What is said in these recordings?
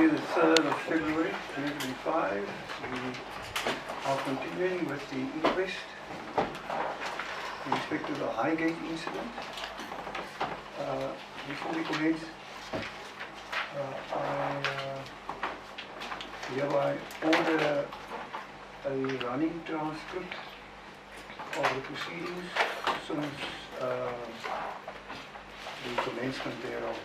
Thursday, the 3rd of February 2025. We are continuing with the inquest in respect to the Highgate incident. Before we commence, I hereby order a running transcript of the proceedings since the commencement thereof.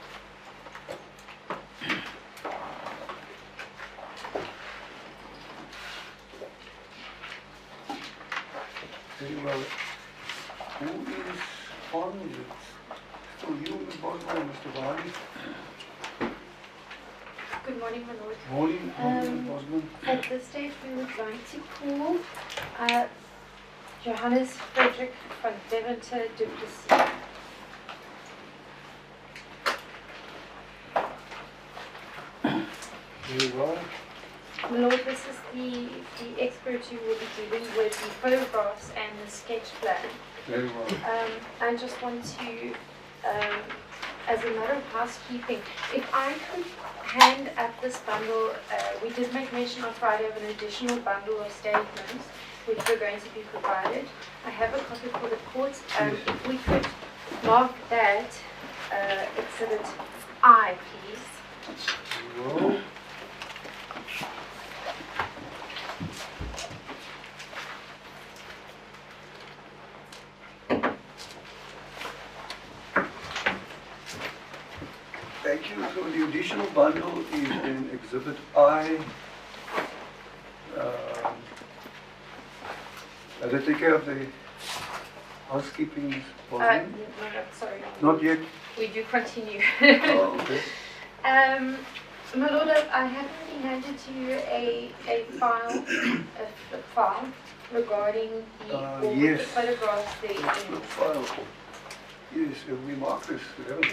Very well. Who is on? Is it still you, Ms. Bosman, and Mr. Vardy? Good morning, my lord. Morning, Ms. Bosman. At this stage, we would like to call Johannes Frederick van Deventer du Plessis. Very well. My lord, this is the expert who will be dealing with the photographs and the sketch plan. Very well. I just want to, as a matter of housekeeping, if I could hand up this bundle, we did make mention on Friday of an additional bundle of statements which were going to be provided. I have a copy for the court. If we could mark that Exhibit I, please. Well. Thank you. So the additional bundle is in Exhibit I. Did I take care of the housekeeping? No, sorry. Not yet? We do continue. Oh, okay. My lord, I have already handed to you a file regarding yes. the photographs there. The file. Yes, have we marked this?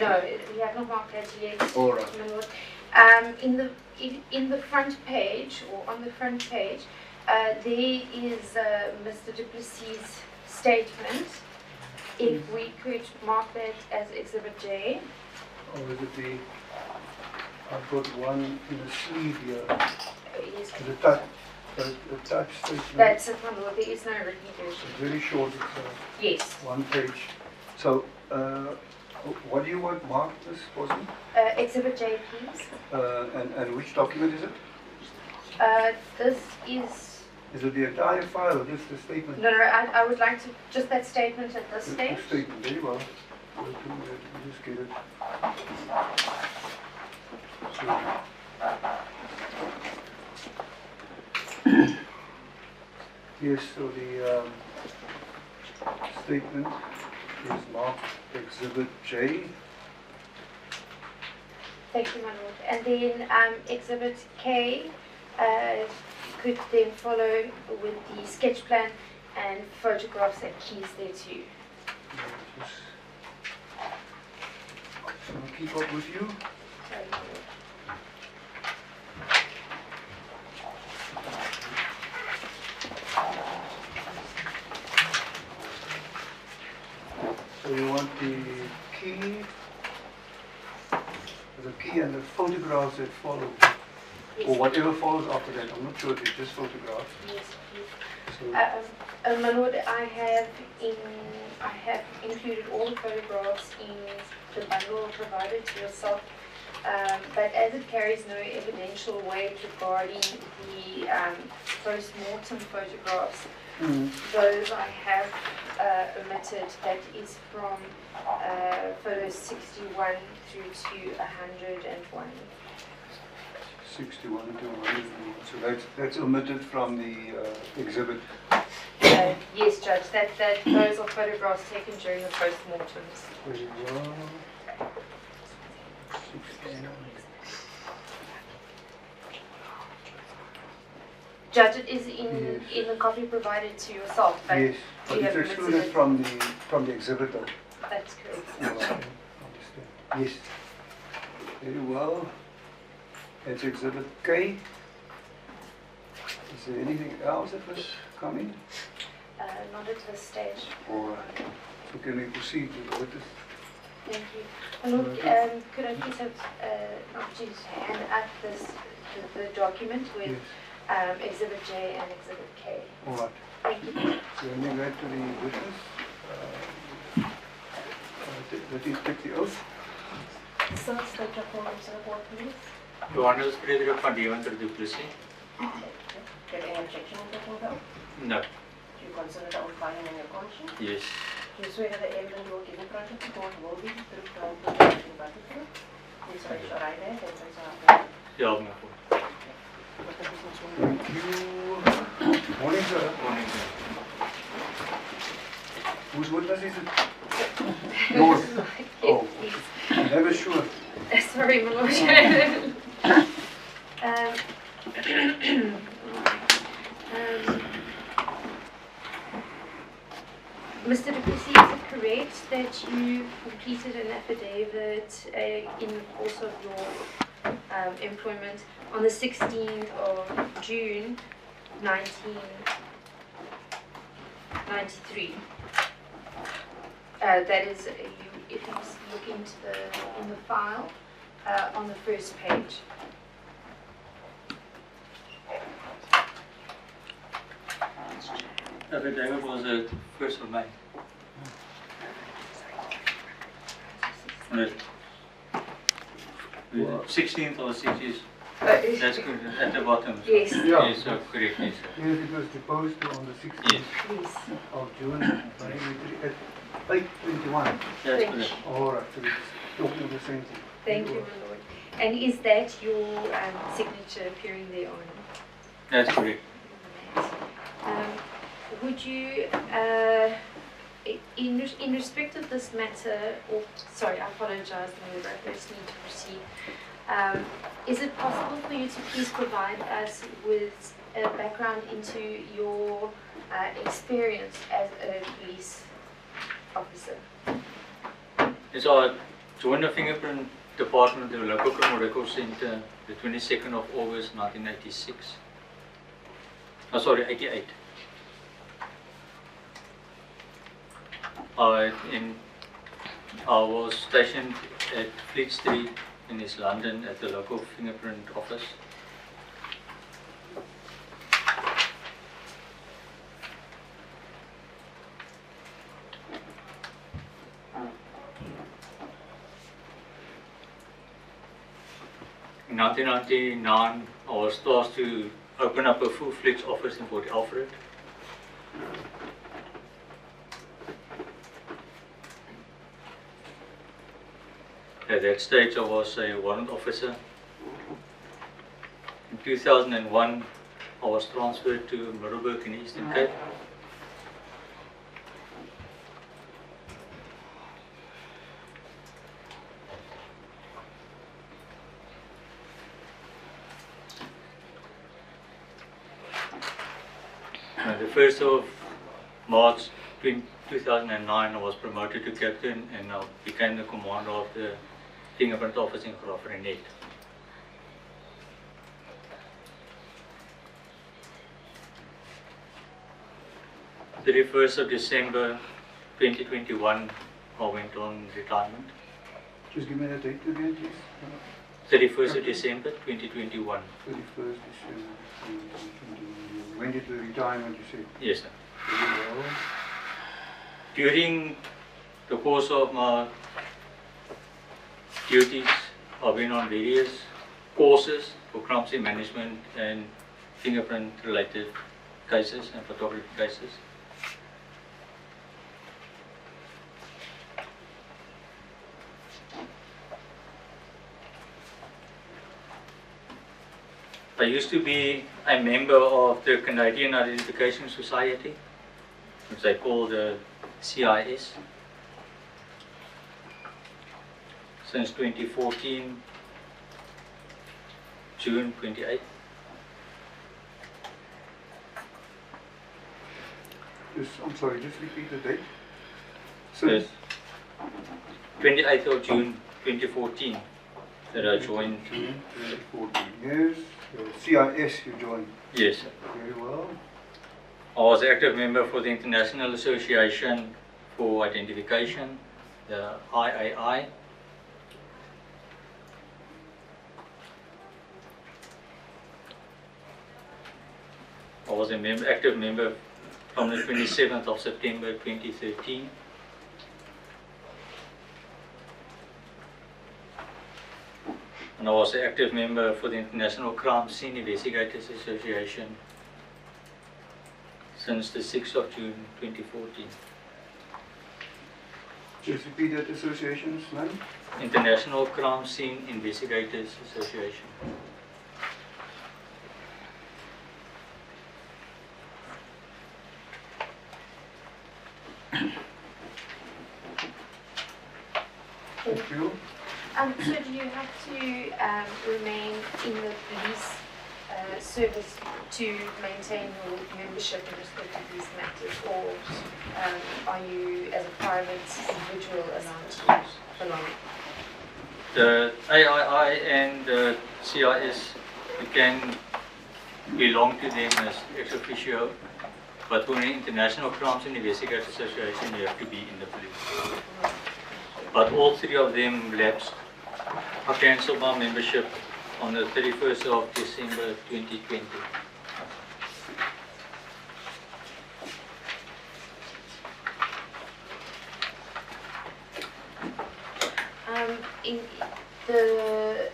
No, we have not marked that yet. All right. My lord. In the front page, or on the front page, there is Mr. du Plessis' statement. If we could mark that as Exhibit J. Or is it the... I've got one in the sleeve here. Yes. The touch statement. That's it, my lord. There is no written version. It's very short. It's Yes. one page. So, what do you want marked, Ms. Bosman? Exhibit J, please. And which document is it? This is... Is it the entire file or just the statement? No, I would like to... Just that statement at this stage. The statement, very well. We'll do that. We'll just get it. So, yes, so the statement is marked Exhibit J. Thank you, my lord. And then Exhibit K could then follow with the sketch plan and photographs and keys there too. So I'll keep up with you. Sorry, my lord. So you want the key and the photographs that follow, Yes. or whatever follows after that. I'm not sure if it's just photographs. Yes, please. So, My lord, I have included all the photographs in the bundle provided to yourself, but as it carries no evidential weight regarding the post-mortem photographs, those I have omitted. That is from photos 61 through to 101. 61 to 101. So that's omitted from the exhibit. Yes, Judge. Those are photographs taken during the post-mortems. Very well. 61. Judge, it is in the copy provided to yourself. But yes, but it's excluded from the exhibit though. That's correct. Understand. Yes. Very well. That's exhibit K. Is there anything else that was coming? Not at this stage. All right. So can we proceed with this? Thank you. And look, could I please have an opportunity to hand out this the document with Yes. Exhibit J and Exhibit K. All right. Thank you. So when you read to the witness, that he take the oath. So state your full name to the board, please. Johannes Frederik van Deventer du Plessis? Do you have any objection to taking the oath? No. Do you consider the oath binding on your conscience? Yes. Do you swear that the evidence you will give in front of the court will be the truth, the whole truth, and nothing but the truth? Please raise your right hand and raise your left hand. Ja, meneer Voort. What the business will be? Thank you. Morning, sir. Morning. Whose witness is it? Yours. Oh, Yes, never sure. please. Sorry, my lord. Mr. Du Plessis, is it correct that you completed an affidavit in the course of your employment on the 16th of June 1993? That is, if you look in the file on the first page. Affidavit was the 1st of May. No. The 16th or 16th, that's good, at the bottom. So. Yes, Yeah. Yes, so correct, yes, sir. Yes, it was deposed on the 16th Yes, please. of June 1983 at 8:21. that's Thank correct. All right, so it's talking the same thing. Thank you, my lord. And is that your signature appearing there on? That's correct. Would you, in respect of this matter, or sorry, I apologize, my lord, I first need to proceed. Is it possible for you to please provide us with a background into your experience as a police officer? Yes, I joined the fingerprint department of the local criminal record center the 22nd of August 1986. Oh, sorry, 88. I was stationed at Fleet Street in East London at the local fingerprint office. In 1999, I was tasked to open up a full-fledged office in Port Alfred. At that stage, I was a warrant officer. In 2001, I was transferred to Middelburg in Eastern Cape. The 1st of March 2009, I was promoted to captain and I became the commander of the fingerprint office in Graafrenet. The 31st of December 2021, I went on retirement. Just give me that date again, please. 31st of December 2021. 31st December 2021. When did the retirement, you said? Yes, sir. Very well. During the course of my duties, I've been on various courses for crime scene management and fingerprint related cases and photography cases. I used to be a member of the Canadian Identification Society, which they call the CIS, since 2014, June 28th. I'm sorry, just repeat the date. Yes. 28th of June 2014 that I joined. June 2014. Yes. CIS you joined. Yes, sir. Very well. I was active member for the International Association for Identification, the IAI. was a active member from the 27th of September 2013. And I was an active member for the International Crime Scene Investigators Association since the 6th of June 2014. Just repeat that association's name. International Crime Scene Investigators Association. Thank you. So do you have to remain in the police service to maintain your membership in respect of these matters, or are you, as a private individual, allowed to belong? The AII and the CIS, you can belong to them as ex officio, but for the International Crimes Investigators Association, you have to be in the police. But all three of them lapsed. I cancelled my membership on the 31st of December 2020. In the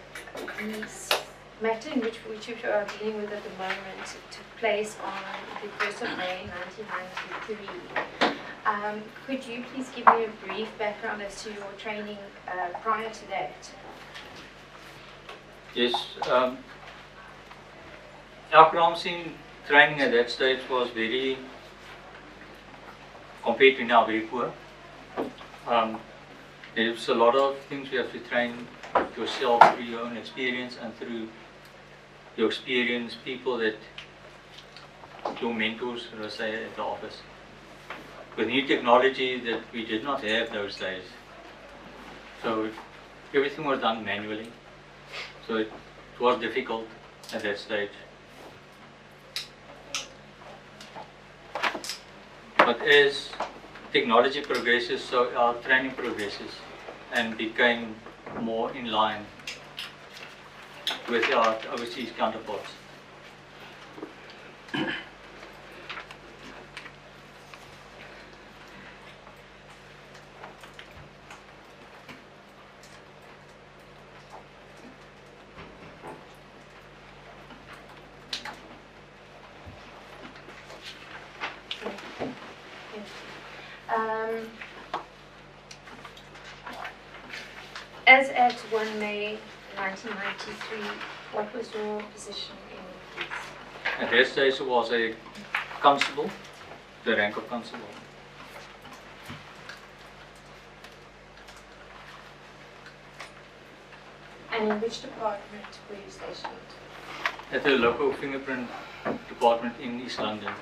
matter in which you are dealing with at the moment took place on the 1st of May 1993. Could you please give me a brief background as to your training prior to that? Yes, our crime scene training at that stage was very, compared to now, very poor. There's a lot of things you have to train yourself through your own experience and through your experienced people that your mentors, let's say, at the office. With new technology that we did not have those days. So everything was done manually. So it was difficult at that stage. But as technology progresses, so our training progresses and became more in line with our overseas counterparts. As at 1 May 1993, what was your position in the police? At that stage, I was a constable, the rank of constable. And in which department were you stationed? At the local fingerprint department in East London.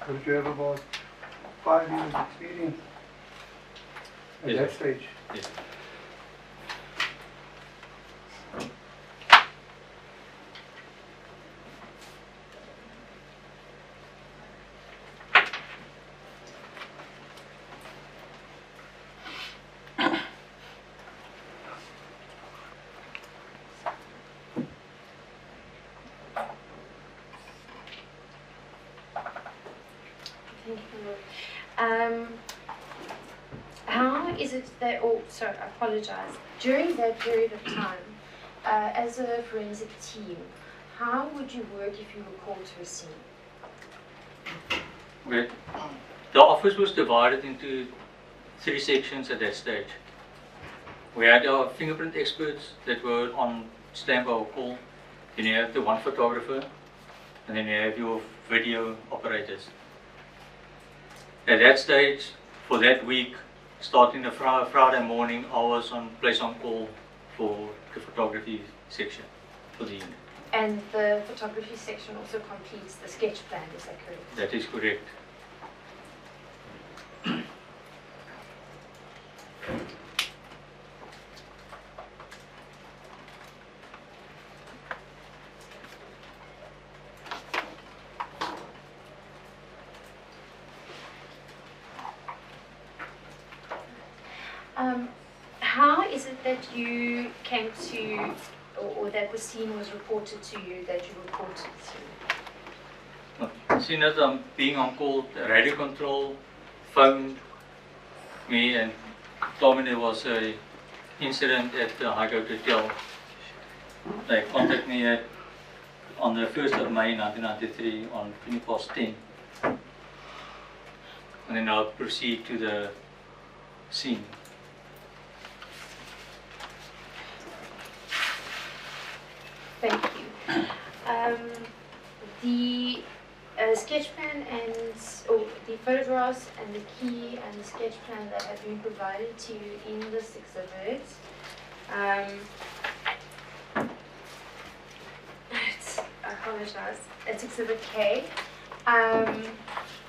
Did you have about 5 years experience at Yes, that sir. stage? Yes. Thank you. How is it that, sorry, I apologize. During that period of time, as a forensic team, how would you work if you were called to a scene? Well, the office was divided into 3 sections at that stage. We had our fingerprint experts that were on standby or call. Then you have the one photographer, and then you have your video operators. At that stage, for that week, starting the Friday morning, I was on place on call for the photography section for the unit. And the photography section also completes the sketch plan, is that correct? That is correct. is it that you came to, or that the scene was reported to you, that you reported to? Seen as I'm being on call, the radio control phoned me and told me there was a incident at the Highgate Hotel. They contacted me on the 1st of May 1993 on 10:20. And then I'll proceed to the scene. Thank you. The sketch plan and the photographs and the key and the sketch plan that have been provided to you in this exhibit. I apologize. It's Exhibit K.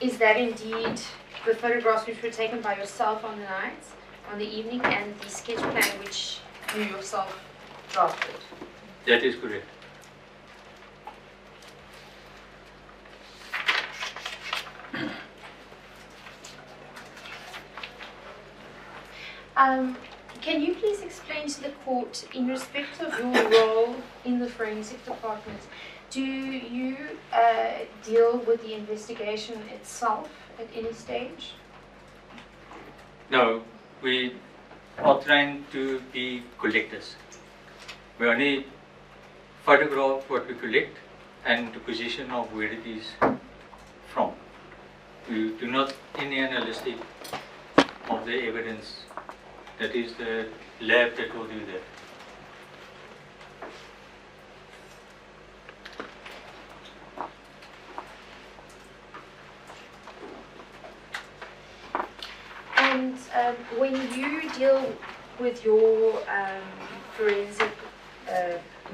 Is that indeed the photographs which were taken by yourself on the evening, and the sketch plan which you yourself drafted? That is correct. Can you please explain to the court, in respect of your role in the forensic department, do you deal with the investigation itself at any stage? No, we are trained to be collectors. We only photograph what we collect and the position of where it is from. We do not any analysis of the evidence. That is the lab that will do that. And when you deal with your forensic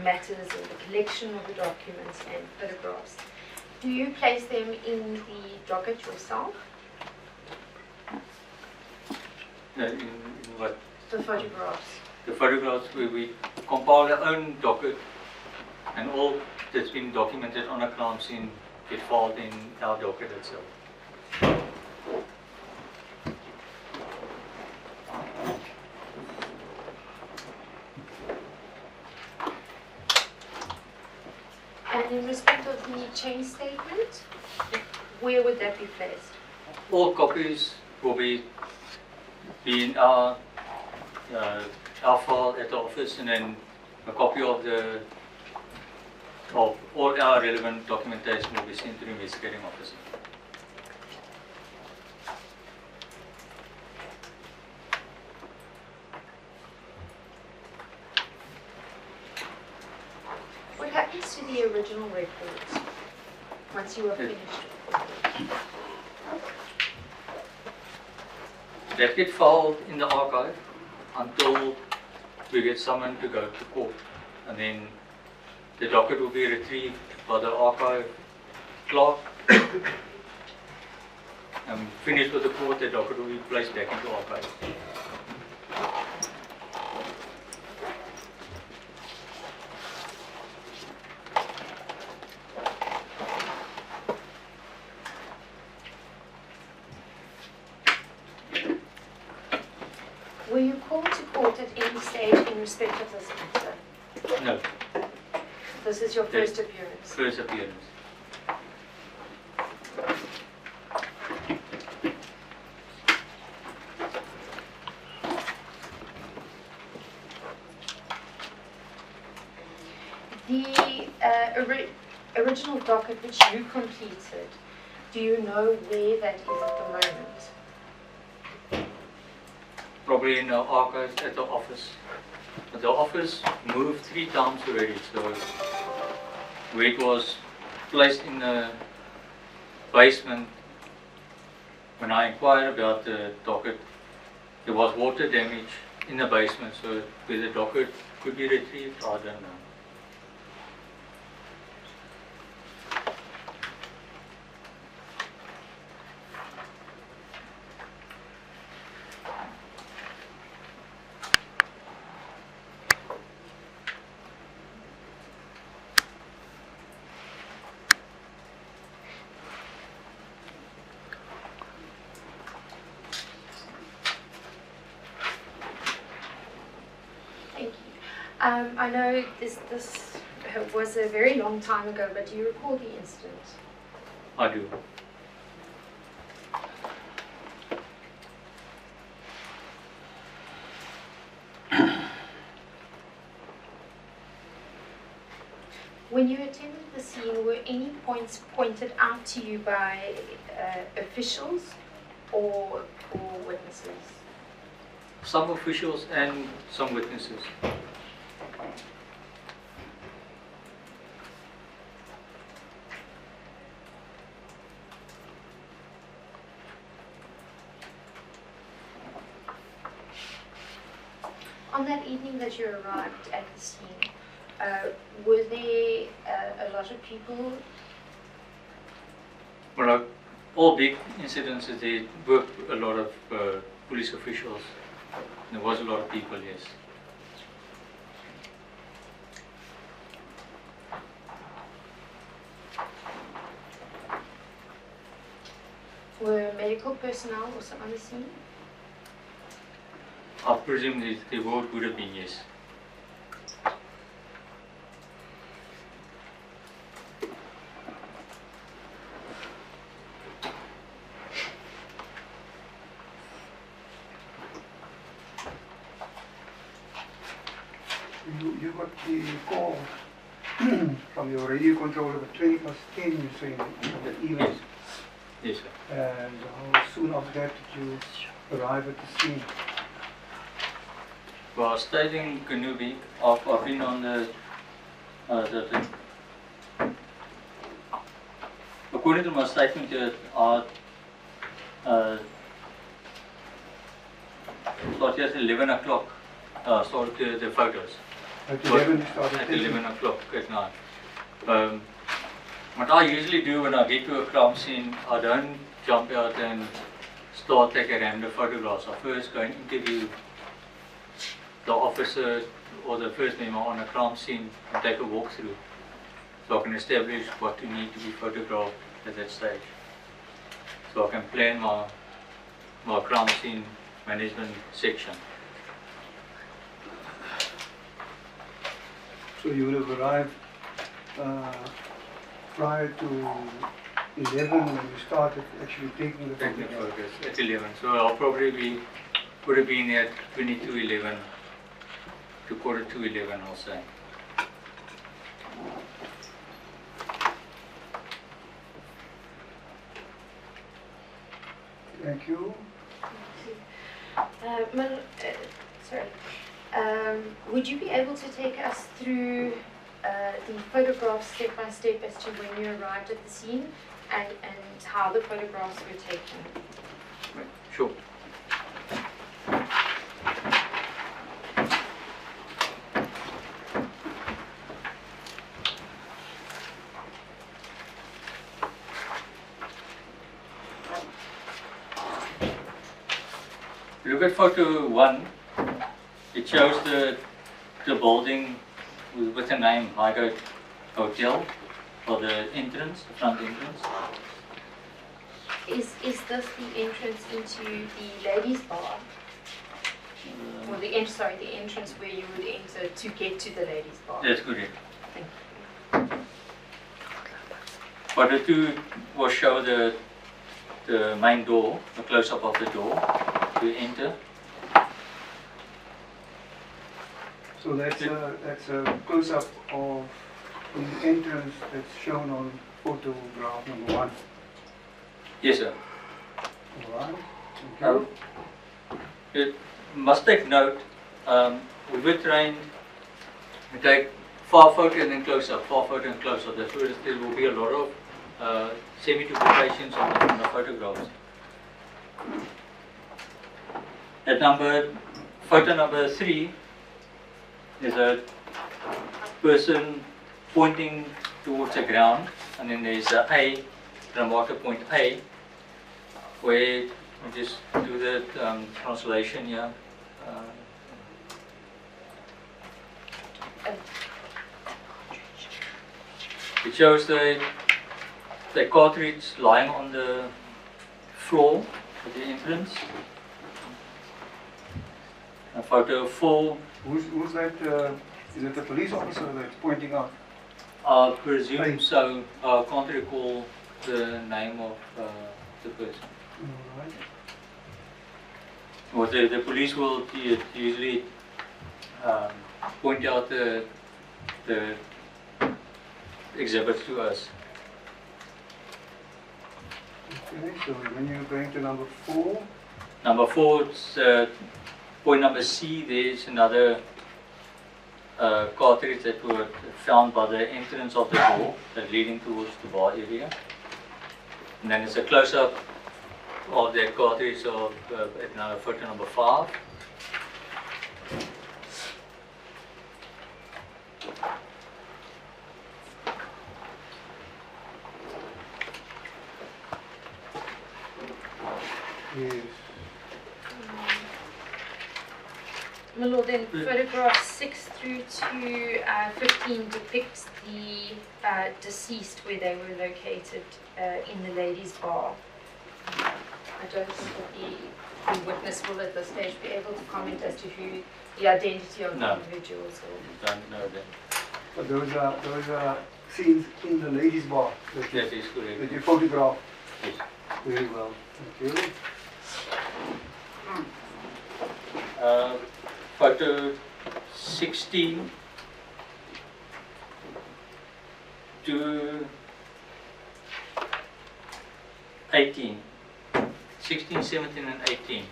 matters and the collection of the documents and photographs, do you place them in the docket yourself? In what? The photographs. The photographs, we compile our own docket, and all that's been documented on a crime scene get filed in our docket itself. And in respect of the chain statement, where would that be placed? All copies will be in our file at the office, and then a copy of all our relevant documentation will be sent to the investigating officer. What happens to the original records once you are finished? That get filed in the archive until we get summoned to go to court, and then the docket will be retrieved by the archive clerk. And finished with the court, the docket will be placed back into archive. Were you called to court at any stage in respect of this matter? No, This is your first appearance. first appearance. The original docket which you completed, do you know where that is at the moment? Probably in the archives at the office. But the office moved 3 times already, so where it was placed in the basement, when I inquired about the docket, there was water damage in the basement, so where the docket could be retrieved, I don't know. I know this was a very long time ago, but do you recall the incident? I do. When you attended the scene, were any points pointed out to you by officials or witnesses? Some officials and some witnesses. On that evening that you arrived at the scene, were there a lot of people? Well, like all big incidents, there were a lot of police officials. There was a lot of people, yes. Were medical personnel also on the scene? I presume the word would have been yes. You got the call from your radio controller at 20 past 10, you say, in the evening. Yes, sir. And how soon after that did you arrive at the scene? Well, I stayed in Kanubi. I've been on the according to my statement here, I started at 11 o'clock. Started the photos. At 11 you started At taking? 11 o'clock at night. What I usually do when I get to a crime scene, I don't jump out and start taking random photographs. I first go and interview the officer or the first member on a crime scene and take a walkthrough so I can establish what to need to be photographed at that stage. So I can plan my crime scene management section. So you would have arrived prior to 11 when you started actually taking the Taking the photographs. photos at 11. So I'll probably would have been at 22:11 to quarter to 11, I'll say. Thank you. Sorry. Would you be able to take us through the photographs step by step as to when you arrived at the scene and how the photographs were taken? Sure. Look at photo 1. It shows the building with the name Highgate Hotel for the entrance, the front entrance. Is this the entrance into the ladies' bar? Or the entrance where you would enter to get to the ladies' bar? That's correct. Thank you. Photo 2 will show the main door, the close-up of the door to enter. So that's a close-up of the entrance that's shown on photograph number 1. Yes, sir. All right. Thank you. It must take note, we were trained to take far photo and then close-up, far photo and close-up. That's where there will be a lot of semi-duplications on the photographs. At photo number 3, there's a person pointing towards the ground, and then there's a marker point A, where we just do the translation here. It shows the cartridge lying on the floor at the entrance. Photo 4. Who's that Is it the police officer that's pointing out? I presume Right. so. I can't recall the name of the person. All right. Or the police will usually point out the exhibits to us. Okay, so when you're going to number 4, Number 4, it's, point number C, there's another cartridge that were found by the entrance of the door that leading towards the bar area. And then it's a close-up of that cartridge of at photo number 5. yes. My lord, then photographs 6 through to 15 depicts the deceased where they were located in the ladies' bar. I don't think that the witness will at this stage be able to comment as to who the identity of No. the individuals or Don't know that. But those are scenes in the ladies' bar that That is correct. you photograph. Yes. Very well. Thank you. Photo 16 to 18. 16, 17 and 18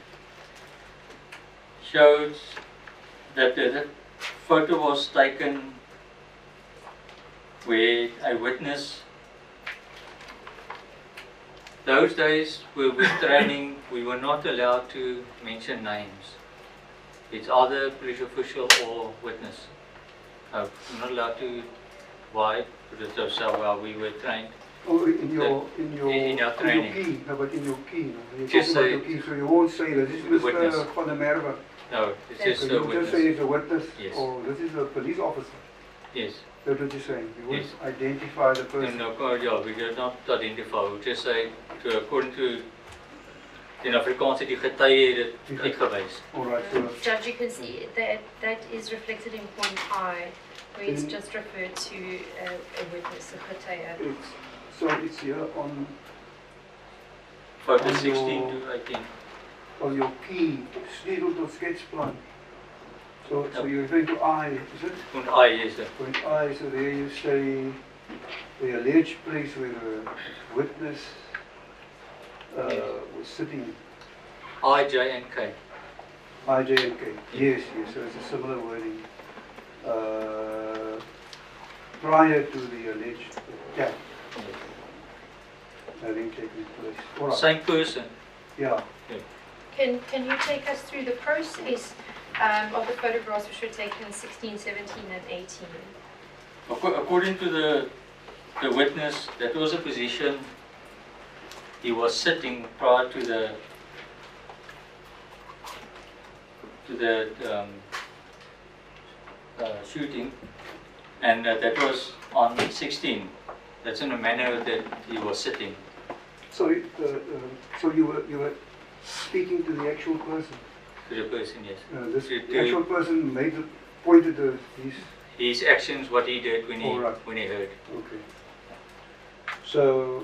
shows that the photo was taken where a witness. Those days with training, we were not allowed to mention names. It's either police official or witness. We're not allowed to. Why? Because that's how we were trained. Oh, in our training. key. No, but in your key. No. You Just talk about say your key, so you won't say that this is the witness. Mr. Van der Merwe. No, it's Yes. just So a you just say witness. it's a witness, Yes. or this is a police officer. Yes. That's what you're saying. You won't Yes. identify the person. No, yeah, we did not identify. We just say, according to in Afrikaans het die getuie dit uitgewys. All right. So Judge, you can see that is reflected in point I, where it's Mm. just referred to a witness, a getuie. it's here on Photo On 16 your- to 18. your key, sleutel tot sketsplan. So Yep. you're referring to I, is it? Point I, yes sir. Point I, so there you say the alleged place where the witness Yes. was sitting. I, J and K. I, J, and K. Yes, so it's a similar wording. Prior to the alleged attack having taken place. All right. Same person. Yeah. Can you take us through the process of the photographs which were taken in 16, 17 and 18? According to the witness, that was a position he was sitting prior to the shooting, and that was on 16. That's in the manner that he was sitting. So, so you were speaking to the actual person. To the person, yes. The actual person pointed His actions, what he did when he All right. when he heard. Okay. So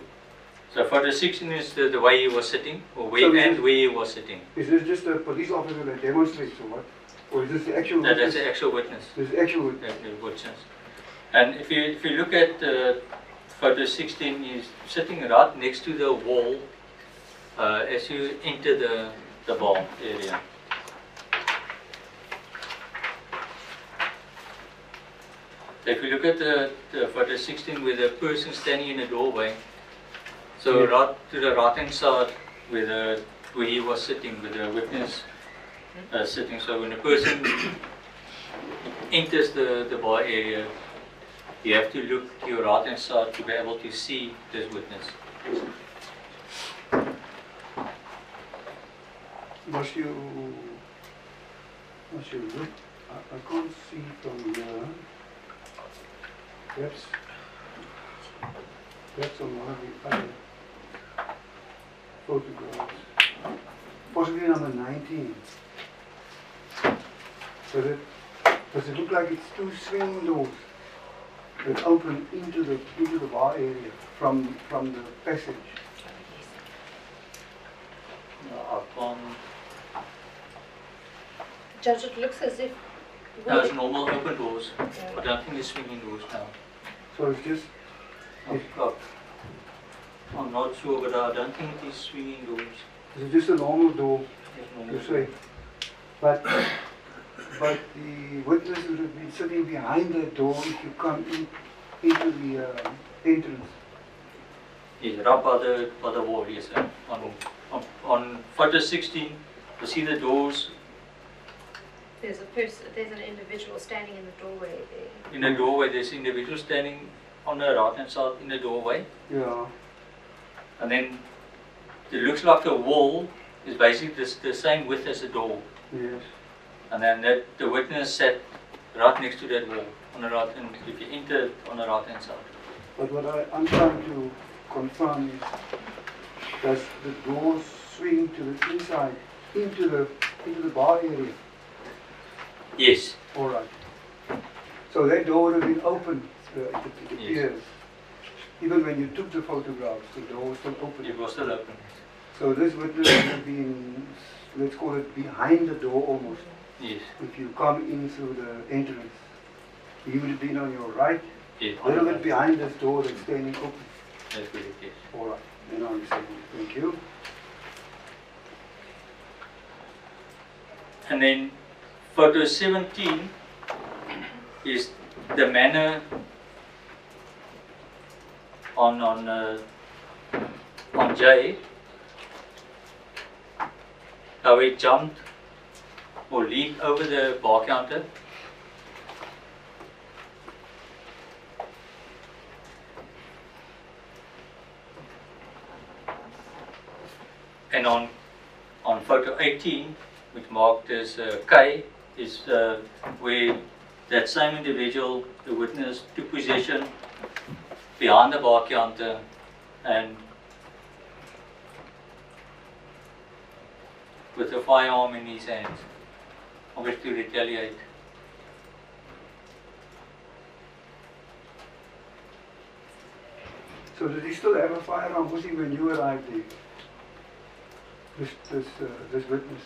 So photo 16 is the way he was sitting, or where So is and it- where he was sitting. is this just a police officer that demonstrates or what? Or is this the actual That's witness? the actual witness. This is the actual witness. That the witness. And if you look at photo 16, he's sitting right next to the wall as you enter the bar area. If you look at the photo 16 with a person standing in the doorway, so Yes. right to the right hand side where he was sitting, with the witness sitting. So when a person enters the bar area, you have to look to your right hand side to be able to see this witness. Must you look? I can't see from here. That's on one of the other photographs. Possibly number 19. So that Does it look like it's two swinging doors that open into the bar area from the passage? No, I can't. Judge, it looks as if. No, it's normal open doors. Yeah. I don't think it's swinging doors now. So it's just, I'm not sure, but I don't think it is swinging doors. it's just a normal door, It's normal you say. But the witness would have been sitting behind that door if you come into the entrance. Yes, right by the wall, yes, sir. On photo 16, you see the doors. There's an individual standing in the doorway there. In the doorway, there's an individual standing on the right hand side in the doorway. Yeah. And then it looks like the wall is basically the same width as the door. Yes. And then the witness sat right next to that wall on the right hand, if you enter on the right hand side. But what I'm trying to confirm is, does the door swing to the inside, into the bar area? Yes. All right. So that door would have been open, it Yes. appears. Even when you took the photographs, the door was still open. It was still open. So this witness would have been, let's call it behind the door almost. Yes. If you come in through the entrance, he would have been on your right, Yes. a little bit behind this door that's standing open. That's correct, yes. All right, then I understand. Thank you. And then photo 17 is the manner on Jay, how he jumped or leaped over the bar counter. And on photo 18, which marked as K, is where that same individual, the witness, took possession behind the bar counter and with a firearm in his hands, obviously to retaliate. So did he still have a firearm with him when you arrived there? This witness?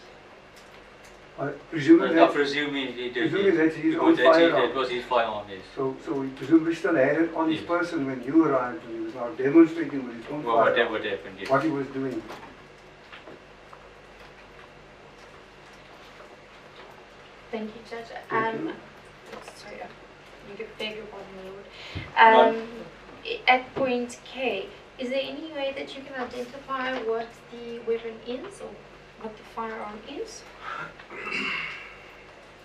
I presume I that, presume he did. presuming that's his Because own firearm. that was his firearm, yes. So he presumably still had it on his Yes. person when you arrived, and he was now demonstrating with his own Well, firearm what happened, yes. what he was doing. Thank you, Judge. Thank you. Sorry, you beg your pardon, my Lord. At point K, is there any way that you can identify what the weapon is or what the firearm is?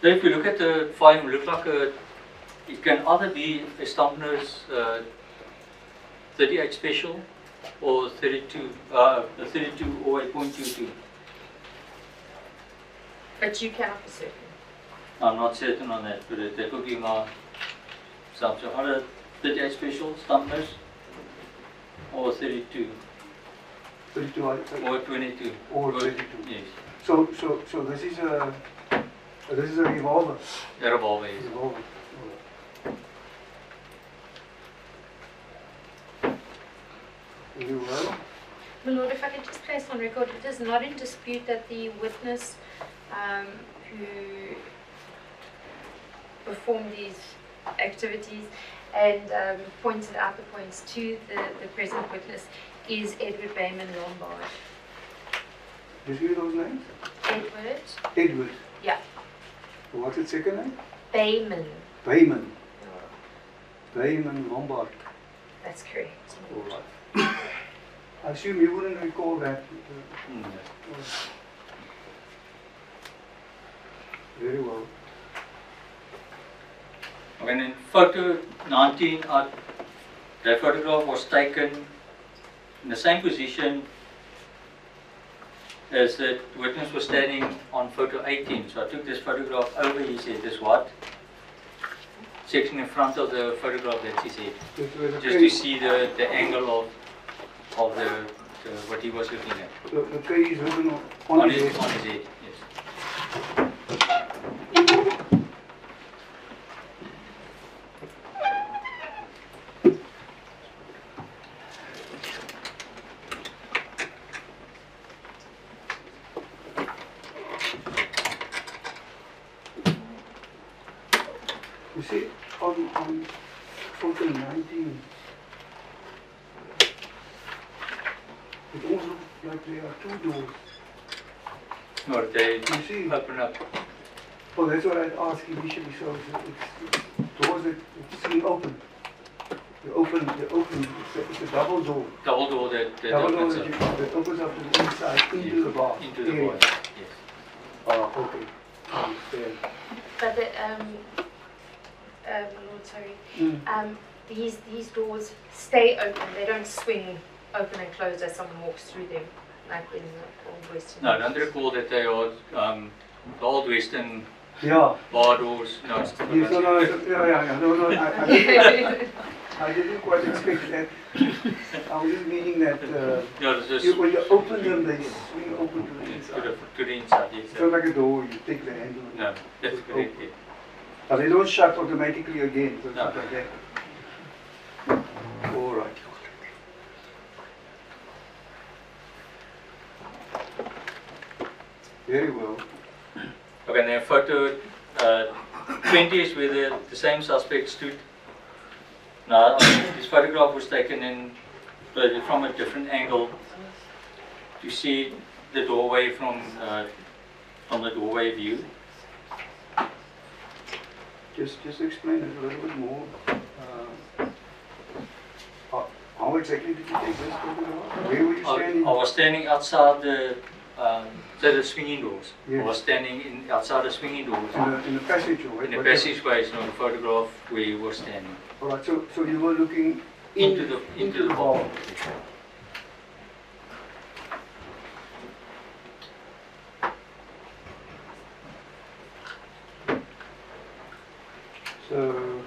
So if you look at the firearm, it looks like it can either be a Stampner's 38 Special or 32, the 32 or 8.22. But you cannot be certain. I'm not certain on that, but that would be my assumption. Either 38 Special, Stampner's, or 32, 32 or 22. or 22. Yes, So this is a revolver. a revolver, yes. Revolver. Very well. My Lord, if I could just place on record, it is not in dispute that the witness who performed these activities and pointed out the points to the present witness is Edward Bayman Lombard. Did you hear those names? Edward? Edward. Yeah. What's his second name? Bayman. Bayman. Bayman Lombard. That's correct. All right. I assume you wouldn't recall that. Mm. Very well. When in photo 19, that photograph was taken in the same position as the witness was standing on photo 18. So I took this photograph over, he said, this what? Section in front of the photograph that he said. Just to see the angle of the what he was looking at. The K is written on his head. On his head, yes. You see, on photo 19, it almost looks like there are two doors. Or they You see? open up. Oh, that's what I'd asked initially, so it's doors that swing open. They open, it's a double door. Double door that Double door opens that, up. that opens up to the inside, into the bar. Into the area. bar, yes. Oh, okay. I understand. But the, Lord, sorry. Mm. These doors stay open. They don't swing open and close as someone walks through them, like in the old Western. No, I don't recall that they are the old Western Yeah. bar doors. No, it's not. Yes, no, I didn't quite expect that. I was just meaning that No, it's just when you open them, they swing open to the inside. to the inside, yes. It's not like a door, you take the handle. No, that's It's correct. open. Yeah. But they don't shut automatically again, so it's No. not like that. All right. Very well. Okay, then photo 20 is where the same suspect stood. Now, this photograph was taken in from a different angle to see the doorway from the doorway view. Just explain it a little bit more. How exactly did you take this photograph? Where were you standing? I was standing outside the swinging doors. Yes. I was standing outside the swinging doors. In the passage, or In the whatever. passageway, so the photograph where you were standing. All right, so you were looking Into the bar. So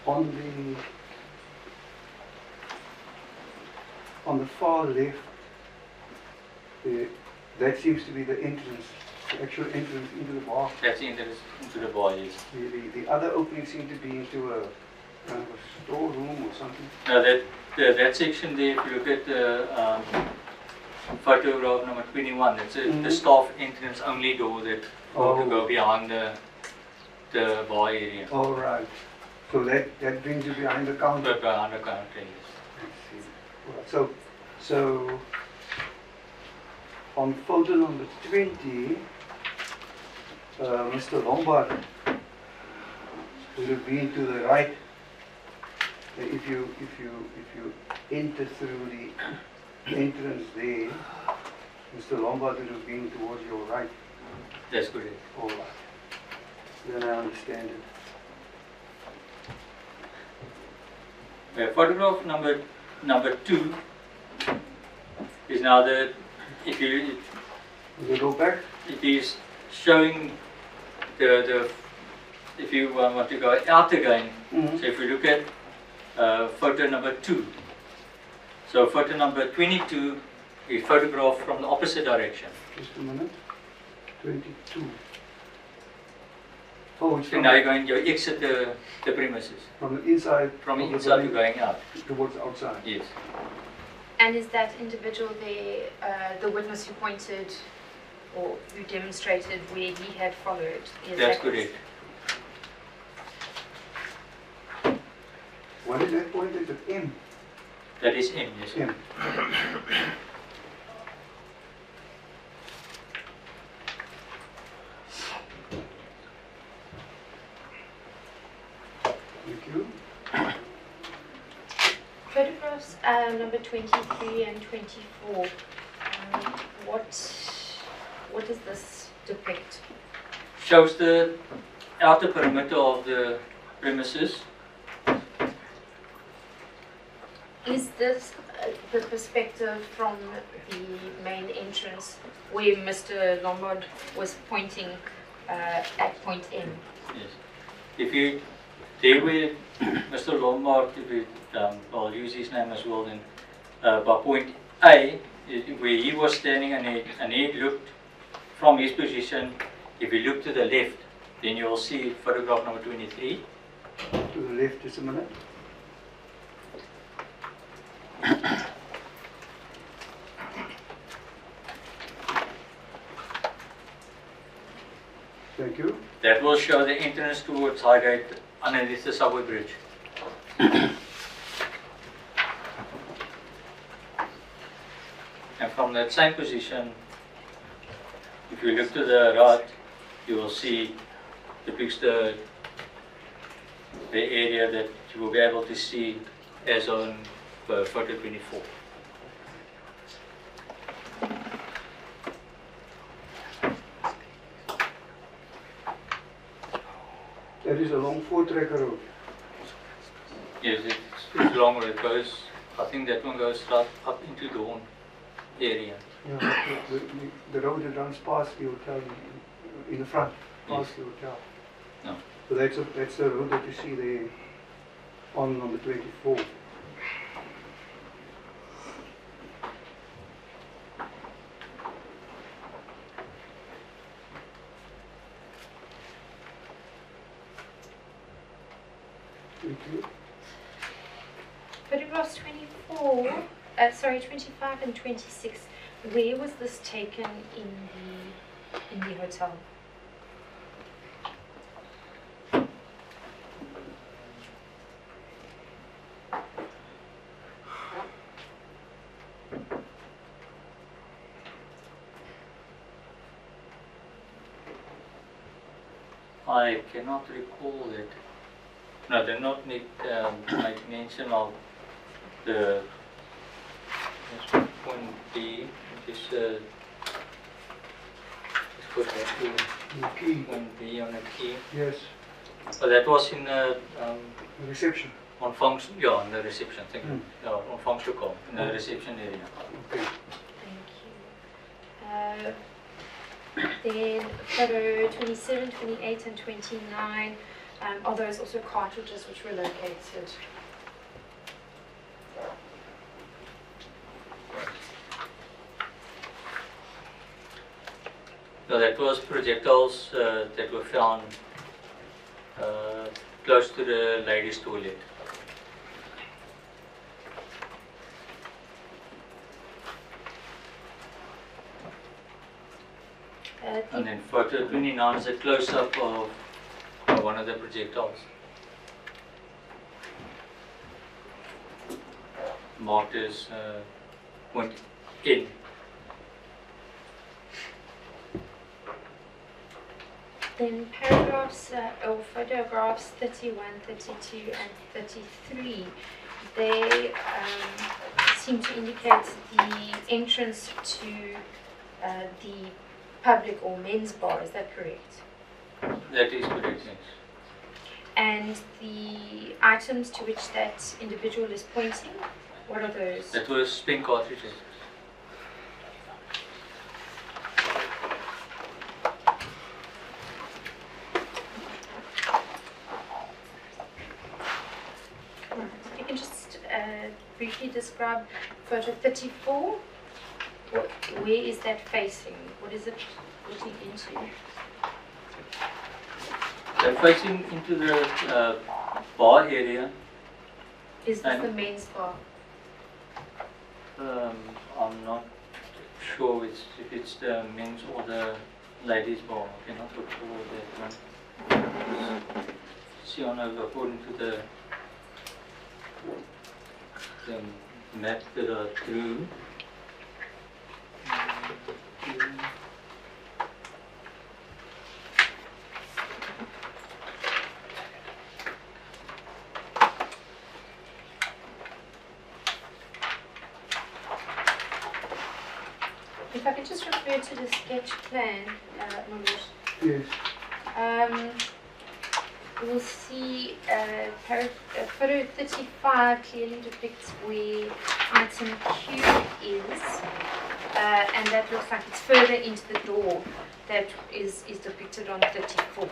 on the far left, that seems to be the entrance, the actual entrance into the bar. That's into the bar, yes. The other opening seemed to be into a kind of a storeroom or something. Now that section there, if you look at the photograph number 21, that's the staff entrance only door that to go behind the bar area. All right. So that brings you behind the counter. But behind the counter, yes. I see. All right. So on photo number 20, Mr. Lombard would have been to the right. If you enter through the entrance there, Mr. Lombard would have been towards your right. That's correct. All right. Then I understand it. Photograph number 2 is now if you go back. it is showing the if you want to go out again. So if you look at photo number 2, so photo number 22 is photographed from the opposite direction. Just a minute. 22. Oh, it's So from, now you exit the premises from the inside. from of the inside to building going out. towards outside. Yes. And is that individual there the witness who pointed or who demonstrated where he had followed? Is That's that correct. What is that point? Is it M? That is M, yes. M. Thank you. Photographs number 23 and 24. What does this depict? Shows the outer perimeter of the premises. Is this the perspective from the main entrance where Mr. Lombard was pointing at point M? Yes. If you, there where Mr. Lombard, if you, I'll use his name as well then, by point A, where he was standing and he looked from his position, if you look to the left, then you will see photograph number 23. To the left, just a minute. That will show the entrance towards Highgate underneath the subway bridge. And from that same position, if you look to the right, you will see depicts the area that you will be able to see as on photo 24. That is a long four-tracker road. Yes, it's long. It goes. I think that one goes right up into Dawn area. Yeah, the road that runs past the hotel in the front, past the hotel. No. So that's the road that you see there on number 24. Photographs 24, 25 and 26. Where was this taken in the hotel? I cannot recall it. No, they not make mention of the point B, which is put that to The key. point B on the key. Yes, But that was in the reception. on function, yeah, in the reception. Thank you. Mm. Yeah, on function call in the reception area. Okay. Thank you. Then photo 27, 28 and 29, are those also cartridges which were located? No, that was projectiles that were found close to the ladies' toilet. And then photo 29 is a close-up of one of the projectiles. Marked as went in. Then paragraphs or photographs 31, 32 and 33, they seem to indicate the entrance to the public or men's bar, is that correct? That is correct, yes. And the items to which that individual is pointing, what are those? That was spin cartridges. If you can just briefly describe photo 34, where is that facing? What is it looking into? They're facing into the bar area. Is this the men's bar? I'm not sure if it's the men's or the ladies' bar. I cannot recall that one. See on over according to the map that I drew. If I could just refer to the sketch plan, Mamush. Yes. We'll see photo 35 clearly depicts where item Q is, and that looks like it's further into the door that is depicted on 34.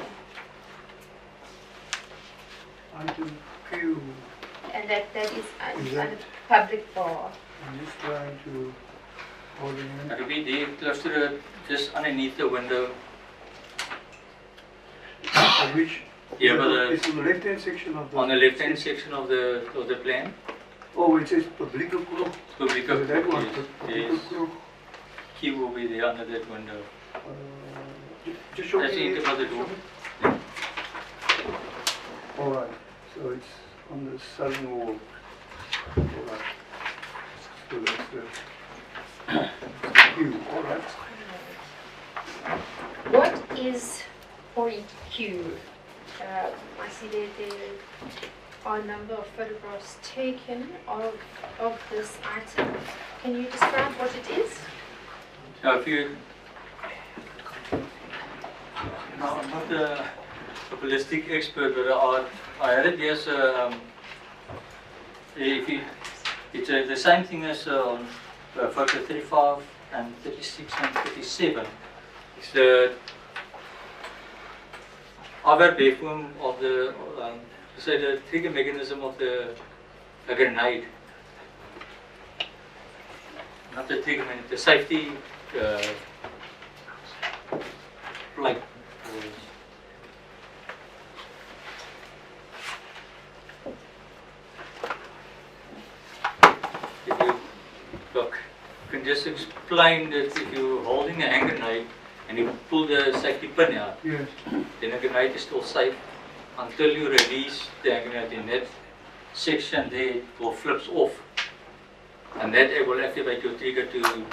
Item Q. And that is Is under that- public bar. I'm just trying to hold it in. It'll be there close to the, just underneath the window. Which? Yeah, but It's on the left-hand section of the. on the left-hand section of the plan. Oh, it says publieke kroeg. Public Is it that one? yes, Publieke yes. kroeg. Key will be there under that window. Just show That's me. the end of the door. show me. All right, so it's on the southern wall. All right. So that's the Q. All right. What is point Q? I see there are a number of photographs taken of this item. Can you describe what it is? Now, if you, now I'm not a ballistic expert, but I had it here. So, if you, it's the same thing as on photo 35 and 36 and 37. It's the other waveform of the, say the trigger mechanism of a grenade. Not the trigger, the safety plate. If you look, you can just explain that if you're holding a hand grenade and you pull the safety pin out, Yes. then the grenade is still safe until you release the hand grenade. In that section there, it will flips off, and that it will activate your trigger to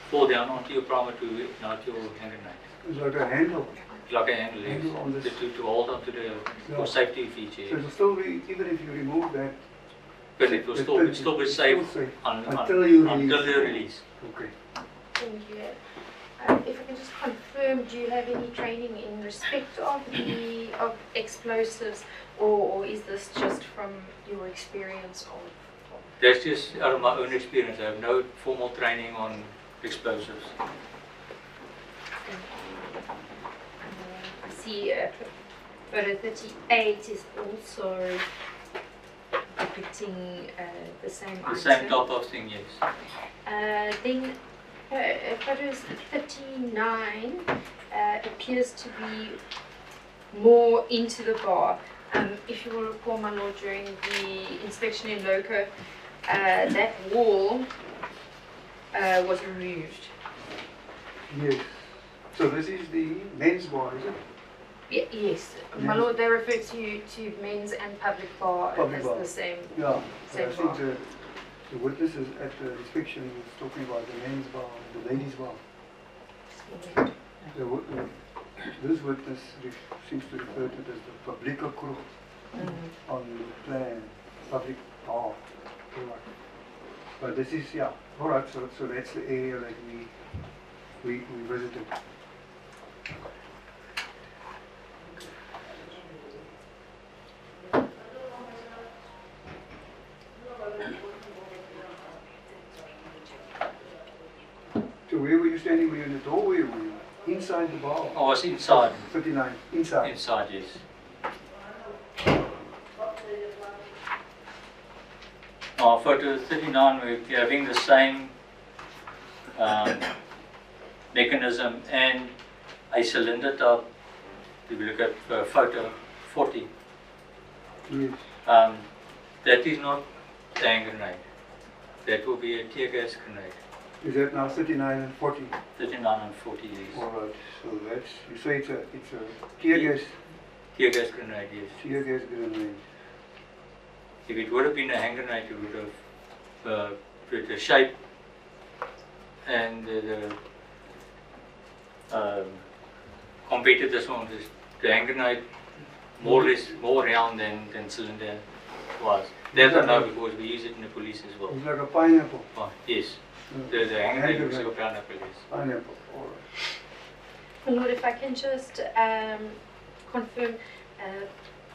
fall down onto your primer to ignite your hand grenade. It's like a handle. Like a handle, Handle on yes, this. to hold onto the Yeah. for safety feature. So it'll still be, even if you remove that, But it will still, it's still be safe still safe until until you you release. release. Okay. Thank you. If I can just confirm, do you have any training in respect of explosives, or is this just from your experience of? That's just out of my own experience. I have no formal training on explosives. I see photo 38 is also depicting the same The item. same type of thing, yes. Then photos 39 appears to be more into the bar. If you will recall, my lord, during the inspection in Loco, that wall was removed. Yes. So this is the men's bar, is it? Yes, my lord, they refer to men's and public bar Public as bar. the same. Yeah. Same I think bar. the witnesses at the inspection was talking about the men's bar and the ladies' bar. This witness seems to refer to it as the publieke kroeg on the plan, public bar. Alright. But this is, yeah, alright, so that's the area that we visited. So where were you standing? Were you in the doorway or were you inside the bar? I was inside. 39, inside. Inside, yes. Now, photo 39, we're having the same mechanism and a cylinder top. If you look at photo 40, Yes. that is not a hand grenade. That will be a tear gas grenade. Is that now 39 and 40? 39 and 40 years. Alright, so that's, you say it's a tear gas Grenade, yes. grenade. If it would have been a hand grenade, it would have put the shape and compared to this one, the hand grenade more or less more round than cylinder was. That I know because we use it in the police as well. It's like a pineapple. Oh, yes, the hand grenade looks like a pineapple, yes. Pineapple, alright. My lord, if I can just confirm,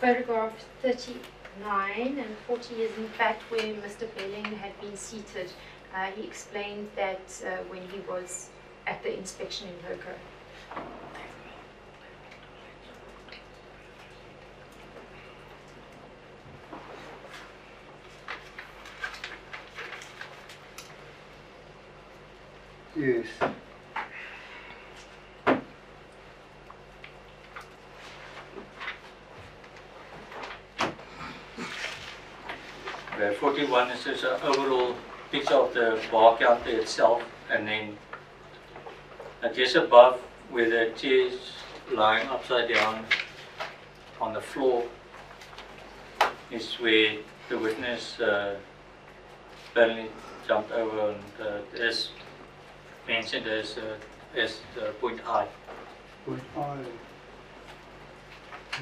photograph 39 and 40 is in fact where Mr. Belling had been seated. He explained that when he was at the inspection in Loco. Yes. 41 is just an overall picture of the bar counter itself, and then just above where the chair is lying upside down on the floor, is where the witness apparently jumped over and is mentioned as point I. Point I.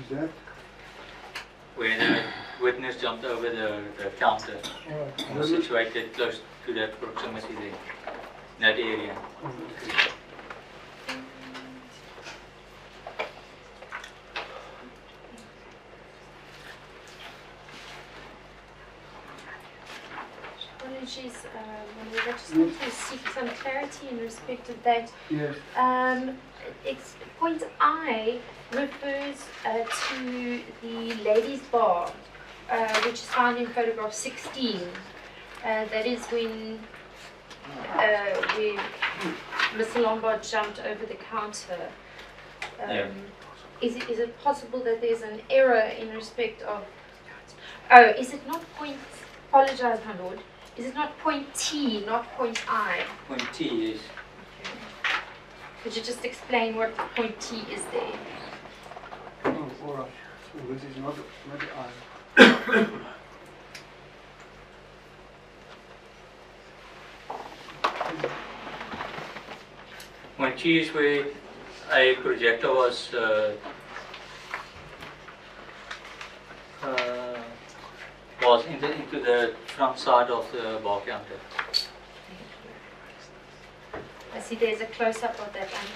Is that? Where the witness jumped over the counter, Alright. was situated close to that proximity there, in that area. Okay. Apologies, I just want to seek some clarity in respect of that. Yes. Point I refers to the ladies' bar, which is found in photograph 16. That is when Mr. Lombard jumped over the counter. Yeah. Is it possible that there's an error in respect of? Oh, is it not point? Apologize, my lord. Is it not point T, not point I? Point T is. Could you just explain what point T is there? Oh, alright. So this is not I. Point T is where a projector was into the front side of the bar counter. I see there's a close-up of that on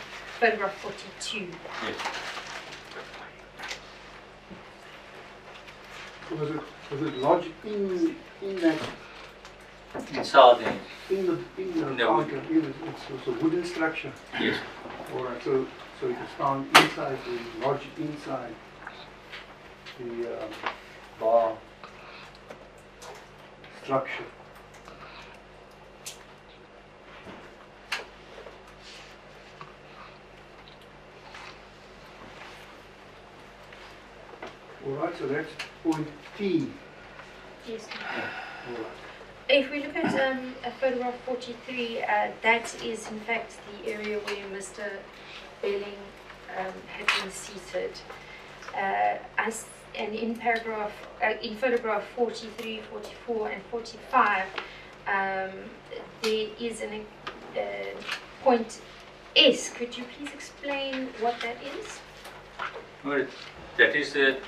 photograph 42. Yes. Was it lodged in that Inside there. in the No, counter? It's a wooden structure. Yes. Alright, so it is found inside lodged inside the bar structure. Alright, so that's point T. Yes. Alright. If we look at photograph 43, that is in fact the area where Mr. Belling had been seated. And in photograph 43, 44, and 45, there is an point S. Could you please explain what that is? Well, that is the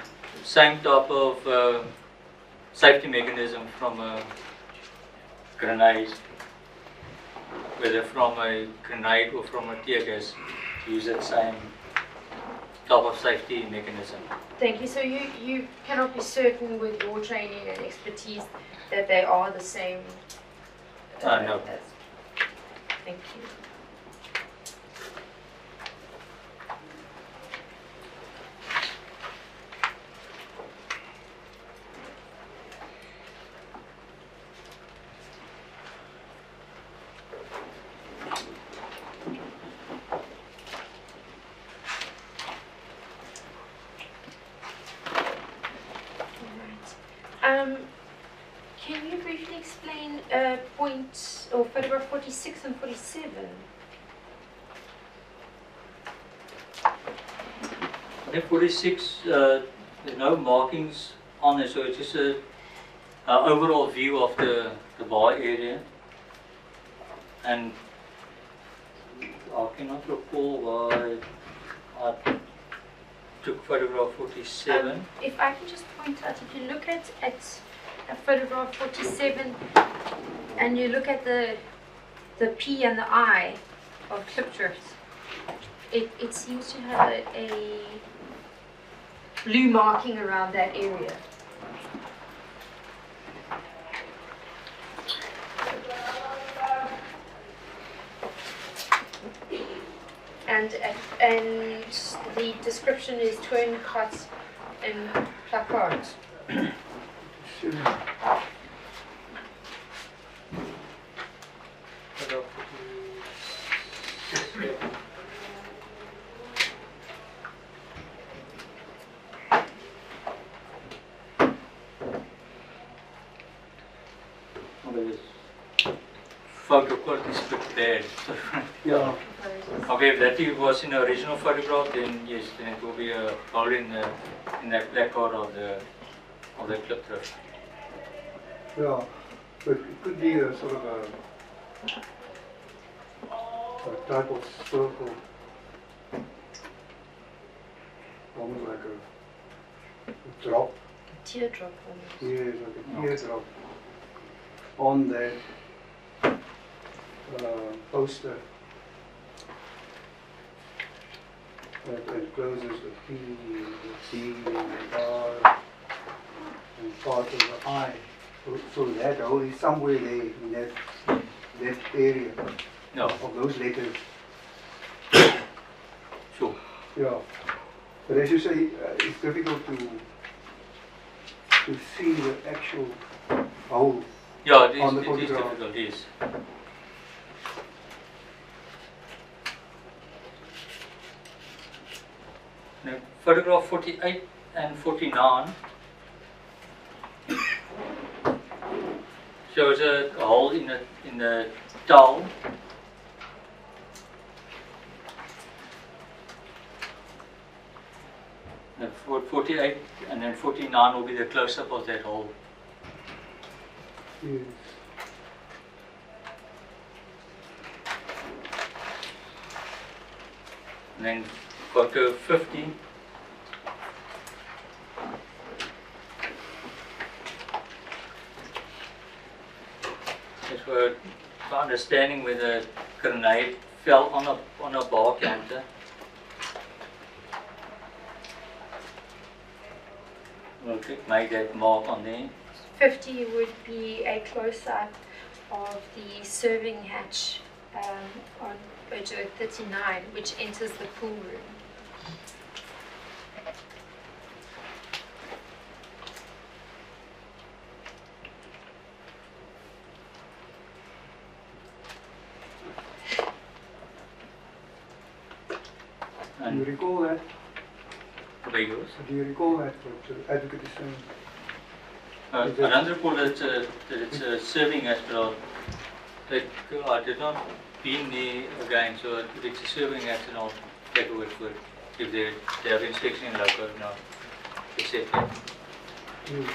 same type of safety mechanism from a grenade, whether from a grenade or from a tear gas, use that same type of safety mechanism. Thank you. So you cannot be certain with your training and expertise that they are the same? No. Thank you. Can you briefly explain point or photograph 46 and 47? In 46, there's no markings on it, so it's just a overall view of the bar area. And I cannot recall why I took photograph 47. If I can just point out, if you look at photograph 47 and you look at the P and the I of clip drift, it seems to have a blue marking around that area. And the description is twin cuts and placards. Photo quality is a bit bad. Yeah. Okay, if that was in the original photograph, then yes, then it will be a hole in that placard of the of the clip drift. Yeah, but it could be a sort of a type of circle, almost like a drop. Teardrop almost. Yes, like a teardrop on that poster that encloses the P, the C, and the R, and part of the I. So that hole is somewhere there in that area No, of those letters. sure. Yeah. But as you say, it's difficult to see the actual hole. Yeah, it is, On the it is photograph. difficult, yes. Now, photograph 48 and 49 shows a hole in the towel. Now, for 48 and then 49 will be the close-up of that hole. Yes. And then photo 50. Is for understanding where the grenade fell on a bar counter. We'll make that mark on there. 50 would be a close-up of the serving hatch on photo 39, which enters the pool room. Do you And recall that? Vegas. Do you recall that what the advocate is saying? I don't recall that it's a serving hatch, but I did not been there again, so if it's a serving hatch, and I'll take a word for it. If they have inspection in local, no, accept that. Mm.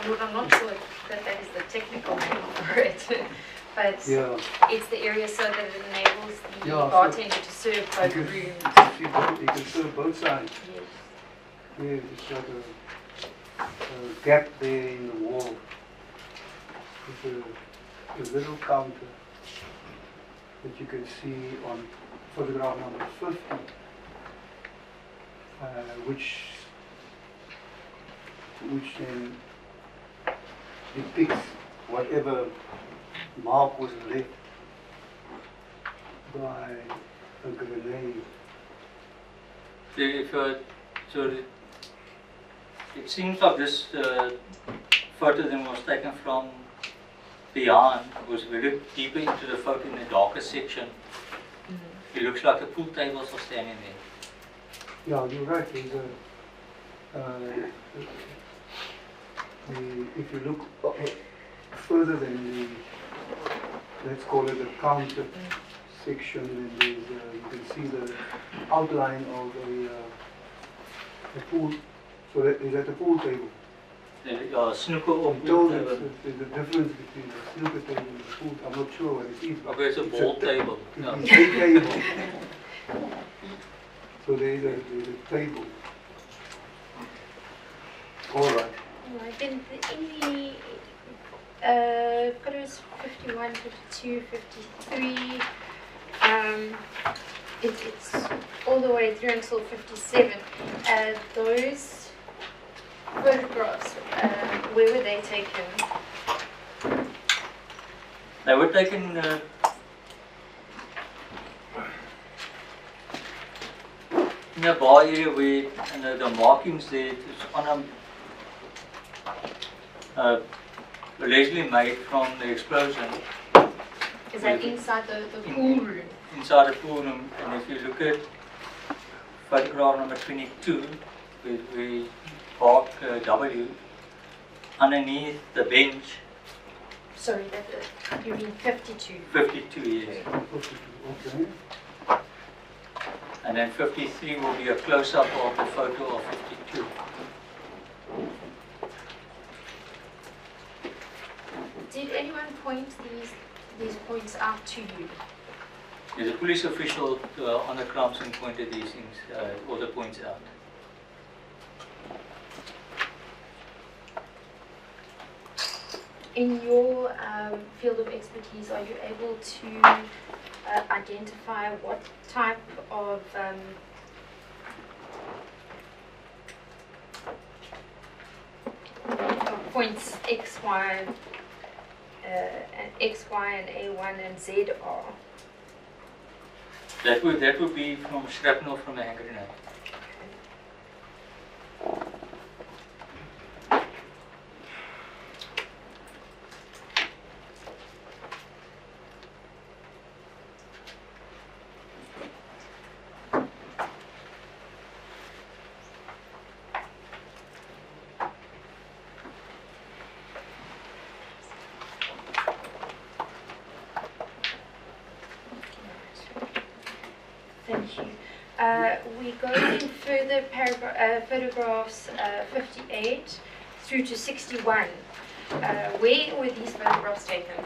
Well, I'm not sure that is the technical name for it, but Yeah. it's the area so that it enables the Yeah, so bartender to serve both You rooms. you can serve both sides. Yes. Yeah, it's like a gap there in the wall. With a little counter that you can see on photograph number 50, which then depicts whatever mark was left by a grenade. So it seems like this photo then was taken from behind. Was we look deeper into the photo in the darker section. It looks like the pool tables are standing there. Yeah, you're right. There's if you look further than let's call it the counter section, and there's, you can see the outline of the pool. So that is at the pool table. Snooker or I'm pool told table. there's a difference between the snooker table and the pool. I'm not sure what it is. But Okay, it's a ball table. No. it's a table. So there's a table. All right. Right, then in the photos 51, 52, 53, it's all the way through until 57. Those photographs, where were they taken? They were taken in a bar area where the markings there is on allegedly made from the explosion Is that inside the pool room? inside the pool room. And if you look at photograph number 22, with Park W, underneath the bench, Sorry, you mean 52? 52 years. Okay. And then 53 will be a close-up of the photo of 52. anyone point these points out to you? There's a police official on the crime scene pointed these things, all the points out. In your field of expertise, are you able to identify what type of points X, Y, and A1 and Z are? That would be from shrapnel from a hand grenade. Thank you. We go in further photographs 58 through to 61. Where were these photographs taken?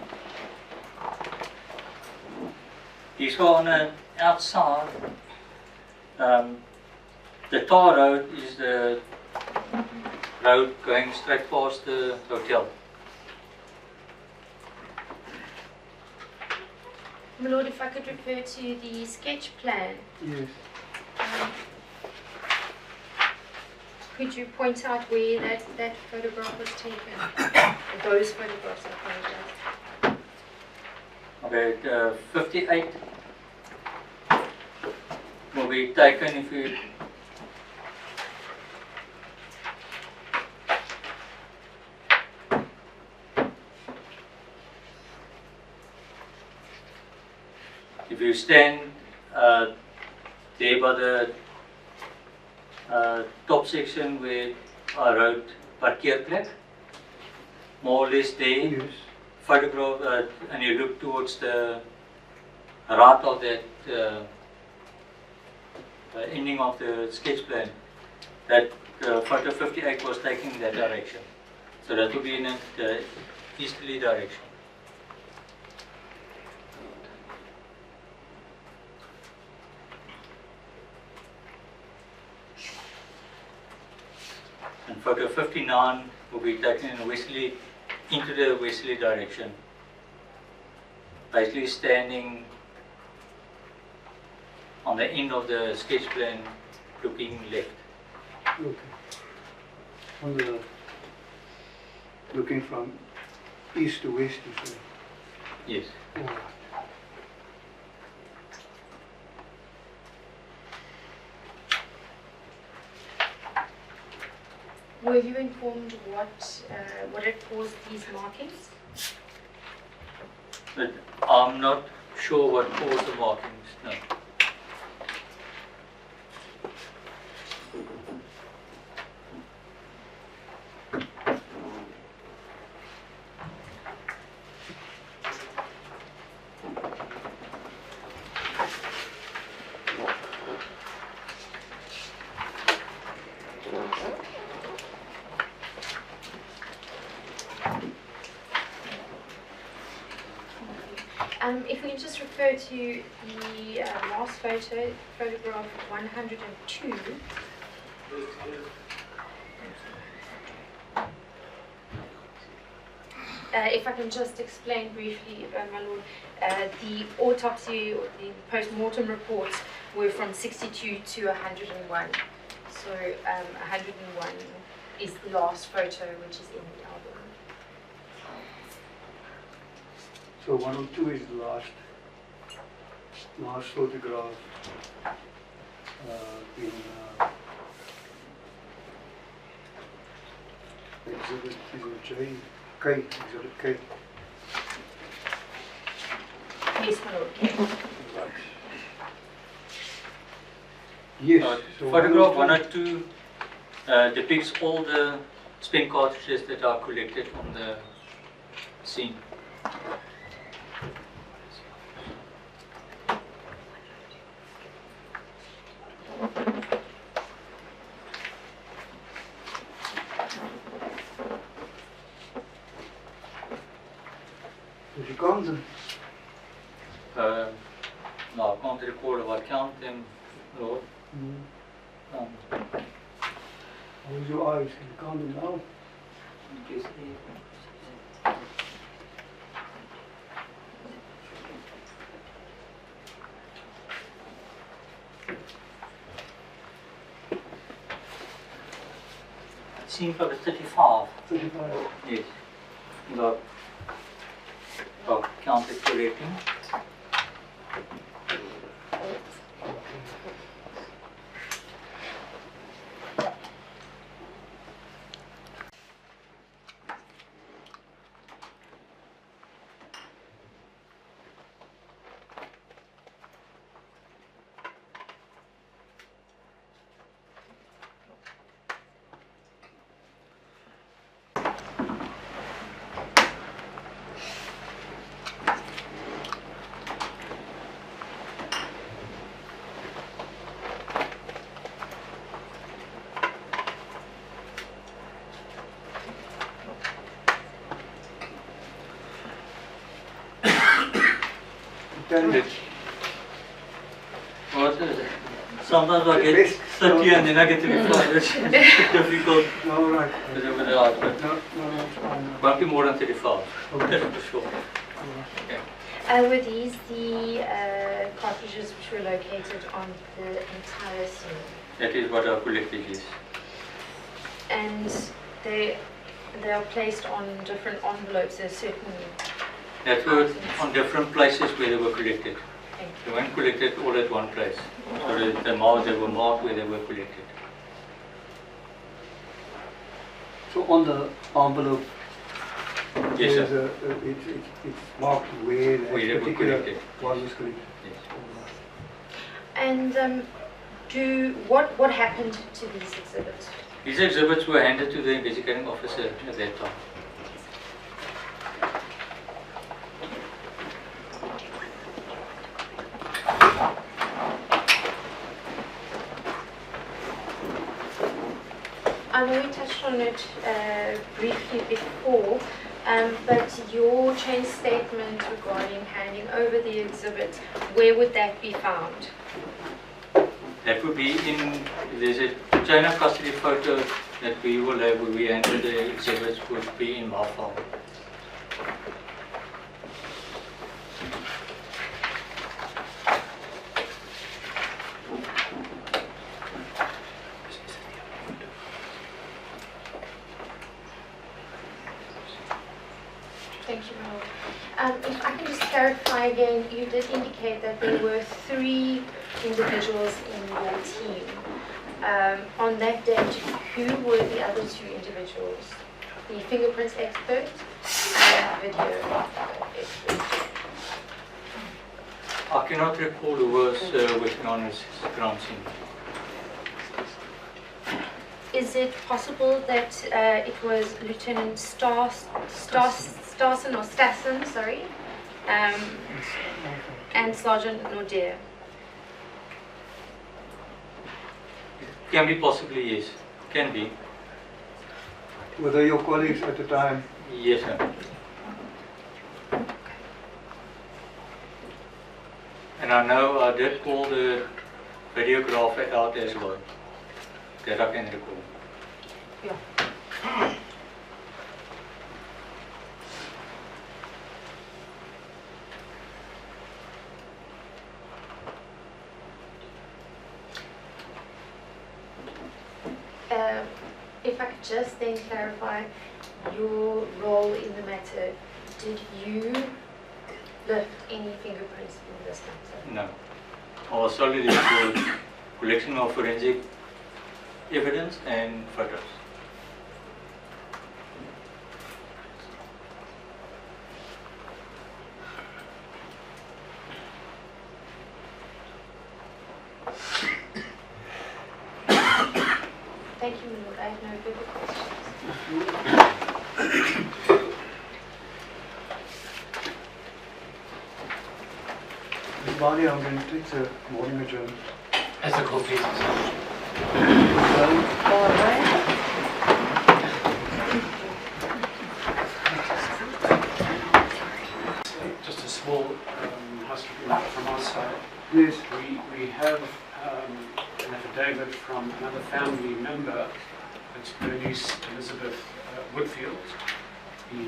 These were on an outside. The tar road is the road going straight past the hotel. My lord, if I could refer to the sketch plan, Yes. could you point out where that photograph was taken? Those photographs, I apologize. Okay, 58 will be taken if you stand there by the top section where I wrote parkeerplek, more or less there, Yes. photograph, and you look towards the right of that ending of the sketch plan, that photo 58 was taking that direction. So that would be in an easterly direction. And photo 59 will be taken in westerly, into the westerly direction. Basically standing on the end of the sketch plan, looking left. Okay. On the looking from east to west, you say? Yes. All right. Were you informed what had caused these markings? But I'm not sure what caused the markings, no. If we can just refer to the last photograph 102. If I can just explain briefly, my lord, the autopsy or the post-mortem reports were from 62 to 101. So 101 is the last photo which is in the album. So 102 is the last photograph in exhibit K, exhibit K. Yes, my lord. Right. Yes. So Photograph 102 depicts all the spent cartridges that are collected on the scene. If you count them, No, I can't recall if I count them, Lord. close your eyes. Can you count them now? It seems like it's 35. 35. Yes. But I counted correctly. Ten. Sometimes I get 30 and then I get to be 5. It's difficult. No, right. But no, No, it's fine. won't be more than 35. Okay. That's for sure. Were these the cartridges which were located on the entire scene? That is what our collected is. And they are placed on different envelopes. There's certain. That were on different places where they were collected. Thank They weren't collected all at one place. So they were marked where they were collected. So on the envelope, Yes, there's sir. it's marked where that Where they were particular collected. one was collected. Yes. And what happened to these exhibits? These exhibits were handed to the investigating officer at that time. I know we touched on it briefly before, but your chain statement regarding handing over the exhibits, where would that be found? That would be in, there's a chain of custody photo that we will have where we enter the exhibits would be in my file. Thank you, Ronald. If I can just clarify again, you did indicate that there were 3 individuals in your team. On that date, who were the other 2 individuals? The fingerprints expert and video expert. I cannot recall who was working on this crime scene. Is it possible that it was Lieutenant Stassen or Stassen, sorry, and Sergeant Nordier? Can be possibly, yes. Can be. Were they your colleagues at the time? Yes, sir. And I know I did call the videographer out as well. That I can recall. Yeah. If I could just then clarify your role in the matter, did you lift any fingerprints in this matter? No. I was solely there for collection of forensic evidence and photos. Thank you, Lord. I have no further questions. Ms. Barney, I'm going to take the morning adjournment. As a call, please. All right. just a small housekeeping matter from our side. Yes. We have an affidavit from another family member. It's Bernice Elizabeth Woodfield, the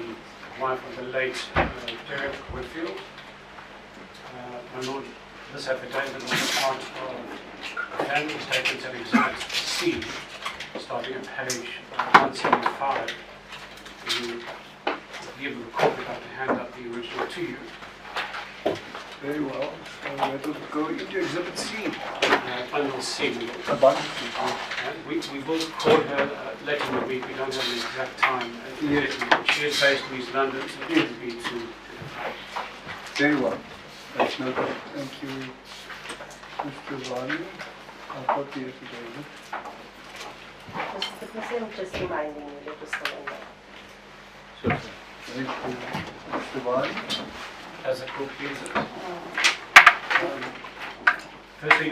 wife of the late Derek Woodfield. My Lord, this affidavit was part of the family statements at Exhibit C, starting at page 175. Given the court, we'd like to hand up the original to you. Very well. So that will go into Exhibit C. Bundle C. A bundle C. We will call her later in the week. We don't have the exact time. Yes. She is based in East London, so it will be to. Very well. That's noted. Thank you, Mr. Vani. I'll copy it again. Mr. President, just reminding you that we're still in there. Sure. Thank you, Mr. Vani. As the court pleases. Firstly,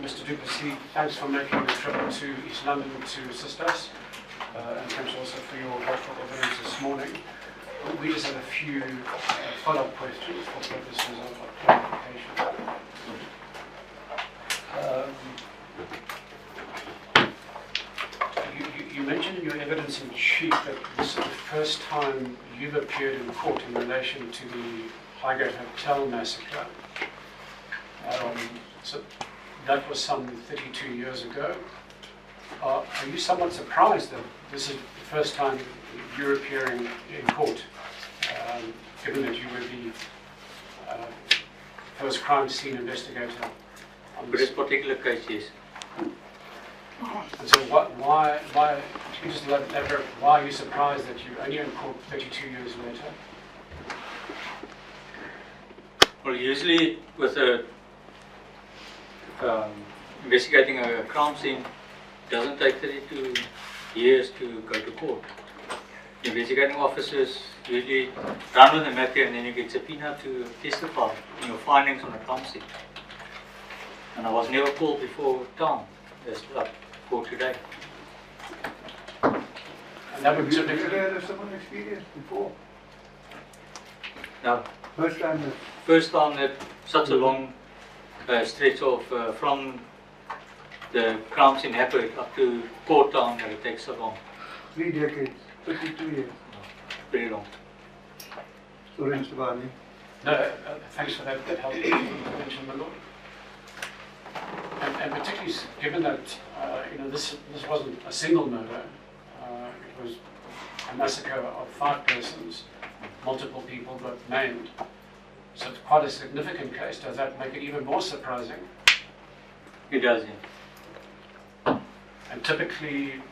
Mr. Duplessis, thanks for making the trip to East London to assist us, and thanks also for your helpful evidence this morning. We just have a few follow-up questions for purposes of clarification. You mentioned in your evidence in chief that this is the first time you've appeared in court in relation to the Highgate Hotel massacre. So that was some 32 years ago. Are you somewhat surprised that this is the first time you're appearing in court, given that you were the first crime scene investigator on For this particular case, yes. And so why, can you just elaborate, why are you surprised that you're only in court 32 years later? Well, usually with investigating a crime scene, it doesn't take 32 years to go to court. Investigating officers usually run with the matter and then you get subpoenaed to testify on your findings on the crime scene. And I was never called before town, as like for today. And that would Have you typically, ever had someone experience before? Now, First time that first time that such a long stretch of from the crime scene happened up to court town that it takes so long. 3 decades, 52 years. Very long. Sorry, Mr. Vani. no, thanks for that helpful intervention, my lord. And particularly given that this wasn't a single murder, it was a massacre of 5 persons, multiple people got maimed. So it's quite a significant case. Does that make it even more surprising? It does, yeah. And typically,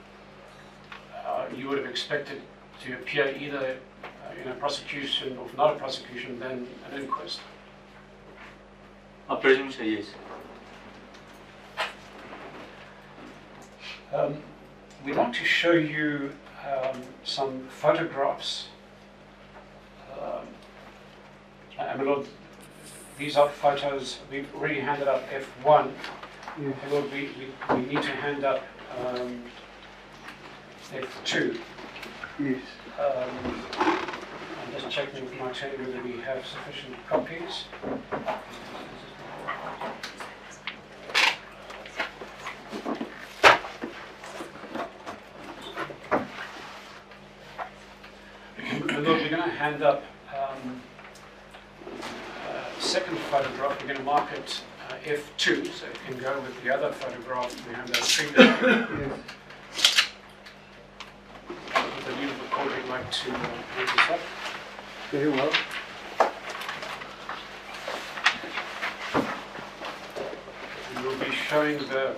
you would have expected to appear either in a prosecution, or if not a prosecution, then an inquest. I presume so, yes. We'd like to show you some photographs. And my lord, these are photos. We've already handed up F1. Yes. My lord, we need to hand up F2. Yes. I'm just checking with my attorney whether we have sufficient copies. Look, we're going to hand up second photograph. We're going to mark it F2, so it can go with the other photograph we handed out previously. Yes. With the new record, we'd like to hand this up. Very well. And we'll be showing the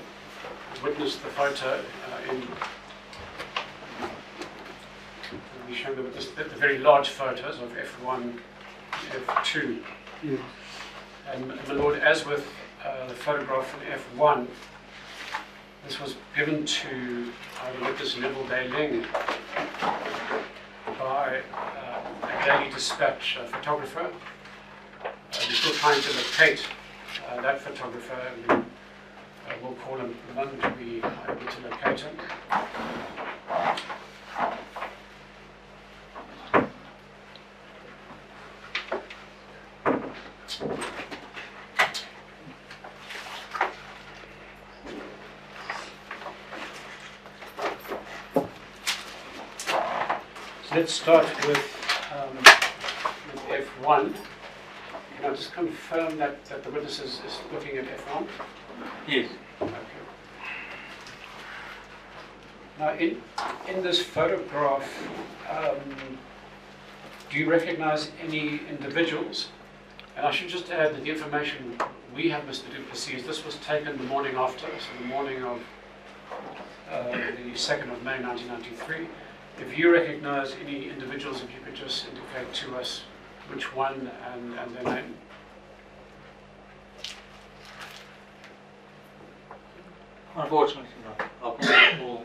witness the photo we'll be showing the witness the very large photos of F1, F2. Yes. And my lord, as with the photograph in F1, this was given to the witness Neville Day-Ling by a Daily Dispatch photographer. We're still trying to locate that photographer, and we'll call him the moment we are able to locate him. So let's start with F1. Can I just confirm that the witness is looking at F1? Yes. Okay. Now, in this photograph, do you recognize any individuals? And I should just add that the information we have, Mr. Duplessis, is this was taken the morning after, so the morning of the 2nd of May 1993. If you recognize any individuals, if you could just indicate to us which one and their name. Unfortunately not. I can't recall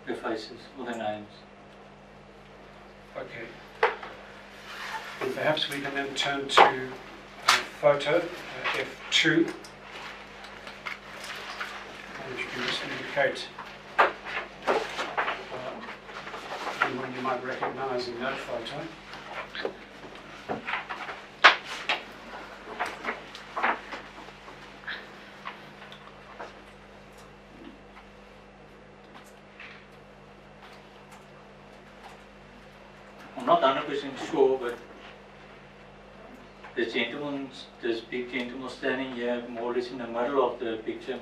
their faces or their names. Okay. And perhaps we can then turn to photo F2. And you can just indicate anyone you might recognize in that photo. I'm not 100% sure, but this big gentleman standing here, more or less in the middle of the picture,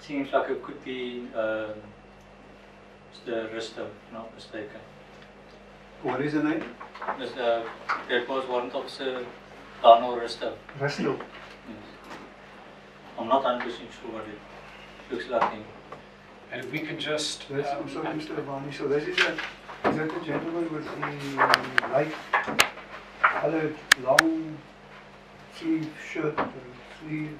seems like it could be Mr. Risto, if not mistaken. What is the name? That was Warrant Officer Donald Risto. Russell. Yes. I'm not 100% sure what it looks like him. And if we can just... I'm sorry, Mr. Avani. So this is that the gentleman with the light colored long sleeve shirt, sleeve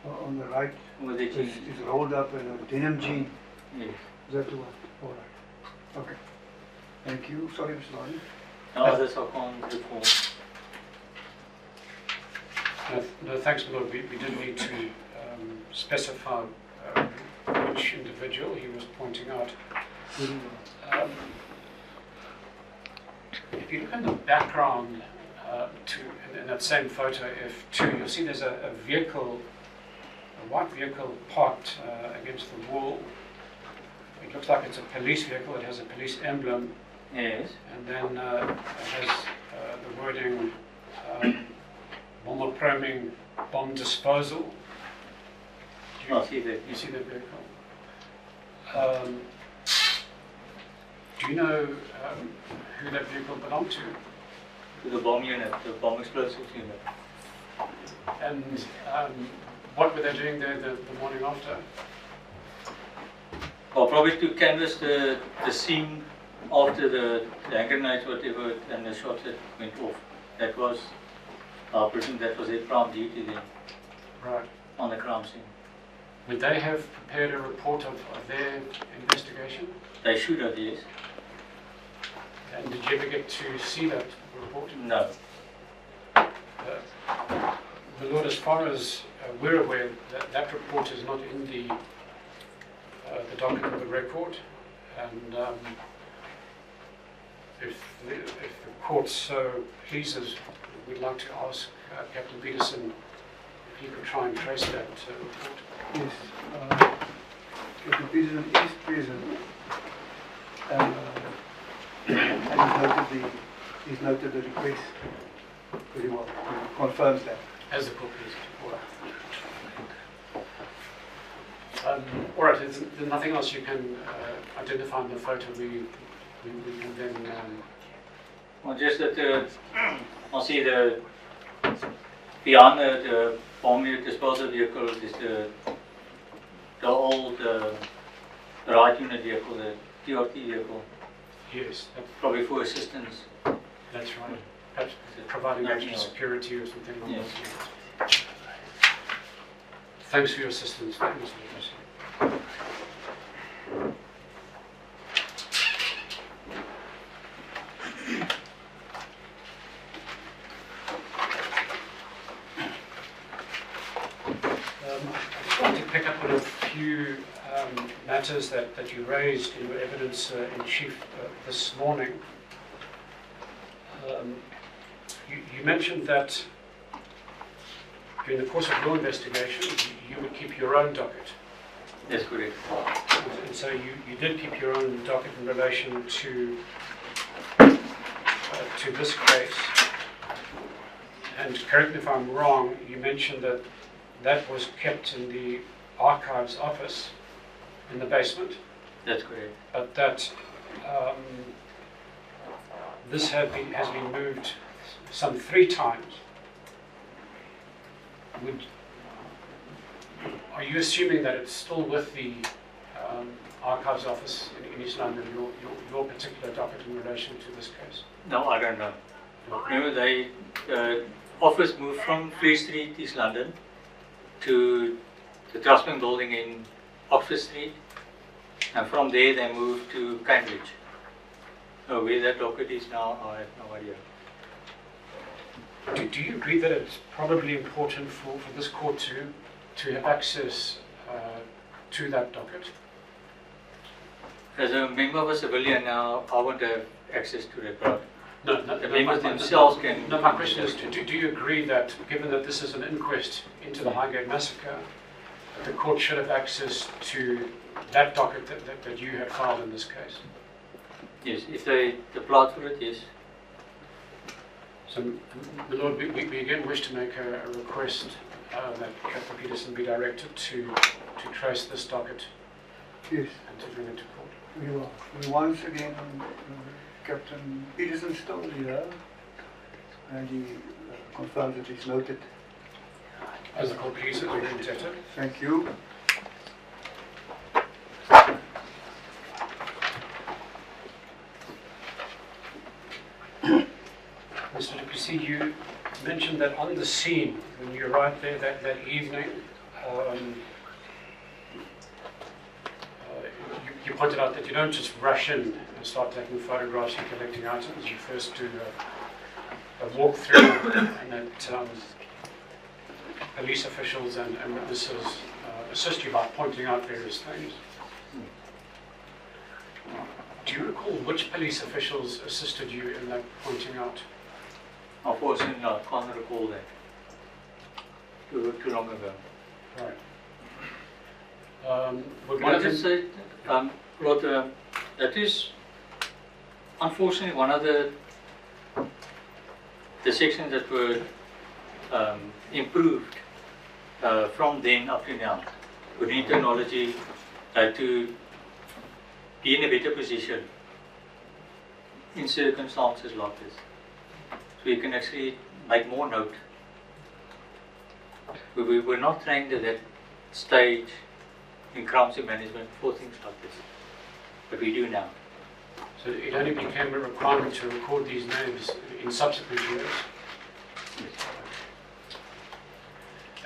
on the right With the is jeans. rolled up in a denim jean. Yes. Is that the one? All right. Okay. Thank you. Sorry, Mr. Avani. No others I can't recall. No, thanks, my Lord. We did need to specify which individual he was pointing out. If you look in the background in that same photo F2, you'll see there's a vehicle, a white vehicle parked against the wall. It looks like it's a police vehicle. It has a police emblem. Yes. And then it has the wording bomber priming, bomb disposal. I see that. You see that vehicle? Do you know who that vehicle belonged to? To the bomb unit, the bomb explosives unit. And what were they doing there the morning after? Well, probably to canvass the scene after the hand grenades, whatever, and the shots that went off. That was, I presume that was their prime duty then, Right. on the crime scene. Would they have prepared a report of their investigation? They should have, yes. And did you ever get to see that report? No. The Lord, as far as we're aware, that report is not in the docket of the record, and if the court so pleases, we'd like to ask Captain Peterson if he could try and trace that report. Yes. Captain Peterson is present. And he's noted the request very well. He confirms that. As the court pleases. All right, there's nothing else you can identify in the photo. We can then... Well, just that I see beyond the bomb unit disposal vehicle is the old right unit vehicle, the TRT vehicle. Yes, Probably for assistance. that's right. Perhaps providing extra security or something like Yes. that. Thanks for your assistance, Mr. Peterson. I just wanted to pick up on a few matters that you raised in your evidence in chief this morning. You You mentioned that during the course of your investigation, you would keep your own docket. That's correct. And so you did keep your own docket in relation to this case. And correct me if I'm wrong, you mentioned that that was kept in the archives office in the basement, That's correct. but that this has been moved some 3 times. Are you assuming that it's still with the archives office in East London, your particular docket in relation to this case? No, I don't know. Remember, the office moved from Fleet Street, East London, to the Trustbank building in Oxford Street, and from there they moved to Cambridge. So where that docket is now, I have no idea. Do you agree that it's probably important for this court to have access to that docket? As a member of a civilian now, I won't have access to that docket. No, The members themselves can. No, my question is, do you agree that, given that this is an inquest into the Highgate massacre, that the court should have access to that docket that you had filed in this case? Yes, if they applied for it, yes. So, my Lord, we again wish to make a request that Captain Peterson be directed to trace this docket Yes, and to bring it to court. we once again, Captain Peterson still here, and he confirms that he's noted. As the court pleases, we can take it. Thank you. Mr. Duplessis, you mentioned that on the scene, when you arrived there that evening, you pointed out that you don't just rush in and start taking photographs and collecting items. You first do a walkthrough, and that police officials and witnesses assist you by pointing out various things. Do you recall which police officials assisted you in that pointing out? Unfortunately, I can't recall that. Too long ago. Right. Would Can I just say, Lord, that is unfortunately one of the sections that were improved from then up to now. We need technology to be in a better position in circumstances like this. So you can actually make more note. We were not trained at that stage in crime scene management for things like this, but we do now. So it only became a requirement to record these names in subsequent years?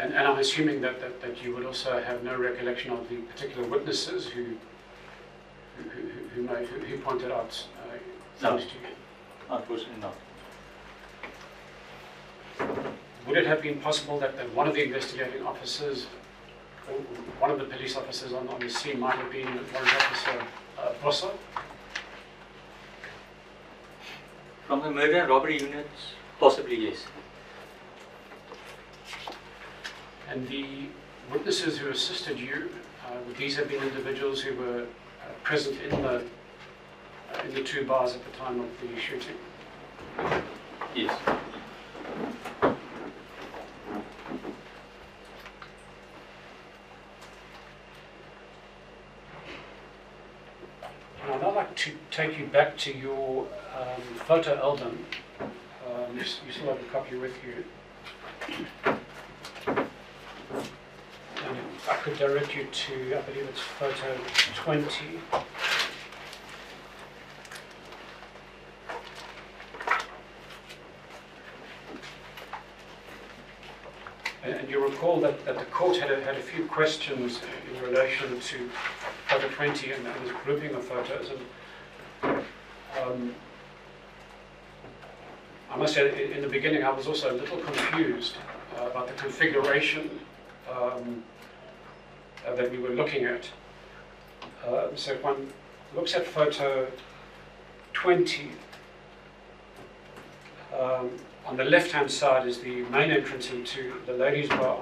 And I'm assuming that you would also have no recollection of the particular witnesses who pointed out things to you? Unfortunately not. Would it have been possible that one of the investigating officers, or one of the police officers on the scene might have been Warrant Officer Bossa? From the murder and robbery units, possibly yes. And the witnesses who assisted you, would these have been individuals who were present in the 2 bars at the time of the shooting? Yes. And I'd now like to take you back to your photo album. You still have a copy with you. And if I could direct you to, I believe it's photo 20. And you recall that the court had a few questions in relation to photo 20 and this grouping of photos. And I must say, in the beginning, I was also a little confused about the configuration that we were looking at. So if one looks at photo 20, on the left-hand side is the main entrance into the ladies' bar,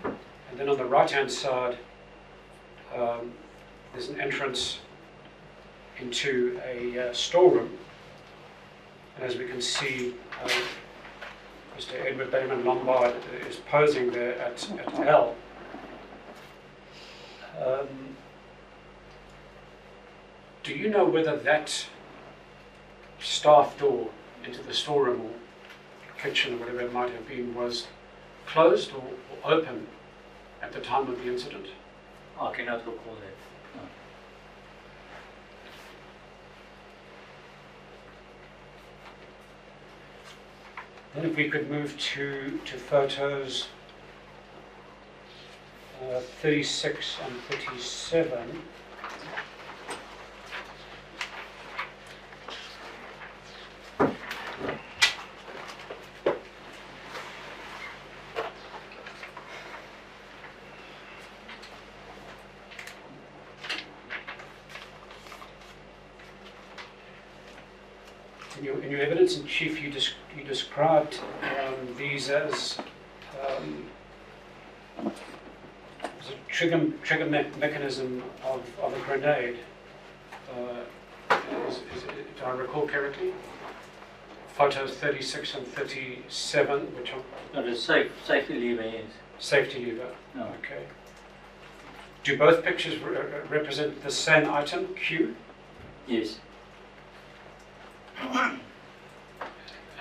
and then on the right-hand side there's an entrance into a storeroom. And as we can see, Mr. Edward Benjamin Lombard is posing there at L. Do you know whether that staff door into the storeroom or kitchen or whatever it might have been was closed or open at the time of the incident? I cannot recall that. No. Then if we could move to photos 36 and 37. In your evidence in chief, you described these as a trigger mechanism of a grenade. Do I recall correctly? Photos 36 and 37, which are... No, the safety lever, yes. Safety lever. No. Okay. Do both pictures represent the same item, Q? Yes.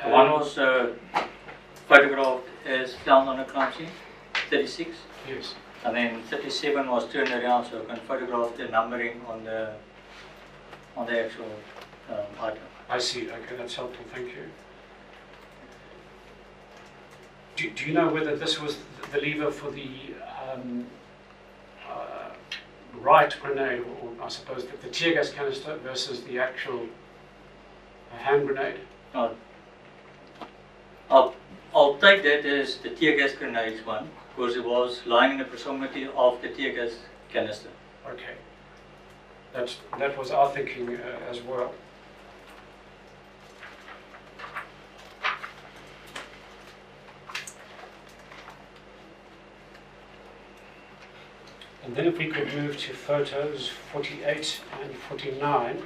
One was photographed as found on a crime scene, 36. Yes. And then 37 was turned around so I can photograph the numbering on the actual item. I see. Okay, that's helpful. Thank you. Do you know whether this was the lever for the right grenade, or I suppose the tear gas canister versus the actual hand grenade? I'll take that as the tear gas grenades one, because it was lying in the proximity of the tear gas canister. Okay. That was our thinking as well. And then if we could move to photos 48 and 49.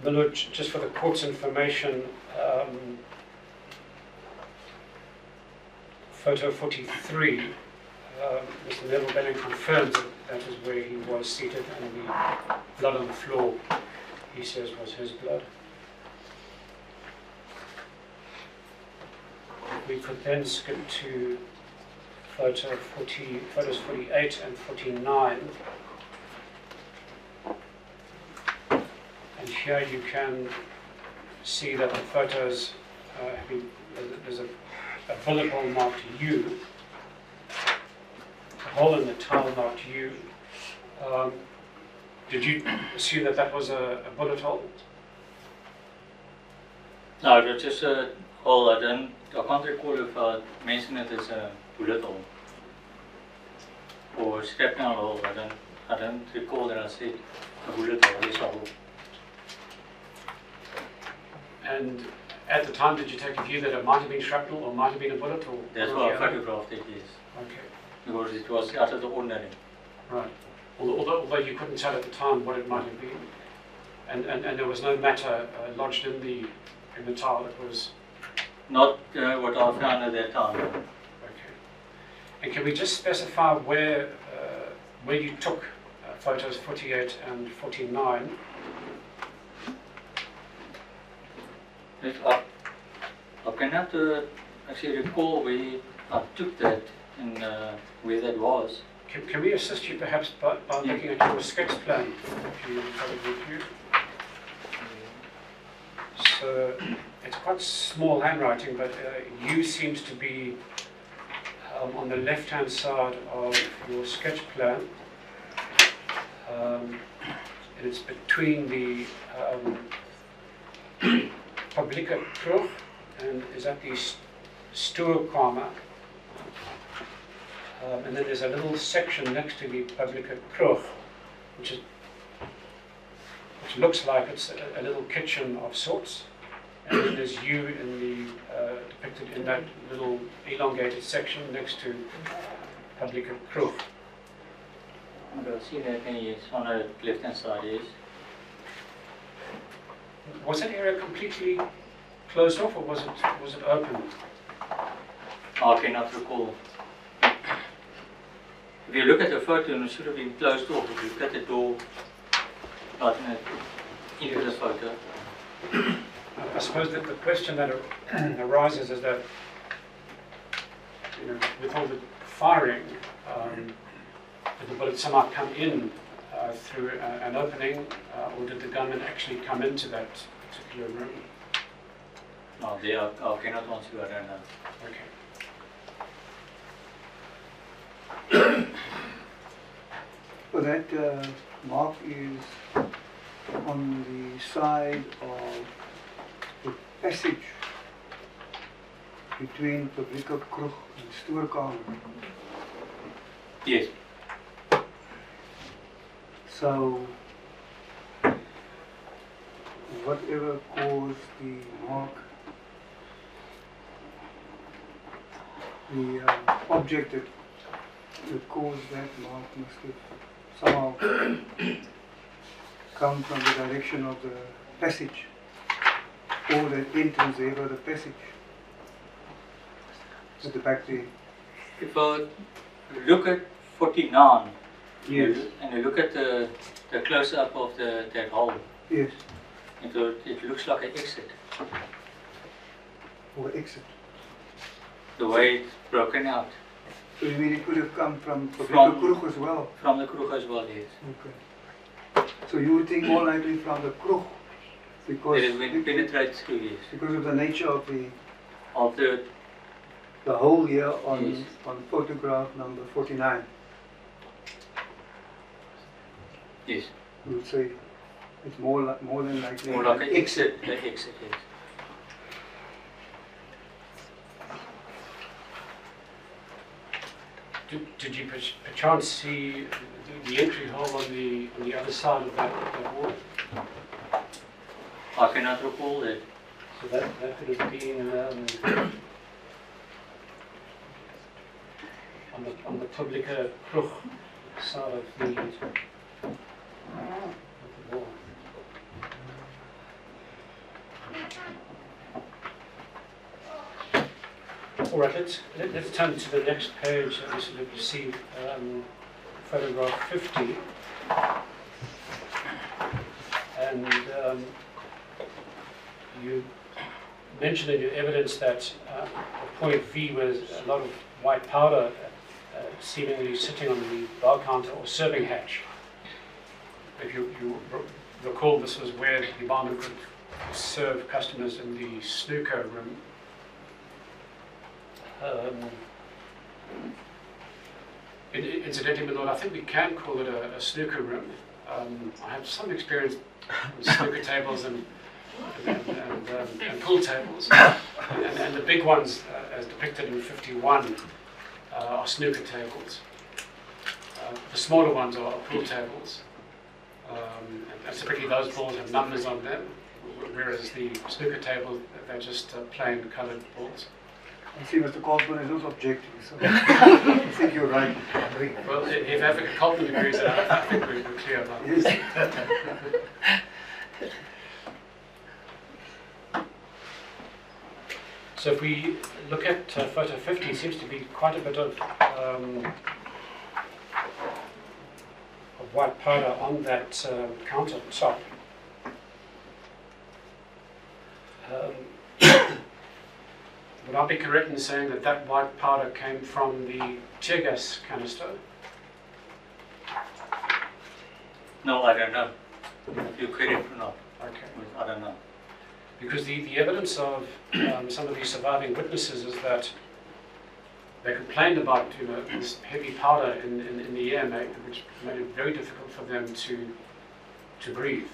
Milo, just for the court's information, photo 43, Mr. Neville Benning confirms that is where he was seated, and the blood on the floor, he says, was his blood. We could then skip to photos 48 and 49. And here you can see that the photos there's a bullet hole marked U, a hole in the tile marked U. Did you assume that was a bullet hole? No, it was just a hole. I can't recall if I mentioned it as a bullet hole or a shrapnel hole. I don't recall that I said a bullet hole. Yes, a hole. And at the time, did you take a view that it might have been shrapnel or might have been a bullet hole? That's why I photographed it, yes. Okay. Because it was out of the ordinary. Right. Although you couldn't tell at the time what it might have been, and there was no matter lodged in the tile. It was not what I found at that time. Okay. And can we just specify where you took photos 48 and 49? I cannot actually recall where I took that and where that was. Can we assist you perhaps by looking at your sketch plan, if you have it with you? So it's quite small handwriting, but U seems to be on the left-hand side of your sketch plan. And it's between the publieke kroeg and is at the stoorkamer. And then there's a little section next to the publieke kroeg which looks like it's a little kitchen of sorts. And then there's you in the depicted in that little elongated section next to public kroeg. I don't see that any, it's on the left hand side, yes. Was that area completely closed off, or was it open? I cannot recall. If you look at the photo, it should have been closed off. If you look at the door, right into the photo. I suppose that the question that arises is that, with all the firing, did the bullet somehow come in through an opening, or did the gunman actually come into that particular room? No, I cannot answer you, I don't know. Okay. So that mark is on the side of the passage between publieke kroeg and stoorkamer. Yes. So whatever caused the mark, the object that caused that mark must have somehow come from the direction of the passage, or the entrance there or the passage at the back there. If I look at 49, Yes. and you look at the close-up of that hole, Yes, it looks like an exit. or exit. The way it's broken out. So you mean it could have come from From- publieke kroeg as well? From the kroeg as well, yes. Okay. So you would think more likely from the kroeg, because It has been penetrated through, yes. because of the nature of the Of the hole here on Yes. on photograph number 49. yes, You would say it's more than likely more like an an exit, yes. Did you perchance see the entry hole on the other side of that wall? I cannot recall that. So that could have been on the publieke kroeg side of the wall. All right, let's turn to the next page that we sort of see photograph 50. And you mentioned in your evidence that at point V was a lot of white powder seemingly sitting on the bar counter or serving hatch. If you recall, this was where the barman could serve customers in the snooker room. Incidentally, my lord, I think we can call it a snooker room. I have some experience with snooker tables and pool tables, and the big ones, as depicted in 51, are snooker tables. The smaller ones are pool tables, and typically those balls have numbers on them, whereas the snooker table, they're just plain coloured balls. I see Mr. Kaufman is also objecting, so I think you're right. Well, if Africa Kaufman agrees, then I think we're clear about this. Yes. So if we look at photo 50, it seems to be quite a bit of white powder on that countertop. Would I be correct in saying that that white powder came from the tear gas canister? No, I don't know. You credit or not? Okay. I don't know. Because the evidence of some of these surviving witnesses is that they complained about this heavy powder in the air, which made it very difficult for them to breathe,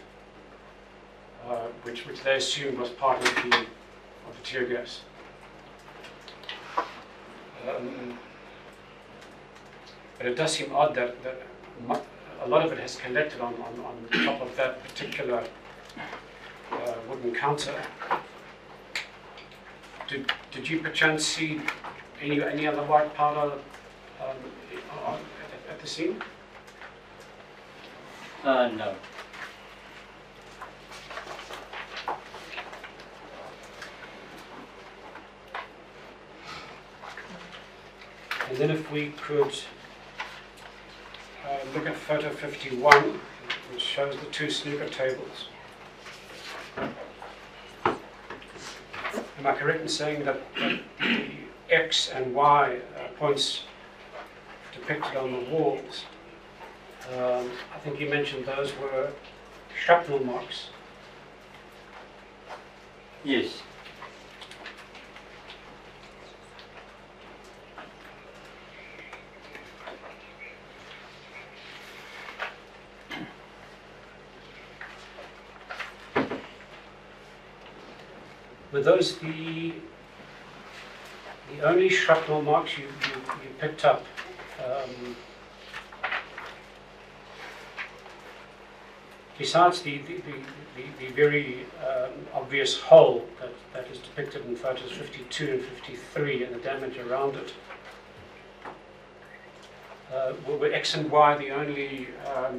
which they assumed was part of the tear gas. But it does seem odd that a lot of it has collected on top of that particular wooden counter. Did you perchance see any other white powder at the scene? No. And then if we could look at photo 51, which shows the two snooker tables. Am I correct in saying that the X and Y points depicted on the walls, I think you mentioned those were shrapnel marks? Yes. Were those the only shrapnel marks you picked up? Besides the very obvious hole that is depicted in photos 52 and 53 and the damage around it, were X and Y the only, I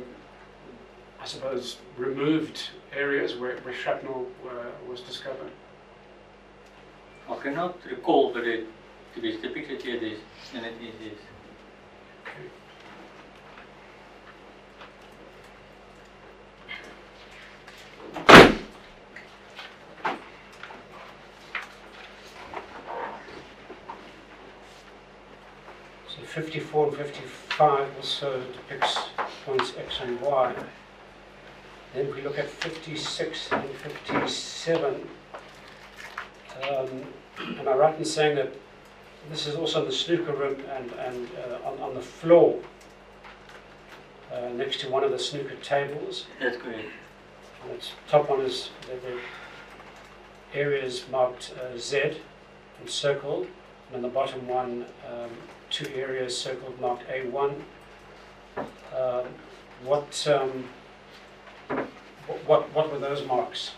suppose, removed areas where shrapnel was discovered? I cannot recall, but to be depicted here, this, and it is. Okay. So 54 and 55 also depicts points X and Y. Then if we look at 56 and 57, am I right in saying that this is also the snooker room and on the floor next to one of the snooker tables? That's correct. And its top one is the areas marked Z and circled, and on the bottom one, two areas circled marked A1. What were those marks?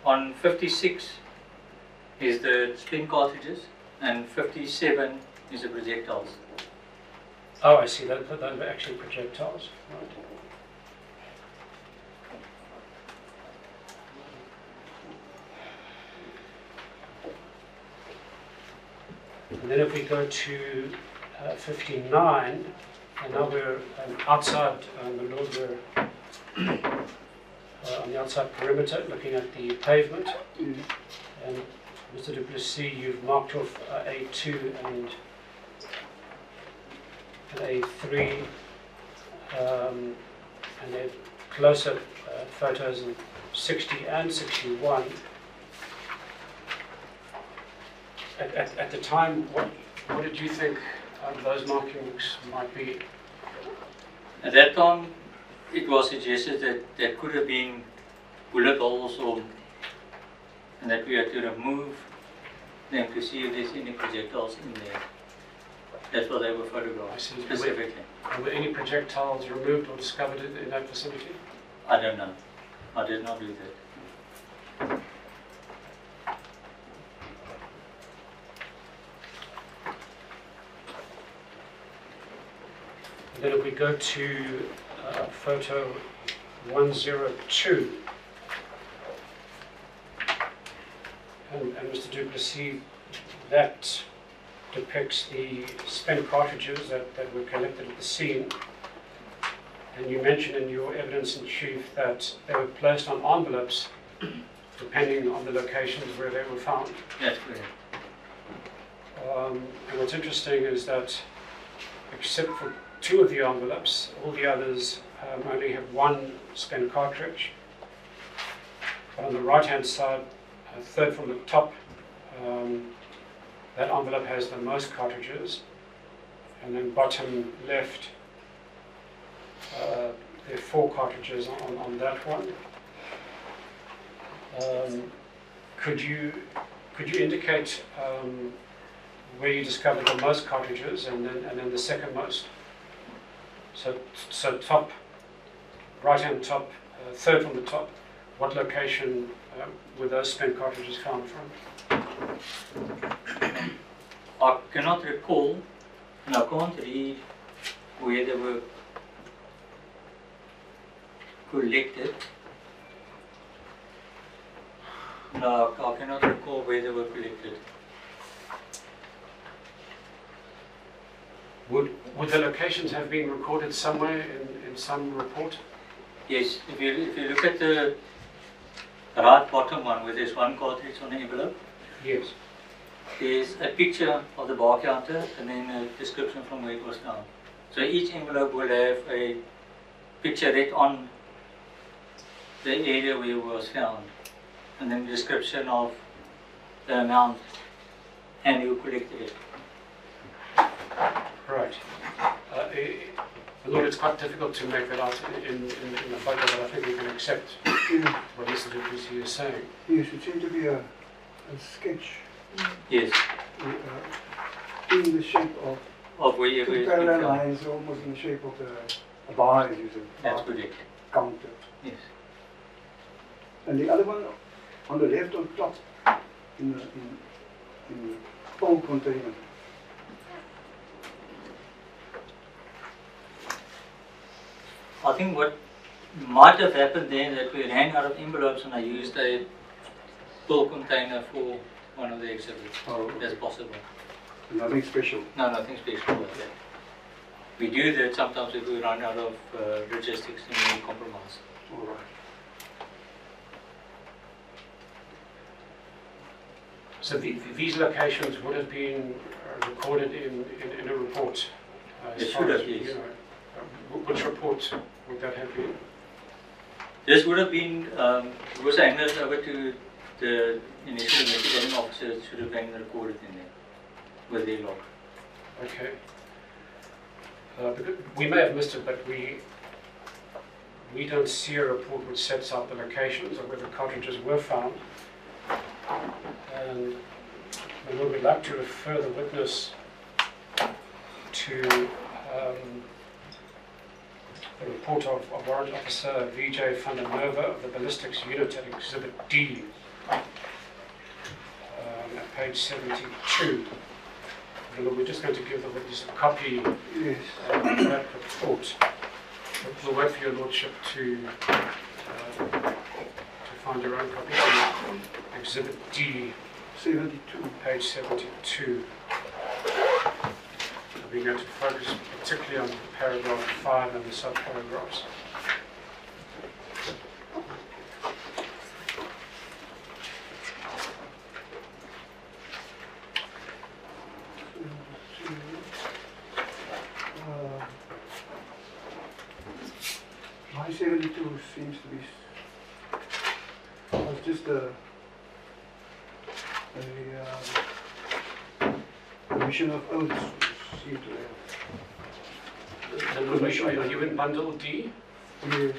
On 56 is the spin cartridges, and 57 is the projectiles. Oh, I see. Those were actually projectiles. Right. And then if we go to 59, and now we're outside the Lord, we're on the outside perimeter, looking at the pavement. And Mr. Du Plessis, you've marked off A2 and A3, and then close-up photos in 60 and 61. At the time, what did you think those markings might be? At that time, it was suggested that there could have been bullet holes, and that we had to remove them to see if there's any projectiles in there. That's what they were photographed specifically. Were any projectiles removed or discovered in that vicinity? I don't know. I did not do that. And then if we go to photo 102, and Mr. Du Plessis, that depicts the spent cartridges that were collected at the scene. And you mentioned in your evidence in chief that they were placed on envelopes depending on the locations where they were found. That's correct. And what's interesting is that except for two of the envelopes, all the others only have one spent cartridge. But on the right hand side, third from the top, that envelope has the most cartridges, and then bottom left, there are 4 cartridges on that one. Could you indicate where you discovered the most cartridges, and then the second most. So top, right hand top, third from the top. What location were those spent cartridges found from? I cannot recall, and I can't read where they were collected. No, I cannot recall where they were collected. Would the locations have been recorded somewhere in some report? Yes, if you look at the right bottom one where there's one cartridge on the envelope, Yes. there's a picture of the bar counter and then a description from where it was found. So each envelope will have a picturette on the area where it was found, and then a description of the amount and who collected it. Right. Lord, it's quite difficult to make that out in the photo, but I think we can accept what Mr. Duplessis is saying. Yes, it seemed to be a sketch Yes, in the shape of wherever two it's been parallel found. lines, almost in the shape of a bar, as you said, That's bar correct. counter. Yes. And the other one on the left on top, in the full container. I think what might have happened then that we ran out of envelopes and I used a full container for one of the exhibits. Oh, That's possible. nothing special. No, nothing special about that. We do that sometimes if we run out of logistics and we compromise. All right. So these locations would have been recorded in a report. As It far should as have, you yes. know. Which report would that have been? This would have been, because I handed it over to the initial investigating officer, it should have been recorded in there with their log. Okay. Because we may have missed it, but we don't see a report which sets out the locations of where the cartridges were found. And we would like to refer the witness to the report of Warrant Officer VJ van der Merwe of the Ballistics Unit at Exhibit D, at page 72. And we're just going to give the witness a copy Yes. of that report. We'll wait for your lordship to find your own copy. Exhibit D, 72. page 72. We're going to focus particularly on paragraph 5 and the sub-paragraphs. My 72 seems to be was just a commission of oaths seem to have. Are you in bundle D? Yes.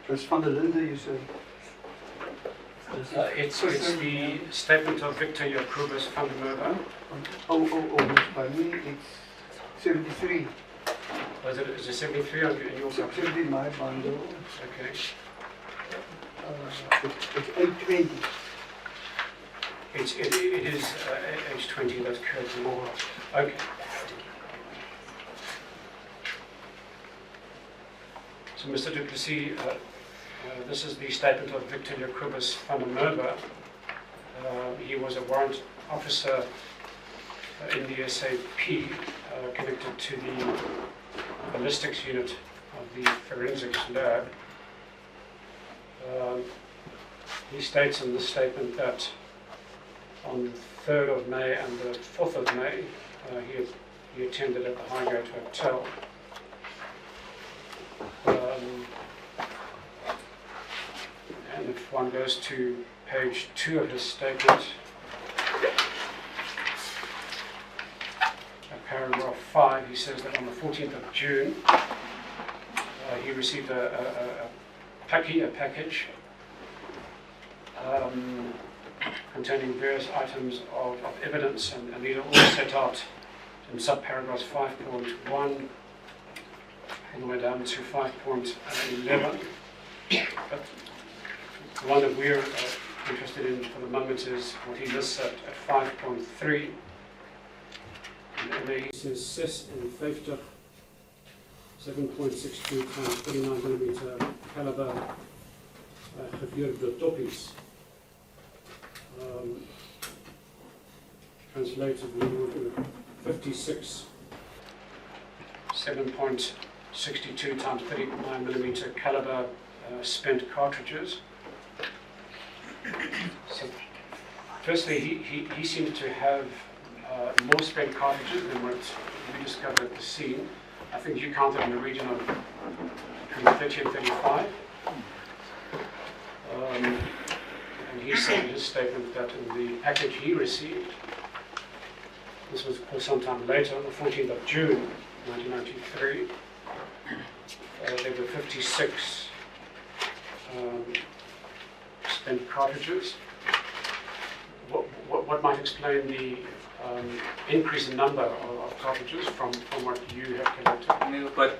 That's van der Linde, you say? It's the statement of Victor Jacobus van der Merwe. Oh, by me it's 73. Is it 73 in your copy? 70 in my bundle. Okay. It's 820. It is age 20, that's correct. Okay. So Mr. Duplessis, this is the statement of Victor Jacobus van der Merwe. He was a warrant officer in the SAP connected to the ballistics unit of the forensics lab. He states in the statement that on the 3rd of May and the 4th of May, he attended at the Highgate Hotel. And if one goes to page 2 of his statement, paragraph 5, he says that on the 14th of June, he received a package containing various items of evidence, and these are all set out in subparagraphs 5.1 all the way down to 5.11. But the one that we're interested in for the moment is what he lists at 5.3. And he says CIS en 50 7.62 times 39mm caliber gevuurde toppies. Translated we would 56 7.62 times 39mm caliber spent cartridges. So, firstly, he seems to have more spent cartridges than what we discovered at the scene. I think you counted in the region of between 30 and 35. And he said in his statement that in the package he received, this was sometime later, on the 14th of June 1993, there were 56 spent cartridges. What might explain the increase in number of cartridges from what you have collected? No, but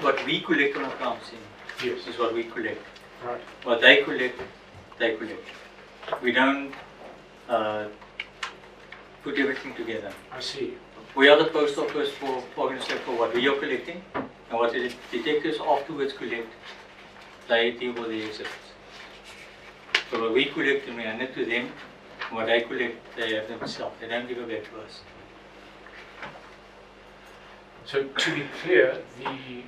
what we collect on a crime scene Yes. is what we collect. Right. What they collect, they collect. We don't put everything together. I see. We are the post office for what we are collecting, and what the detectives afterwards collect, they deal with the exhibits. So what we collect and we hand it to them, and what they collect, they have themselves. They don't give it back to us. So to be clear, we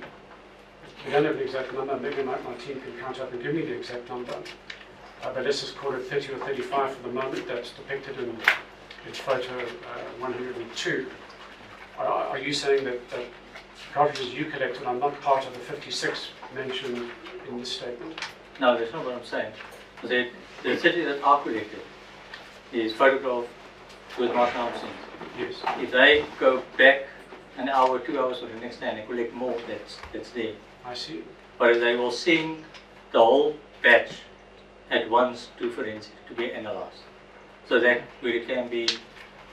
don't have the exact number. Maybe my team can count up and give me the exact number. But let's just call it 30 or 35 for the moment. That's depicted in photo 102. Are you saying that the cartridges you collected are not part of the 56 mentioned in this statement? No, that's not what I'm saying. The 30 that are collected is photographed with my crime scene. Yes. If they go back an hour, 2 hours, or the next day and they collect more, that's there. I see. But they will send the whole batch at once to forensic to be analyzed. So that where it can be,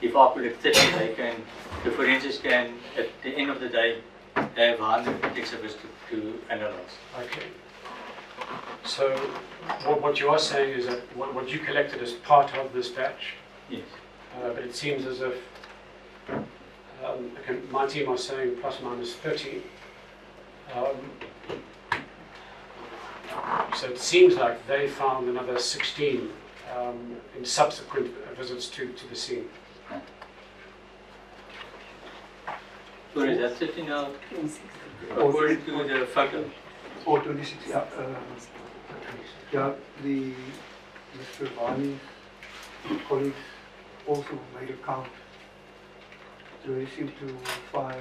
if I collect 30, the forensics can, at the end of the day, have 100 exhibits to analyze. Okay. So what you are saying is that what you collected is part of this batch, Yes. but it seems as if my team are saying plus minus 30. So it seems like they found another 16 in subsequent visits to the scene. So is that 30 now? According to the photo? Or 26, yeah. Yeah, Mr. Vani's colleagues also made a count. So they seem to find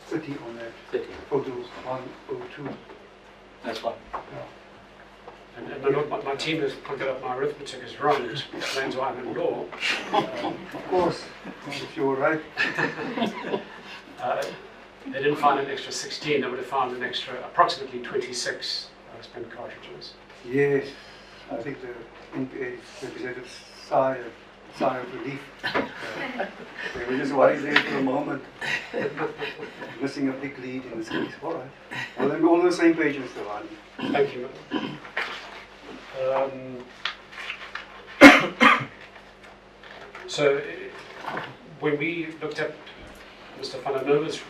30 on that. 30. Photos 102. That's fine. Yeah. And my team has pointed out my arithmetic is wrong, which explains why I'm in law. Of course, if you're right. They didn't find an extra 16, they would have found an extra approximately 26 spent cartridges. Yes, I think the NPA representatives sigh of relief. They were just worried there for a moment. Missing a big lead in this case. All right. Well, then we're all on the same page, Mr. Vani. Thank you. So, when we looked at Mr. Van der Merwe's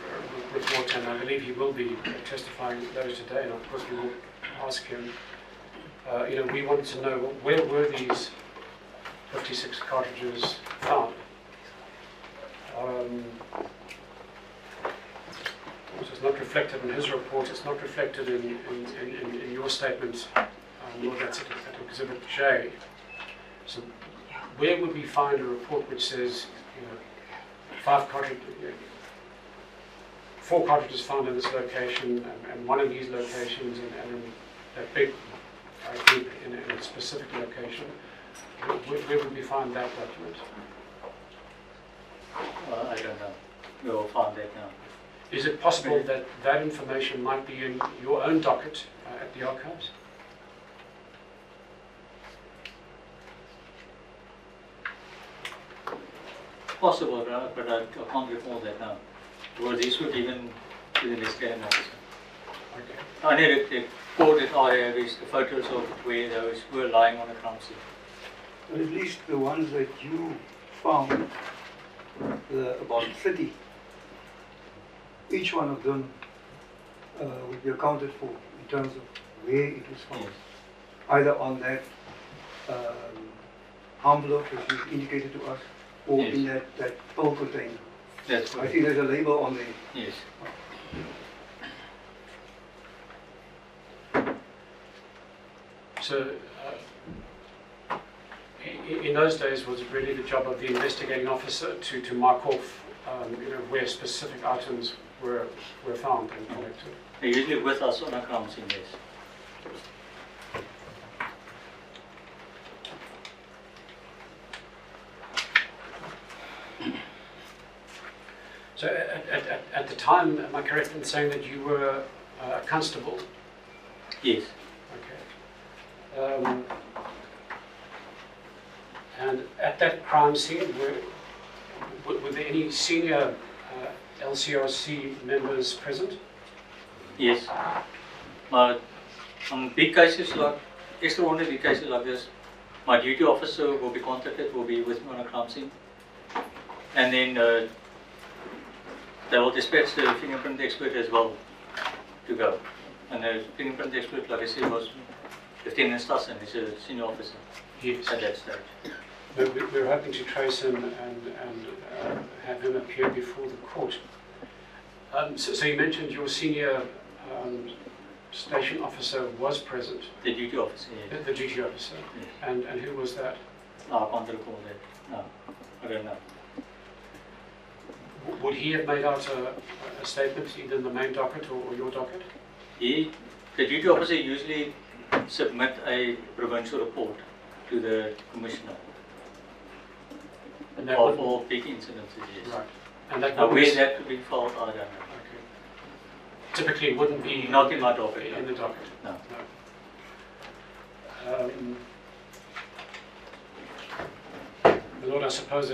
report, and I believe he will be testifying later today, and of course we will ask him, we wanted to know where were these 56 cartridges found. So it's not reflected in his report, it's not reflected in your statement, nor that's at Exhibit J. So where would we find a report which says, 4 cartridges found in this location, and 1 in these locations, and in that big group in a specific location? Where would we find that document? I don't know. We will find that now. Is it possible that that information might be in your own docket at the archives? possible, but I can't recall that now. Because these were given to the investigating officer. Okay. I know the court that I have is the photos of where those were lying on the crime scene. But at least the ones that you found, about 30, each one of them would be accounted for in terms of where it was found. Yes. Either on that envelope as you indicated to us, or Yes. in that pill container. That's I correct. think there's a label on there. Yes. So, in those days, was it really the job of the investigating officer to mark off, where specific items were found and collected? They're usually with us on a crime scene, yes. So, at the time, am I correct in saying that you were a constable? Yes. Okay. And at that crime scene, were there any senior LCRC members present? Yes. But on big cases like, extraordinary big cases like this, my duty officer will be contacted, will be with me on a crime scene. And then they will dispatch the fingerprint expert as well to go. And the fingerprint expert, like I said, was Lieutenant Stassen, he's a senior officer Yes. at that stage. We're hoping to trace him and have him appear before the court. So you mentioned your senior station officer was present, The duty officer, yes. the duty officer, Yes. and who was that? I can't recall that. No, I don't know. Would he have made out a statement either in the main docket or your docket? The duty officer usually submit a provincial report to the commissioner And that of would, all big incidences, yes. right. And that Now, would where be, that could be filed, I don't know. okay. Typically, it wouldn't be Not in my docket, In no. the docket. No. My Lord, I suppose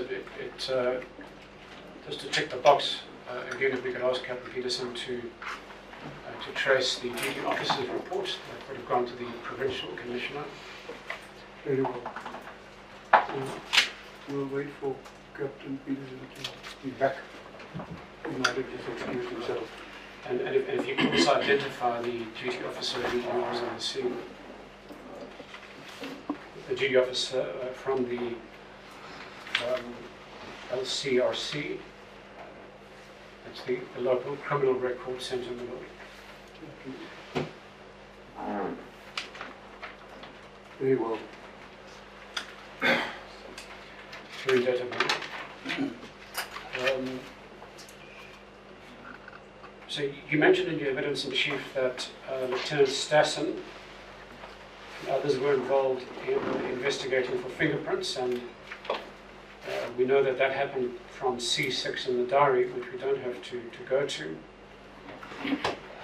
just to tick the box, again, if we could ask Captain Peterson to trace the duty officer's report that would have gone to the provincial commissioner. Very well. We'll wait for Captain Peterson to be back. He might have just excused himself. And if you could also identify the duty officer who was on the scene. The duty officer from the LCRC, that's the local criminal record centre, my Lord. Very well. Through data, so you mentioned in your evidence in chief that Lieutenant Stassen and others were involved in investigating for fingerprints, and we know that that happened from C6 in the diary, which we don't have to go to.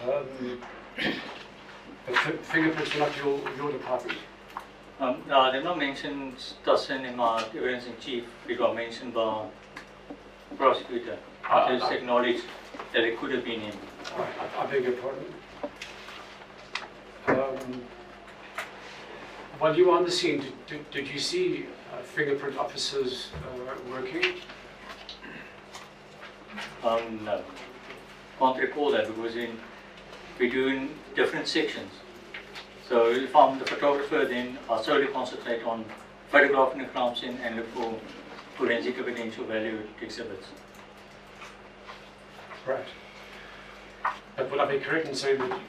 But fingerprints were not your department. No, they're not mentioned Stassen in my evidence in chief. They got mentioned by the prosecutor. Just acknowledged that it could have been him. I beg your pardon. While you were on the scene, did you see fingerprint officers working? No. Can't recall that because we do in different sections. So if I'm the photographer, then I solely concentrate on photographing the crime scene and look for forensic evidential value exhibits. Right. But would I be correct in saying that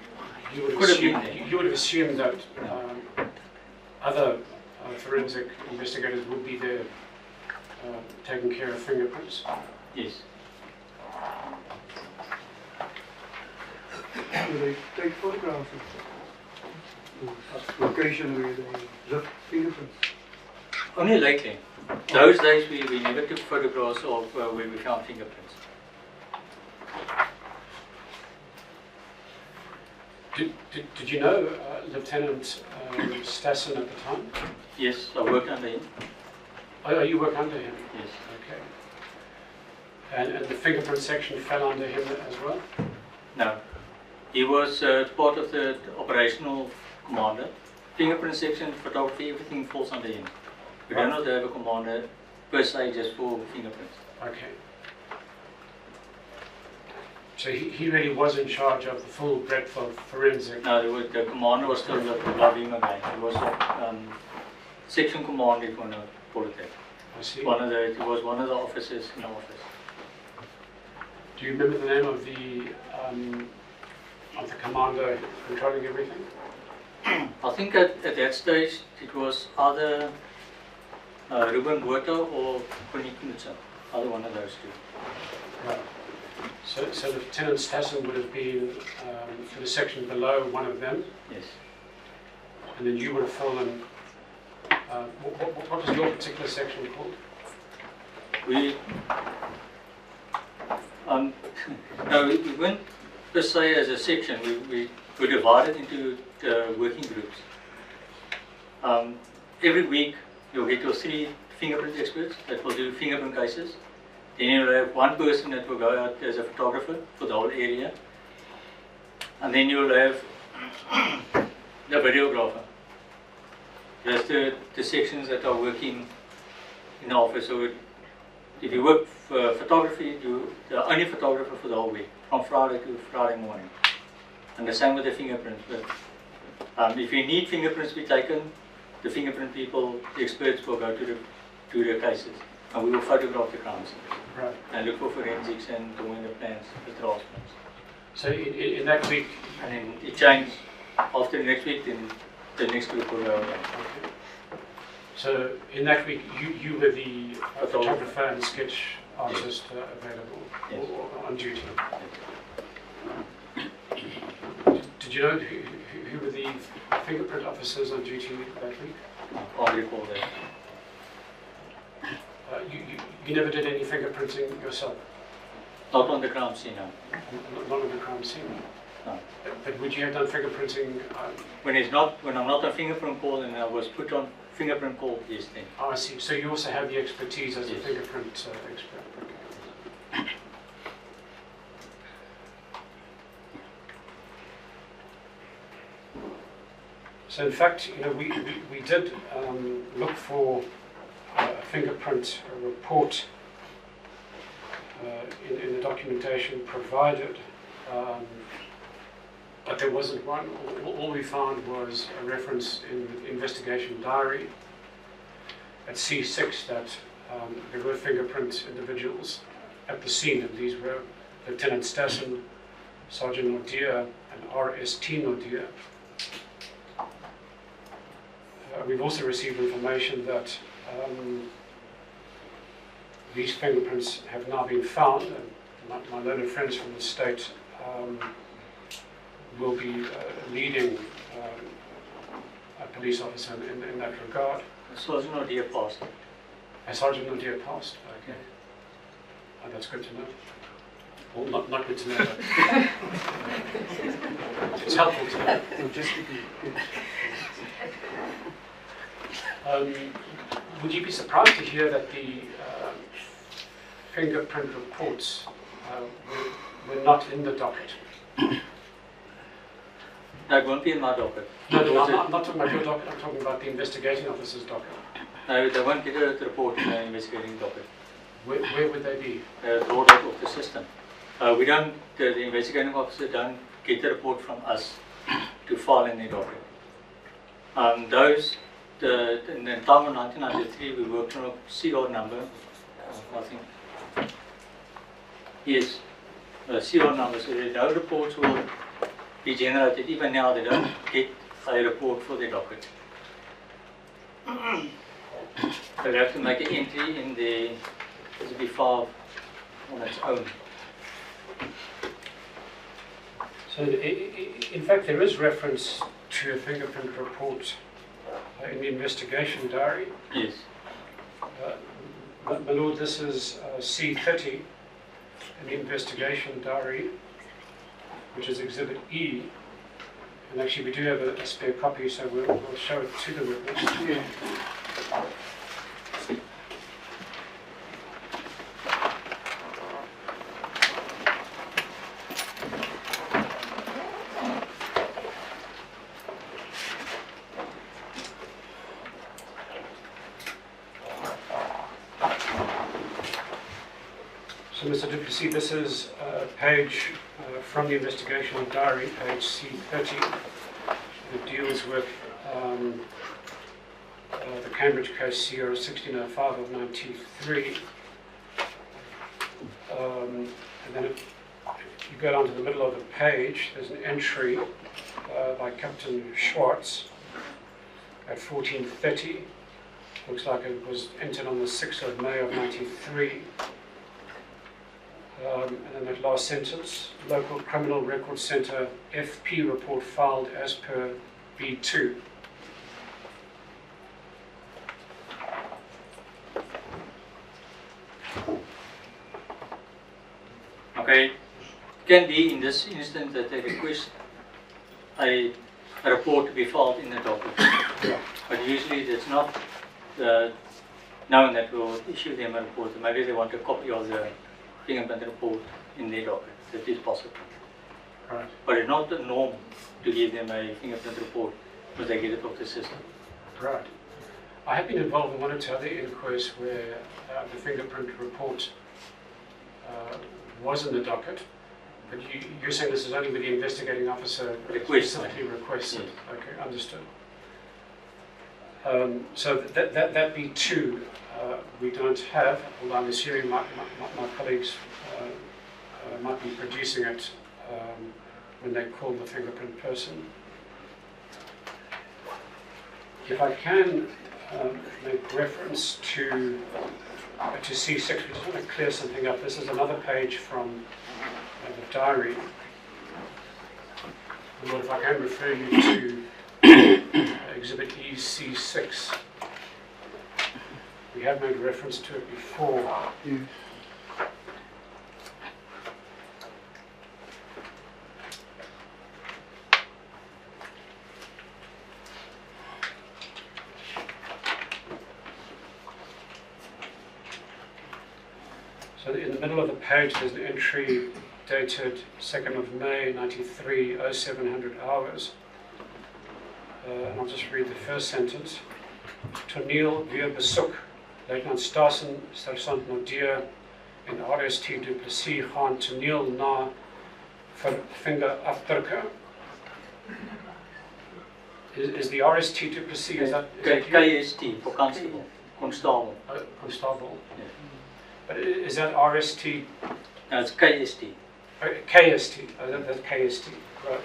you would Could have been have, there. you would have assumed that No. other forensic investigators would be there taking care of fingerprints? Yes. Do they take photographs of the location where they left fingerprints? Only lately. Those days we never took photographs of where we found fingerprints. Did you know Lieutenant Stassen at the time? Yes, I worked under him. Oh, you work under him? Yes. Okay. And the fingerprint section fell under him as well? No. He was part of the operational commander. Fingerprint section, photography, everything falls under him. We do not have a commander per se just for fingerprints. Okay. So he really was in charge of the full breadth of forensic? No, the commander was still above him again. He was section commander, if you want to call it that. I see. He was one of the officers in the office. Do you remember the name of the commander controlling everything? I think at that stage it was either Ruben Botha or Connie Knudsen, either one of those two. Right. So Lieutenant Stassen would have been in the section below one of them, Yes. and then you would have fallen. What was your particular section called? We no, we weren't per se as a section. We were divided into working groups. Every week you'll get your 3 fingerprint experts that will do fingerprint cases. Then you'll have one person that will go out as a photographer for the whole area. And then you'll have the videographer. That's the sections that are working in the office. So if you work for photography, you're the only photographer for the whole week, from Friday to Friday morning. And the same with the fingerprints. But if you need fingerprints to be taken, the fingerprint people, the experts will go to the cases. And we will photograph the crime scenes. Right. And look for forensics and doing the plans, the draft plans. So in that week. And then it changed after the next week, then the next group will go. Okay. So in that week, you were the photographer and sketch artist available, Yes. or on duty. Did you know who were the fingerprint officers on duty that week? I recall that. You never did any fingerprinting yourself? Not on the crime scene, no. Not on the crime scene? No. But would you have done fingerprinting? When I'm not on fingerprint call and I was put on fingerprint call, yes then. Oh, I see. So you also have the expertise as a Yes. fingerprint expert. Okay. So in fact, we did look for a fingerprint report in the documentation provided, but there wasn't one. All we found was a reference in the investigation diary at C6 that there were fingerprint individuals at the scene, and these were Lieutenant Stassen, Sergeant Nordia, and RST Nordia. We've also received information that these fingerprints have now been found, and my learned friends from the state will be leading a police officer in that regard. Sergeant Nordia passed. Sergeant Nordia passed, okay. Oh, that's good to know. Well, not good to know, but it's helpful to know. Would you be surprised to hear that the fingerprint reports were not in the docket? No, it won't be in my docket. No, I'm not talking about your docket, I'm talking about the investigating officer's docket. No, they won't get a report in the investigating docket. Where would they be? Draw that off the system. We don't, the investigating officer don't get the report from us to file in the docket. In the time of 1993, we worked on a CR number, I think. Yes, a CR number, so that no reports will be generated. Even now, they don't get a report for the docket. They'll have to make an entry in the SB5 on its own. So, in fact, there is reference to a fingerprint report in the investigation diary. Yes. My lord, this is C30 in the investigation diary, which is Exhibit E. And actually, we do have a spare copy, so we'll show it to the witness. Yeah. So, Mr. Duplessis, this is a page from the investigational diary, page C30. It deals with the Cambridge case Sierra 1605 of 93. And then if you go down to the middle of the page, there's an entry by Captain Schwartz at 14:30. Looks like it was entered on the 6th of May of 93. And then that last sentence, Local Criminal Record Centre FP report filed as per B2. Okay, can be in this instance that they request a report to be filed in the docket. But usually it's not known that we'll issue them a report. Maybe they want a copy of the fingerprint report in their docket. That is possible. Right. But it's not the norm to give them a fingerprint report because they get it off the system. Right. I have been involved in one or two other inquests where the fingerprint report was in the docket, but you're saying this is only with the investigating officer specifically requested. Yes. Okay, understood. So that B2 we don't have, although I'm assuming my colleagues might be producing it when they call the fingerprint person. If I can make reference to C6, we just want to clear something up. This is another page from the diary. And if I can refer you to Exhibit EC6. We have made reference to it before. So in the middle of the page there's an entry dated 2nd of May 93, 0700 hours. And I'll just read the first sentence. Toneel weer besoek. Luitenant Stassen, Sergeant Nadir en RST Du Plessis gaan toneel na vir vingerafdrukke. Is the RST Du Plessis, is that you? KST for constable. Constable. Constable. Yeah. But is that RST? No, it's KST. KST, that's KST, right.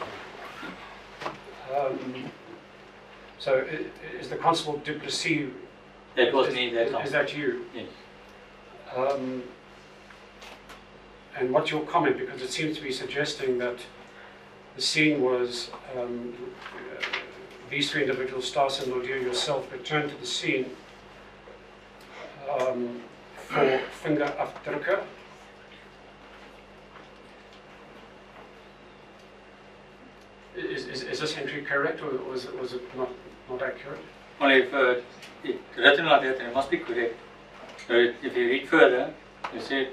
So is the Constable Du Plessis? That was me that time. Is that you? Yes. And what's your comment? Because it seems to be suggesting that the scene was these three individuals, Stassen, Nadir, yourself, returned to the scene for vingerafdrukke. Is this entry correct, or was it not accurate? Well, if it's written like that, it must be correct. So if you read further, you say,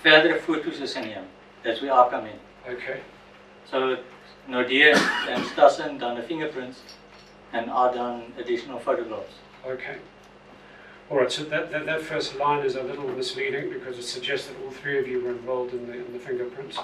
verdere foto's is in here. That's where I come in. Okay. So Nadir and Stassen done the fingerprints, and I done additional photographs. Okay. All right. So that first line is a little misleading because it suggests that all three of you were involved in the fingerprints.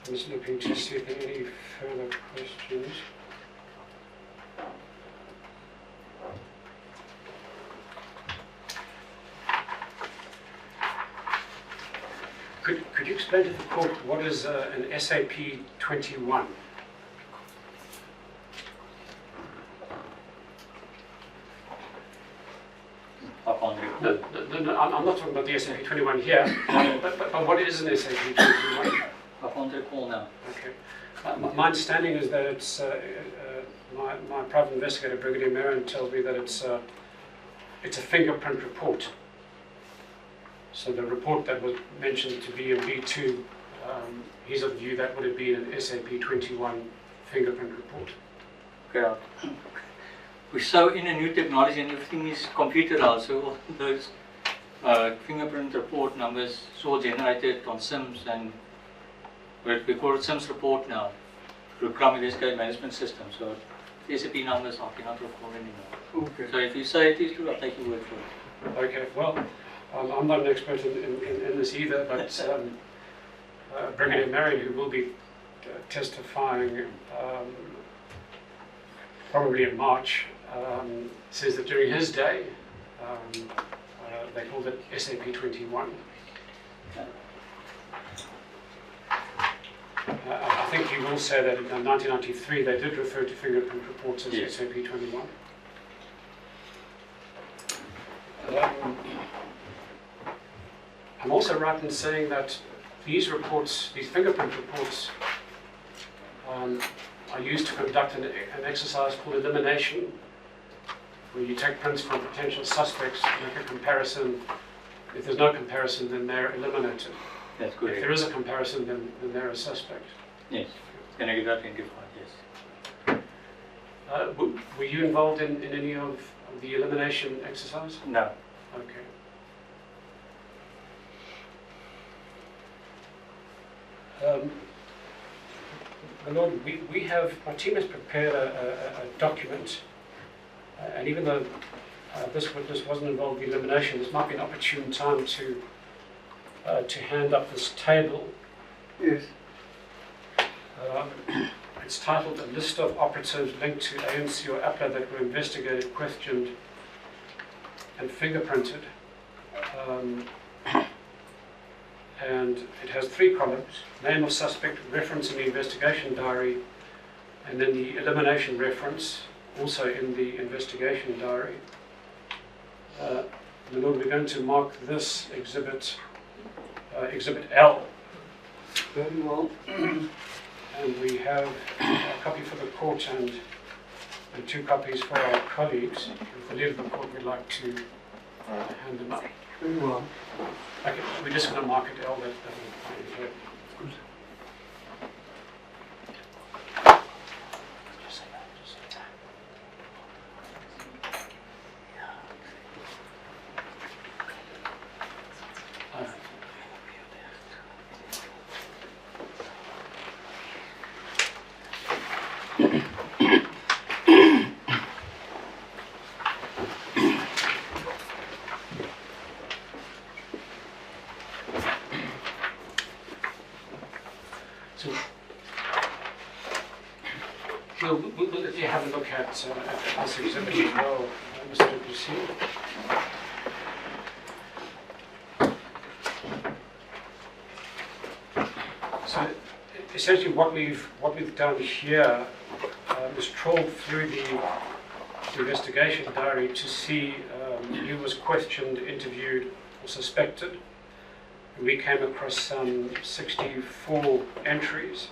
I'm just looking to see if there are any further questions. Could you explain to the court what is an SAP 21? No, I'm not talking about the SAP 21 here, but what is an SAP 21? I can't recall now. Okay. My understanding is that it's, my private investigator, Brigadier Marin, tells me that it's a fingerprint report. So the report that was mentioned to be in B2, he's of the view that would have been an SAP 21 fingerprint report. Okay. We're so in a new technology and everything is computerized, so all those fingerprint report numbers, it's all generated on SIMS, and we call it SIMS report now, through crime investigation management system. So SAP numbers I cannot recall anymore. Okay. So if you say it is true, I'll take your word for it. Okay, well, I'm not an expert in this either, but Brigadier Marion, who will be testifying probably in March, says that during his day, they called it SAP 21. I think he will say that in 1993 they did refer to fingerprint reports as Yes. SAP 21. I'm also right in saying that these reports, these fingerprint reports, are used to conduct an exercise called elimination, where you take prints from potential suspects, make a comparison. If there's no comparison, then they're eliminated. That's If correct. there is a comparison, then they're a suspect. Yes. Can I get that identified? Yes. Were you involved in any of the elimination exercise? No. Okay. My Lord, my team has prepared a document, and even though this witness wasn't involved in the elimination, this might be an opportune time to hand up this table. Yes. It's titled "A List of Operatives Linked to ANC or APLA that were investigated, questioned, and fingerprinted." And it has 3 columns: name of suspect, reference in the investigation diary, and then the elimination reference, also in the investigation diary. My Lord, we're going to mark this exhibit, Exhibit L. Very well. And we have a copy for the court and 2 copies for our colleagues. If the leader of the court would like to hand them up. Very well. Okay, we're just going to mark it L. That will be Good. So, we'll let you have a look at this exhibit as well, Mr. Duplessis. So, essentially, what we've done here is trawled through the investigation diary to see who was questioned, interviewed, or suspected. We came across some 64 entries.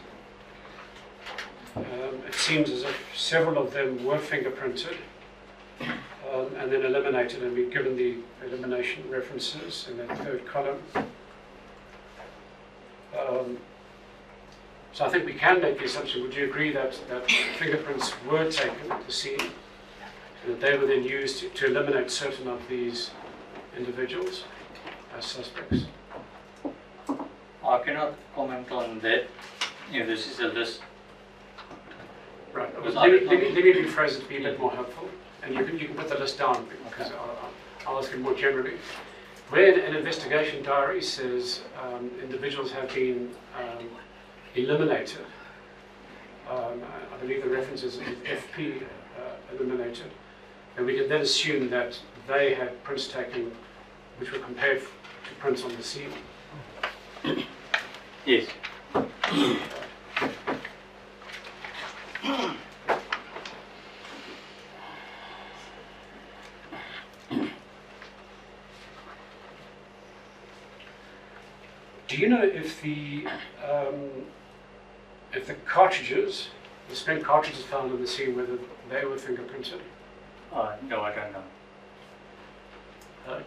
It seems as if several of them were fingerprinted and then eliminated, and we've given the elimination references in that 3rd column. So I think we can make the assumption, would you agree that fingerprints were taken at the scene, and that they were then used to eliminate certain of these individuals as suspects? I cannot comment on that. This is a list. Right. Because Let me I- rephrase it to be a bit more helpful, and you can put the list down because I'll ask you more generally. Where an investigation diary says individuals have been eliminated, I believe the reference is FP eliminated, and we can then assume that they had prints taken which were compared to prints on the scene. Yes. Do you know if the cartridges, the spent cartridges found in the scene, whether they were fingerprinted? No, I don't know.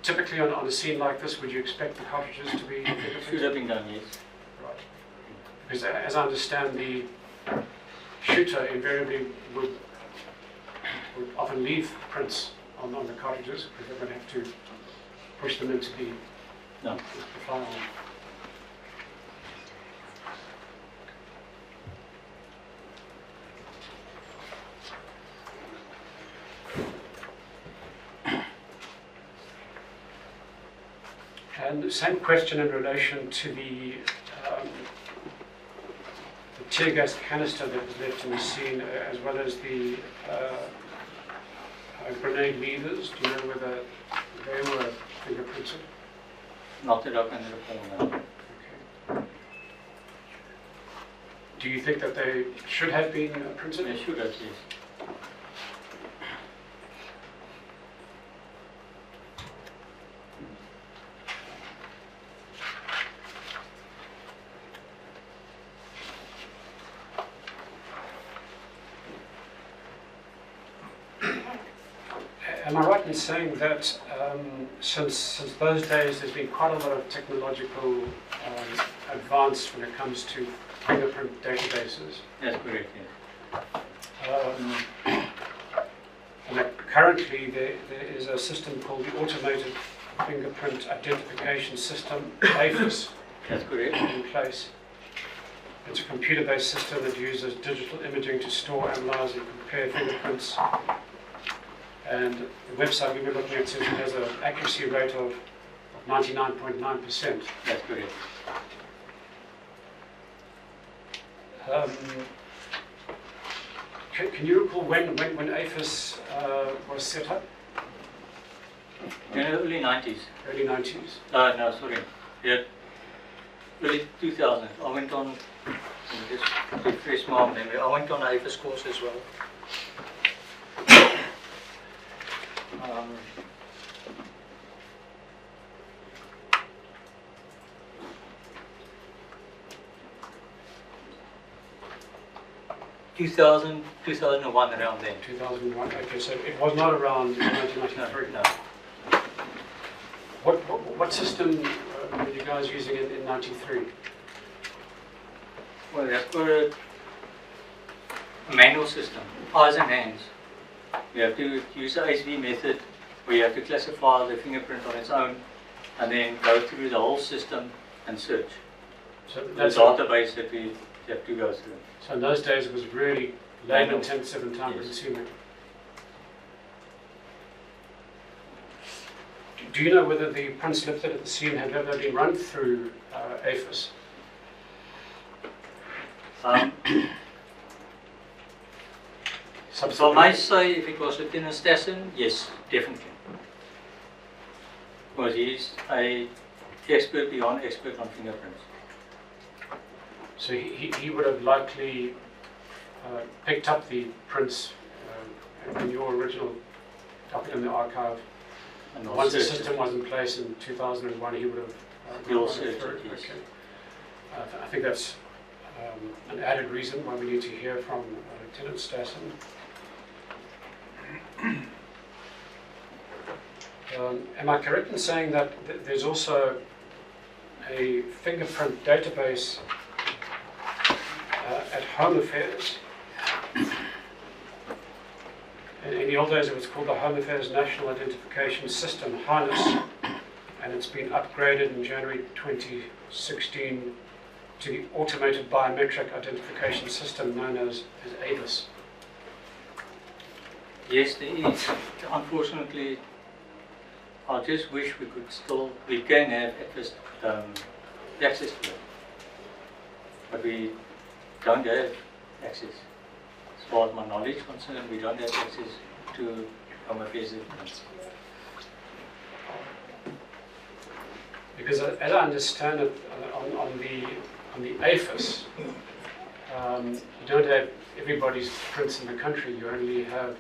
Typically on a scene like this, would you expect the cartridges to be Should fingerprinted? have been done, yes. Right. Because as I understand, the shooter invariably would often leave prints on the cartridges because they're going to have to push them into the No. file. And the same question in relation to the tear gas canister that was left in the scene, as well as the grenade levers. Do you know whether they were fingerprinted? Not that I can recall now. Okay. Do you think that they should have been printed? They should have, yes. Am I right in saying that since those days there's been quite a lot of technological advance when it comes to fingerprint databases? That's correct, yes. And that currently there is a system called the Automated Fingerprint Identification System, AFIS, That's correct. in place. It's a computer-based system that uses digital imaging to store, analyze, and compare fingerprints. And the website we were looking at says it has an accuracy rate of 99.9%. That's correct. Can you recall when AFIS was set up? In the early 90s. Early 90s? No, sorry. Yeah, early 2000s. I went on, just refresh my memory, I went on an AFIS course as well. 2000, 2001, around then. 2001, okay, so it was not around in 1993. No. What system were you guys using in 93? Well, that's for a manual system, eyes and hands. We have to use the ASV method where you have to classify the fingerprint on its own and then go through the whole system and search. So The that's database that we have to go through. So in those days it was really labor intensive and time Yes. consuming. Do you know whether the prints lifted at the scene have ever been run through AFIS? So I might say if it was Lieutenant Stassen, yes, definitely. Because he's an expert beyond expert on fingerprints. So he would have likely picked up the prints in your original document in the archive. And Once the search it. system was in place in 2001, he would have He'll run it search it, through. yes. Okay. I think that's an added reason why we need to hear from Lieutenant Stassen. Am I correct in saying that there's also a fingerprint database at Home Affairs? In the old days it was called the Home Affairs National Identification System, HANIS, and it's been upgraded in January 2016 to the Automated Biometric Identification System known as ABIS. Yes, there is. Unfortunately, I just wish we can have access to it. But we don't have access. As far as my knowledge is concerned, we don't have access to Home Affairs documents. Because as I understand it, on the AFIS, you don't have everybody's prints in the country. You only have,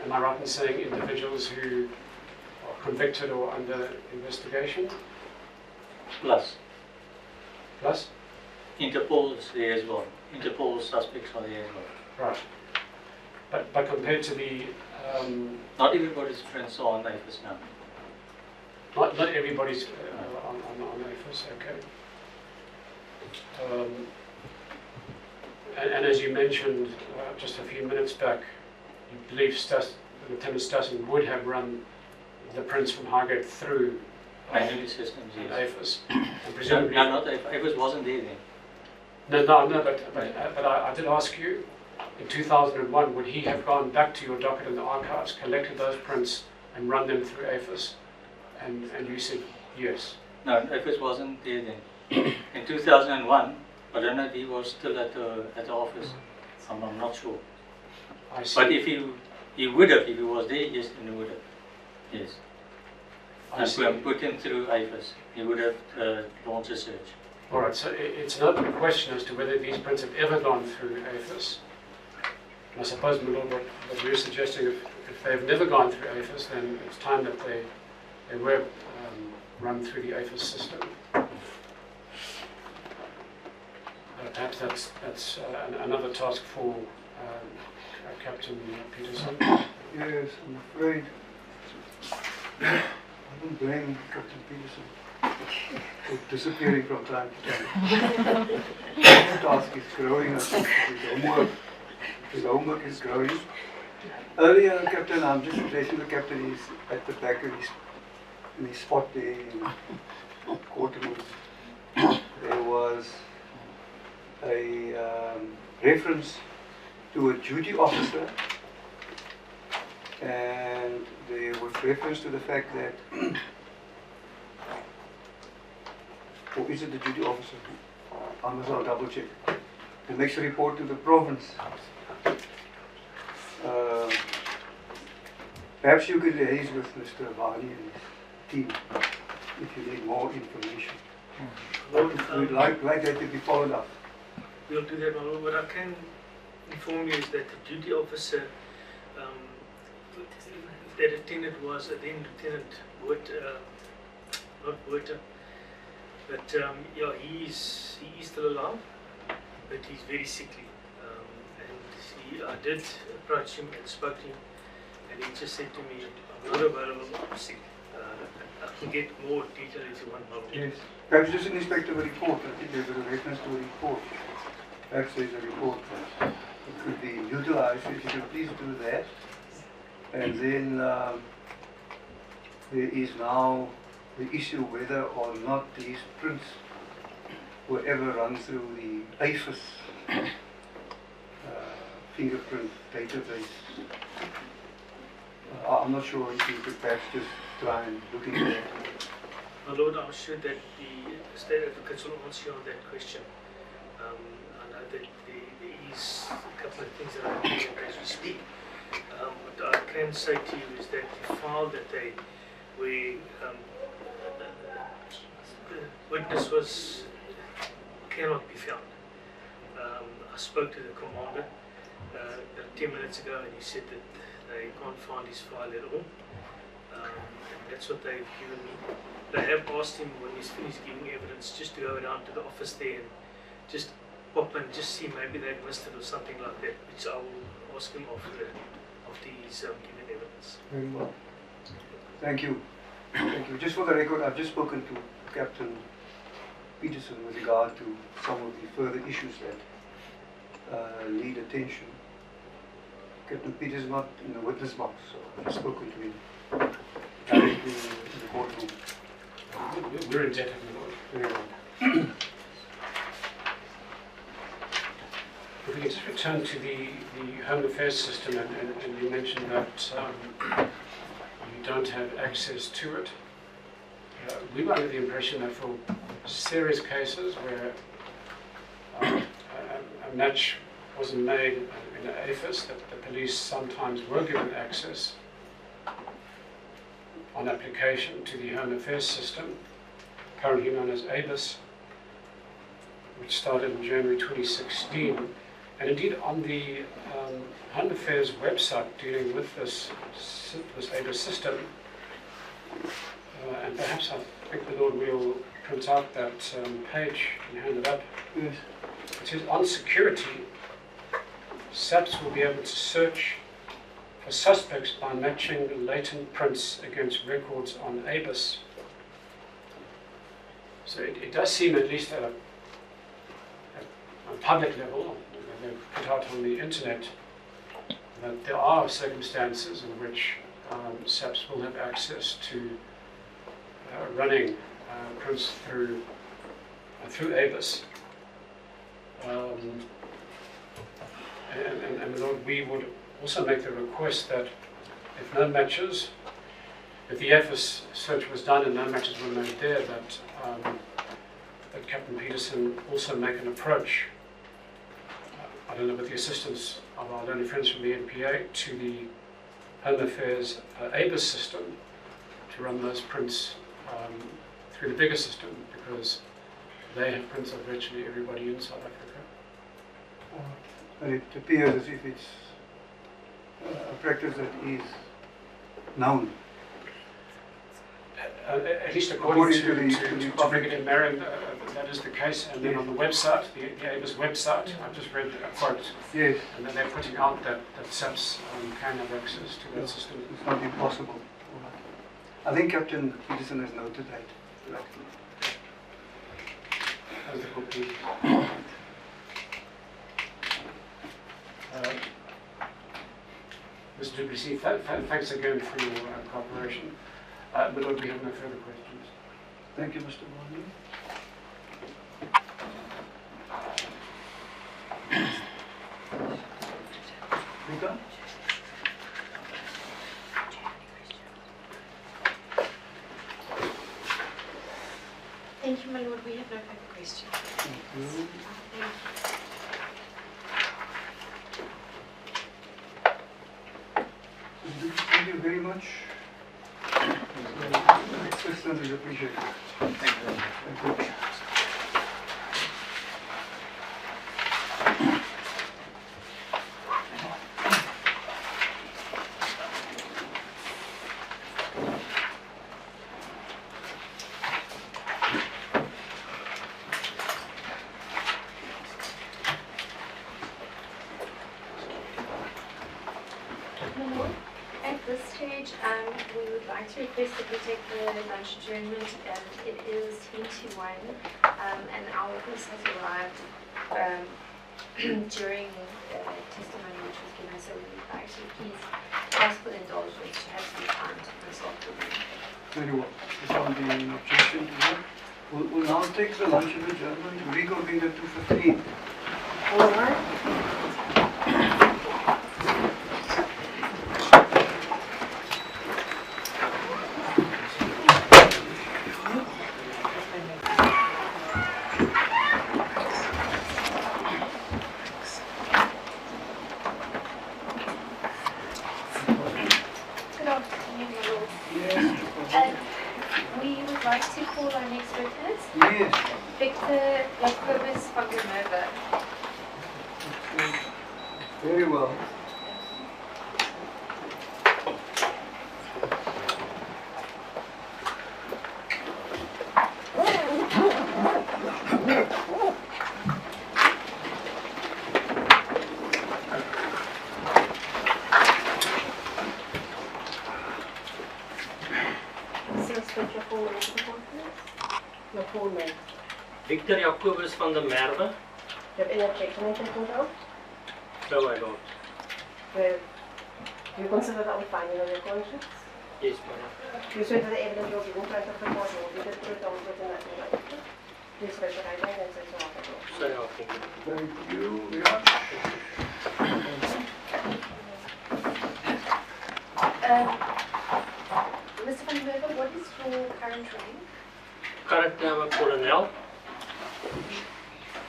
am I right in saying, individuals who are convicted or under investigation? Plus, Plus? Interpol is there as well. Interpol suspects are there as well. Right. But compared to the, Not everybody's prints are on AFIS now. not everybody's on AFIS, okay. And as you mentioned just a few minutes back, you believe Lieutenant Stassen would have run the prints from Highgate through Manually systems, yes. AFIS. And No, presumably, not Avis wasn't there then. no, but I did ask you, in 2001, would he have gone back to your docket in the archives, collected those prints and run them through AFIS? And you said yes. No, Avis wasn't there then. In 2001, I don't know if he was still at the office. I'm not sure. I see. But if he would have, if he was there, yes, then he would have. Yes. I And see. put him through AFIS. He would have launched a search. All right, so it's an open question as to whether these prints have ever gone through AFIS. And I suppose, my lord, what you're suggesting, if they've never gone through AFIS, then it's time that they were run through the AFIS system. Perhaps that's another task for Captain Peterson. Yes, I'm afraid. I don't blame Captain Peterson for disappearing from time to time. His task is growing, I think. His homework is growing. Earlier, Captain, I'm just addressing the captain, is at the back of his spot there in Courtroom. There was a reference to a duty officer, and there was reference to the fact that, or is it the duty officer? I must now double check. Who makes a report to the province. Perhaps you could liaise with Mr. Vani and his team if you need more information. We'd like that to be followed up. We'll do that, my lord. What I can inform you is that the duty officer, that lieutenant was then Lieutenant Wood, not Wood, but yeah, he is still alive, but he's very sickly. I did approach him and spoke to him, and he just said to me, "I'm not available. I'm sick. I can get more detail if you want, my lord." Yes. Perhaps just in respect of a report. I think there's a reference to a report. Perhaps there's a report that could be utilized. If you could please do that. And then there is now the issue whether or not these prints were ever run through the AFIS fingerprint database. I'm not sure if you could perhaps just try and look into that. My lord, I'm sure that the state advocates will answer you on that question. I know that there is a couple of things that are happening as we speak. What I can say to you is that the file that they where the witness cannot be found. I spoke to the commander about 10 minutes ago, and he said that they can't find his file at all. And that's what they've given me. They have asked him when he's finished giving evidence just to go down to the office there and just pop and just see maybe they've missed it or something like that, which I will ask him after he's given evidence. Very well. Thank you. Thank you. Just for the record, I've just spoken to Captain Peterson with regard to some of the further issues that need attention. Captain Peterson is not in the witness box, so I've just spoken to him directly in the courtroom. We're indebted, my lord. Very well. If we could just return to the Home Affairs system, and you mentioned that you don't have access to it. We were under the impression that for serious cases where a match wasn't made in the AFIS, that the police sometimes were given access on application to the Home Affairs system, currently known as ABIS, which started in January 2016. And indeed, on the Home Affairs website dealing with this ABIS system, and perhaps I think the Lord will print out that page and hand it up. Yes. It says, on security, SAPs will be able to search for suspects by matching latent prints against records on ABIS. So it does seem, at least at a public level, put out on the internet, that there are circumstances in which SAPS will have access to running prints through ABIS. And we would also make the request that if no matches, if the AFIS search was done and no matches were made there, that Captain Peterson also make an approach, I don't know, with the assistance of our learning friends from the NPA, to the Home Affairs ABIS system to run those prints through the bigger system, because they have prints of virtually everybody in South Africa. And it appears as if it's a practice that is known. At least according to Brigadier Marion, that is the case. And then on the website, the ABIS website, I've just read a quote. Yes. And then they're putting out that SAPS can have access to that system. It's not impossible. I think Captain Peterson has noted that. As the copy. Mr. Duplessis, thanks again for your cooperation. But Lord, we have no further questions. Thank you, Mr. Bondi. Rika? Thank you, my lord. We have no further questions. Thank you. Thank you very much. Assistance is appreciated. Thank you. At this stage, we would like to request that we take the lunch adjournment. It is 10 to 1, and our witness has arrived during testimony which was given, so we would like to please ask for the indulgence to have some time to consult with them. Very well. Is there any objection to that? We'll now take the lunch adjournment. Reconvene at 2:15. All right. Good afternoon, my lord. Yes. We would like to call our next witness, Yes. Victor Jacobus van der Merwe. Very well. Your full name. Victor Jacobus van der Merwe. You have any objection to the photo? No, I don't. Do you consider that we finding of your conscience? Yes, madam. You swear that the evidence will be in front of the court will be the truth and within that way. Please raise your right hand and say so after the vote. Sorry, I'll think of it. Thank you very much. Mr. van der Merwe, what is your current rank? Currently, I'm a colonel.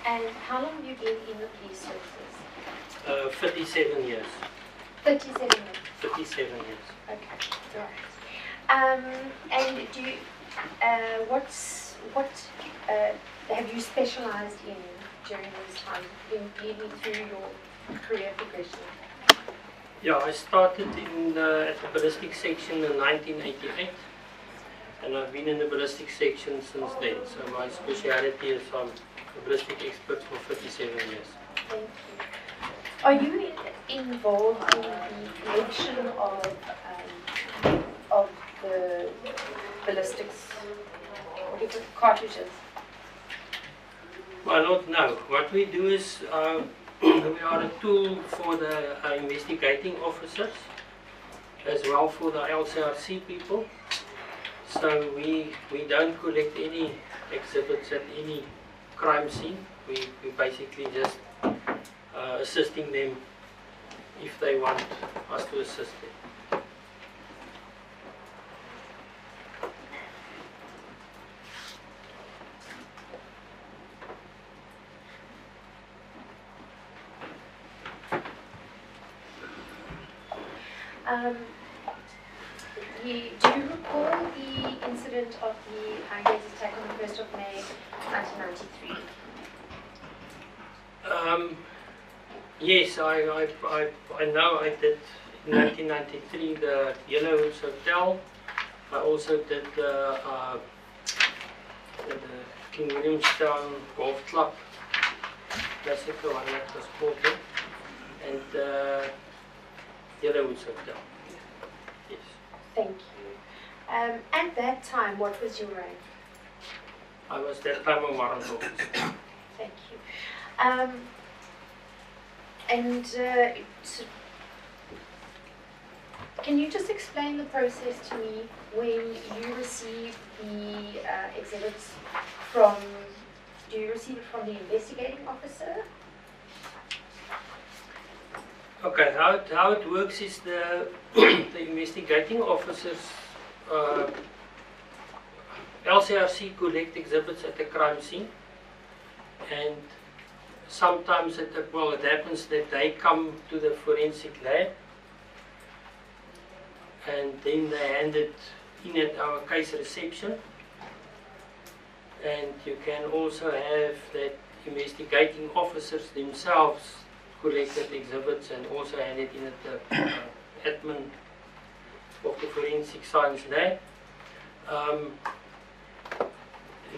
And how long have you been in the police services? 57 years. 37 years. 57 years. Okay, all right. And do you, what have you specialized in during this time, in leading through your career progression? Yeah, I started at the ballistic section in 1988. And I've been in the ballistic section since then. So my speciality is I'm a ballistic expert for 57 years. Thank you. Are you involved in the collection of the ballistics, what do you call it, cartridges? Well, not now. What we do is we are a tool for the investigating officers. as well for the LCRC people. So we don't collect any exhibits at any crime scene. We basically just assisting them if they want us to assist them. Do you recall the incident of the Highgate attack on the 1st of May 1993? Yes, I know I did in 1993 the Yellowwoods Hotel. I also did the King Williamstown Golf Club Massacre, one that was called there, and Yellowwoods Hotel. Yes. Thank you. At that time, what was your rank? I was that time a warrant officer. Thank you. Can you just explain the process to me when you receive the exhibits from, do you receive it from the investigating officer? Okay, how it works is the investigating officers, LCRC collect exhibits at the crime scene, and sometimes it happens that they come to the forensic lab and then they hand it in at our case reception. And you can also have that investigating officers themselves collected exhibits and also hand it in at the admin of the forensic science lab.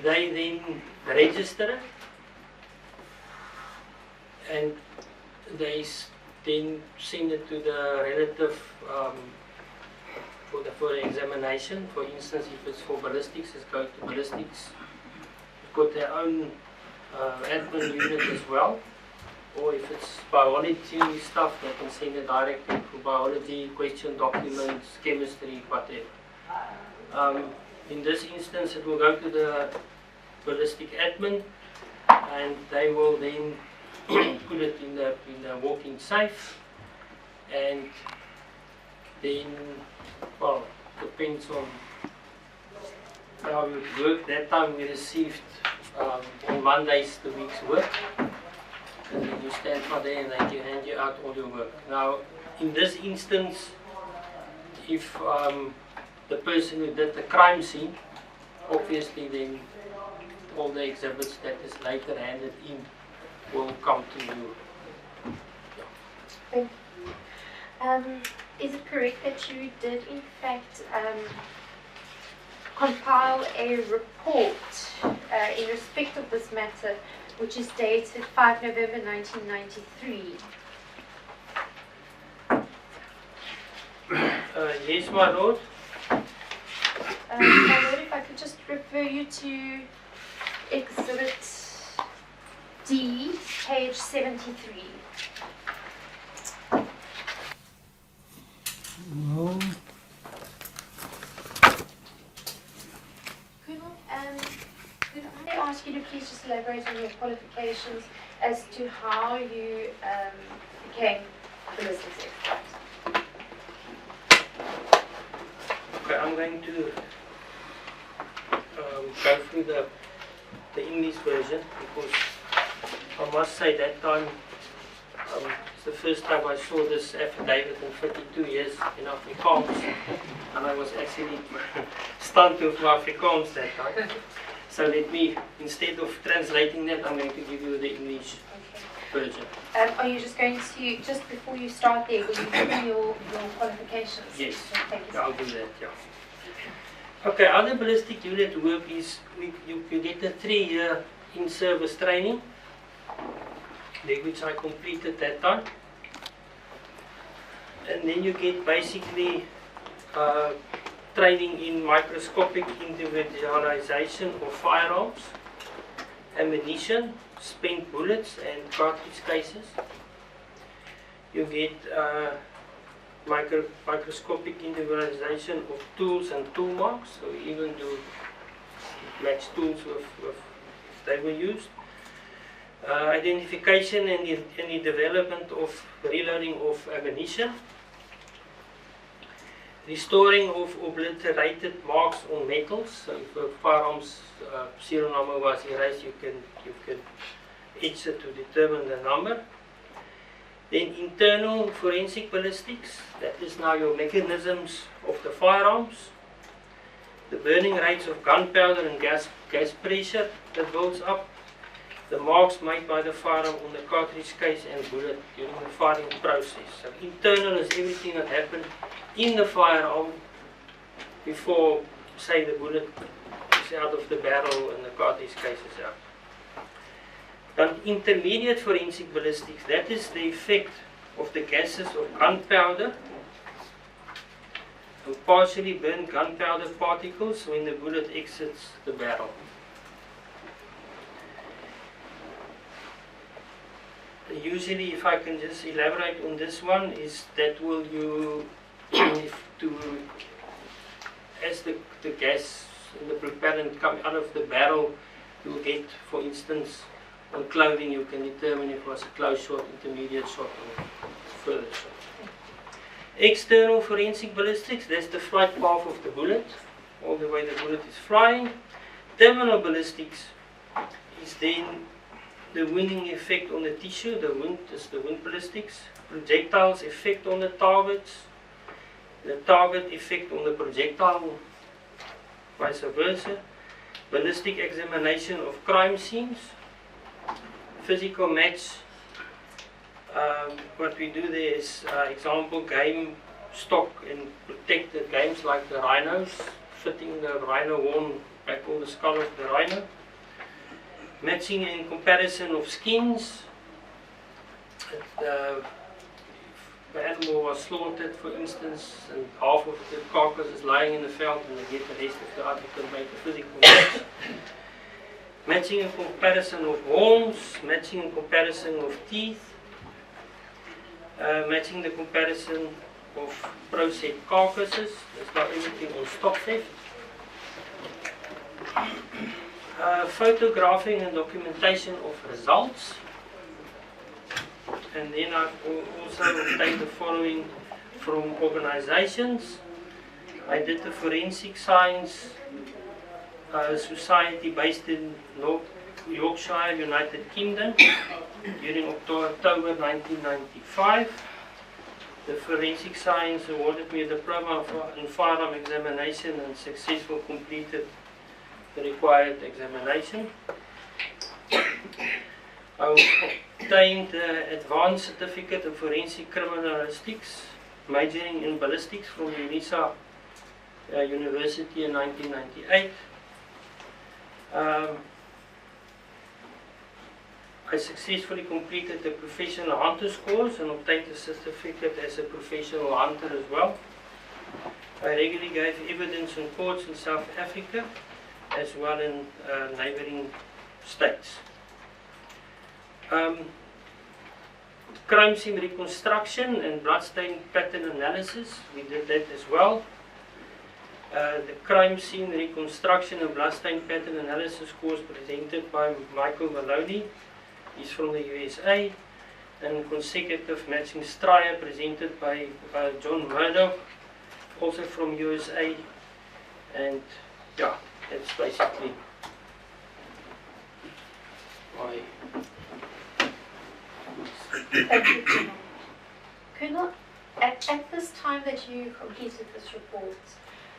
They then register it, and they then send it to the relative for the examination. For instance, if it's for ballistics, it's going to ballistics. They've got their own admin unit as well. Or if it's biology stuff, they can send it directly for biology, question documents, chemistry, whatever. In this instance, it will go to the ballistic admin, and they will then put it in the walk-in safe, and then, well, depends on how it worked. That time we received on Mondays the week's work, and then you stand for there and they hand you out all your work. Now, in this instance, if the person who did the crime scene, obviously then all the exhibits that is later handed in will come to you. Thank you. Is it correct that you did in fact compile a report in respect of this matter, which is dated 5 November 1993? Yes, my lord. My lord, if I could just refer you to Exhibit D, page 73. No. Could I ask you to please just elaborate on your qualifications as to how you became a ballistics expert? Okay, I'm going to go through the English version, because I must say that time it's the first time I saw this affidavit in 52 years in Afrikaans, and I was actually stunned with my Afrikaans that time. So let me, instead of translating that, I'm going to give you the English version. Are you just going to, just before you start there, will you give me your qualifications? Yes, Thank you. yeah, I'll do that, yeah. Okay, how the ballistic unit work is you get a 3-year in-service training, which I completed that time. And then you get basically training in microscopic individualization of firearms, ammunition, spent bullets and cartridge cases. You get microscopic individualization of tools and tool marks, so we even do match tools if they were used. Identification and the development of reloading of ammunition. Restoring of obliterated marks on metals. So if a firearm's serial number was erased, you can etch it to determine the number. Then internal forensic ballistics, that is now your mechanisms of the firearms. The burning rates of gunpowder and gas pressure that builds up. The marks made by the firearm on the cartridge case and bullet during the firing process. So internal is everything that happened in the firearm before, say, the bullet is out of the barrel and the cartridge case is out. Then intermediate forensic ballistics, that is the effect of the gases of gunpowder and partially burnt gunpowder particles when the bullet exits the barrel. Usually, if I can just elaborate on this one, is that will you, as the gas and the propellant come out of the barrel, you will get, for instance, on clothing you can determine if it was a close shot, intermediate shot, or further shot. External forensic ballistics, that's the flight path of the bullet, all the way the bullet is flying. Terminal ballistics is then the wounding effect on the tissue, the wound is the wound ballistics. Projectiles effect on the targets, the target effect on the projectile, vice versa. Ballistic examination of crime scenes. Physical match, what we do there is, example, game stock and protected games like the rhinos, fitting the rhino horn back on the skull of the rhino. Matching and comparison of skins. If the animal was slaughtered, for instance, and half of the carcass is lying in the field and they get the rest of the article, make a physical match. Matching and comparison of horns, matching and comparison of teeth, matching the comparison of processed carcasses. That's not everything on stock theft. Photographing and documentation of results. And then I've also obtained the following from organizations. I did the Forensic Science Society based in North Yorkshire, United Kingdom during October 1995. The Forensic Science awarded me a diploma in firearm examination and successfully completed the required examination. I obtained the advanced certificate in forensic criminalistics, majoring in ballistics from UNISA University in 1998. I successfully completed the professional hunter's course and obtained a certificate as a professional hunter as well. I regularly gave evidence in courts in South Africa as well in neighboring states. Crime scene reconstruction and bloodstain pattern analysis, we did that as well. The crime scene reconstruction and bloodstain pattern analysis course presented by Michael Maloney, he's from the USA, and consecutive matching strier presented by John Murdoch, also from USA, and yeah, that's basically why. Thank you, Colonel. Colonel, at this time that you completed this report,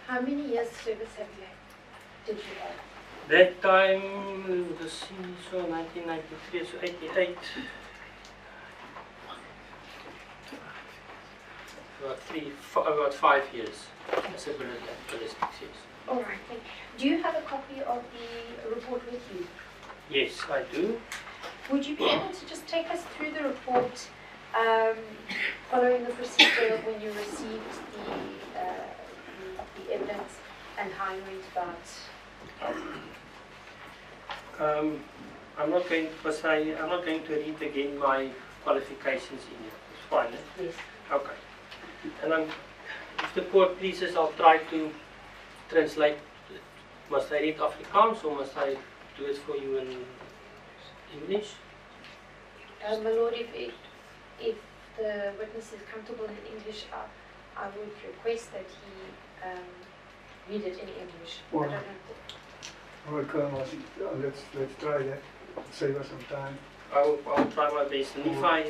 how many years service did you have? That time, the so 1993, so 88. About 5 years as a ballistics, yes. All right. Thank you. Do you have a copy of the report with you? Yes, I do. Would you be able to just take us through the report following the procedure when you received the evidence and how you went about? I'm not going to read again my qualifications in here. It's fine. Eh? Yes. Okay. And if the court pleases, I'll try to translate. Must I read Afrikaans or must I do it for you in English? My lord, if the witness is comfortable in English, I would request that he read it in English. I don't know. All right, Colonel, let's try that. Save us some time. I'll try my best. And if I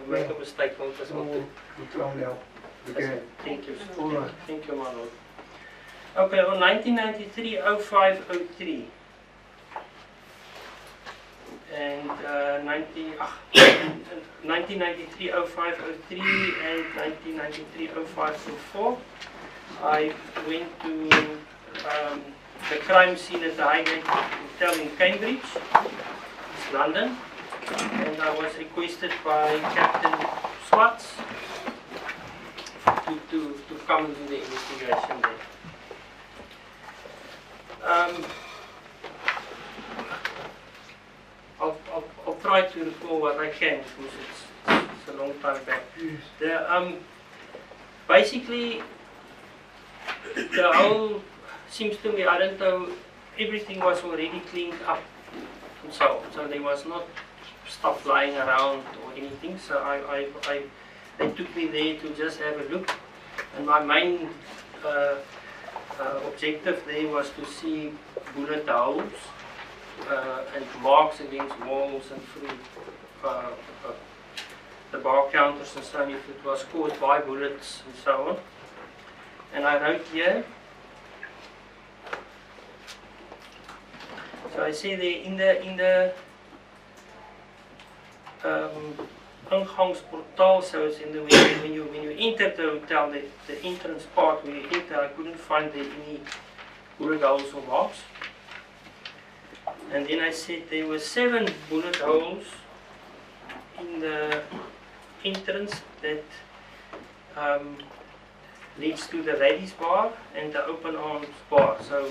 make a mistake, I'll just So we'll try and help again. Thank you. All right. Thank you, my lord. Okay, on 1993-05-03 and 1993-05-03 and 1993-05-04, I went to the crime scene at the Highgate Hotel in Cambridge, East London, and I was requested by Captain Swartz to come and do the investigation there. I'll try to recall what I can because it's a long time back. Basically, the whole seems to me, I don't know, everything was already cleaned up and so on. So there was not stuff lying around or anything. So they took me there to just have a look, and my main objective there was to see bullet holes and marks against walls and through the bar counters and so on, if it was caused by bullets and so on. And I wrote here, so I say there in the Ingangsportaal, so it's in the when you enter the hotel, the entrance part where you enter, I couldn't find there any bullet holes or marks. And then I said there were 7 bullet holes in the entrance that leads to the ladies' bar and the open arms bar. So,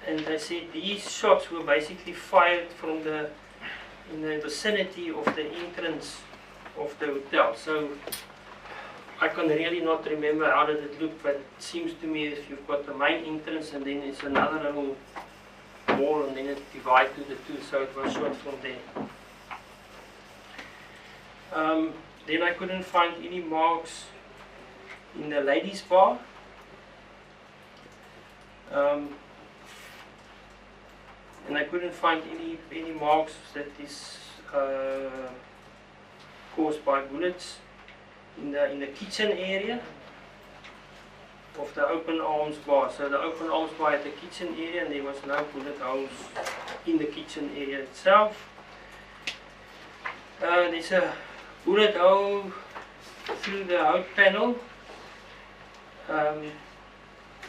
and I said these shots were basically fired from in the vicinity of the entrance of the hotel. So I can really not remember how did it look, but it seems to me if you've got the main entrance and then it's another little wall and then it divides to the two, so it was shot from there. Then I couldn't find any marks in the ladies' bar. And I couldn't find any marks that is caused by bullets in the kitchen area of the open arms bar. So the open arms bar at the kitchen area, and there was no bullet holes in the kitchen area itself. There's a bullet hole through the hood panel.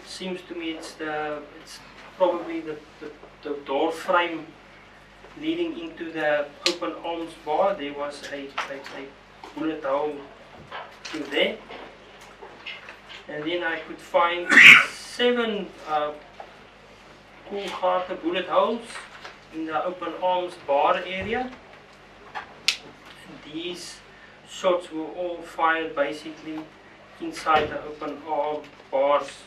Seems to me it's probably the door frame leading into the open arms bar. There was a bullet hole through there. And then I could find 7 koelgaten bullet holes in the open arms bar area. And these shots were all fired basically inside the open arm bars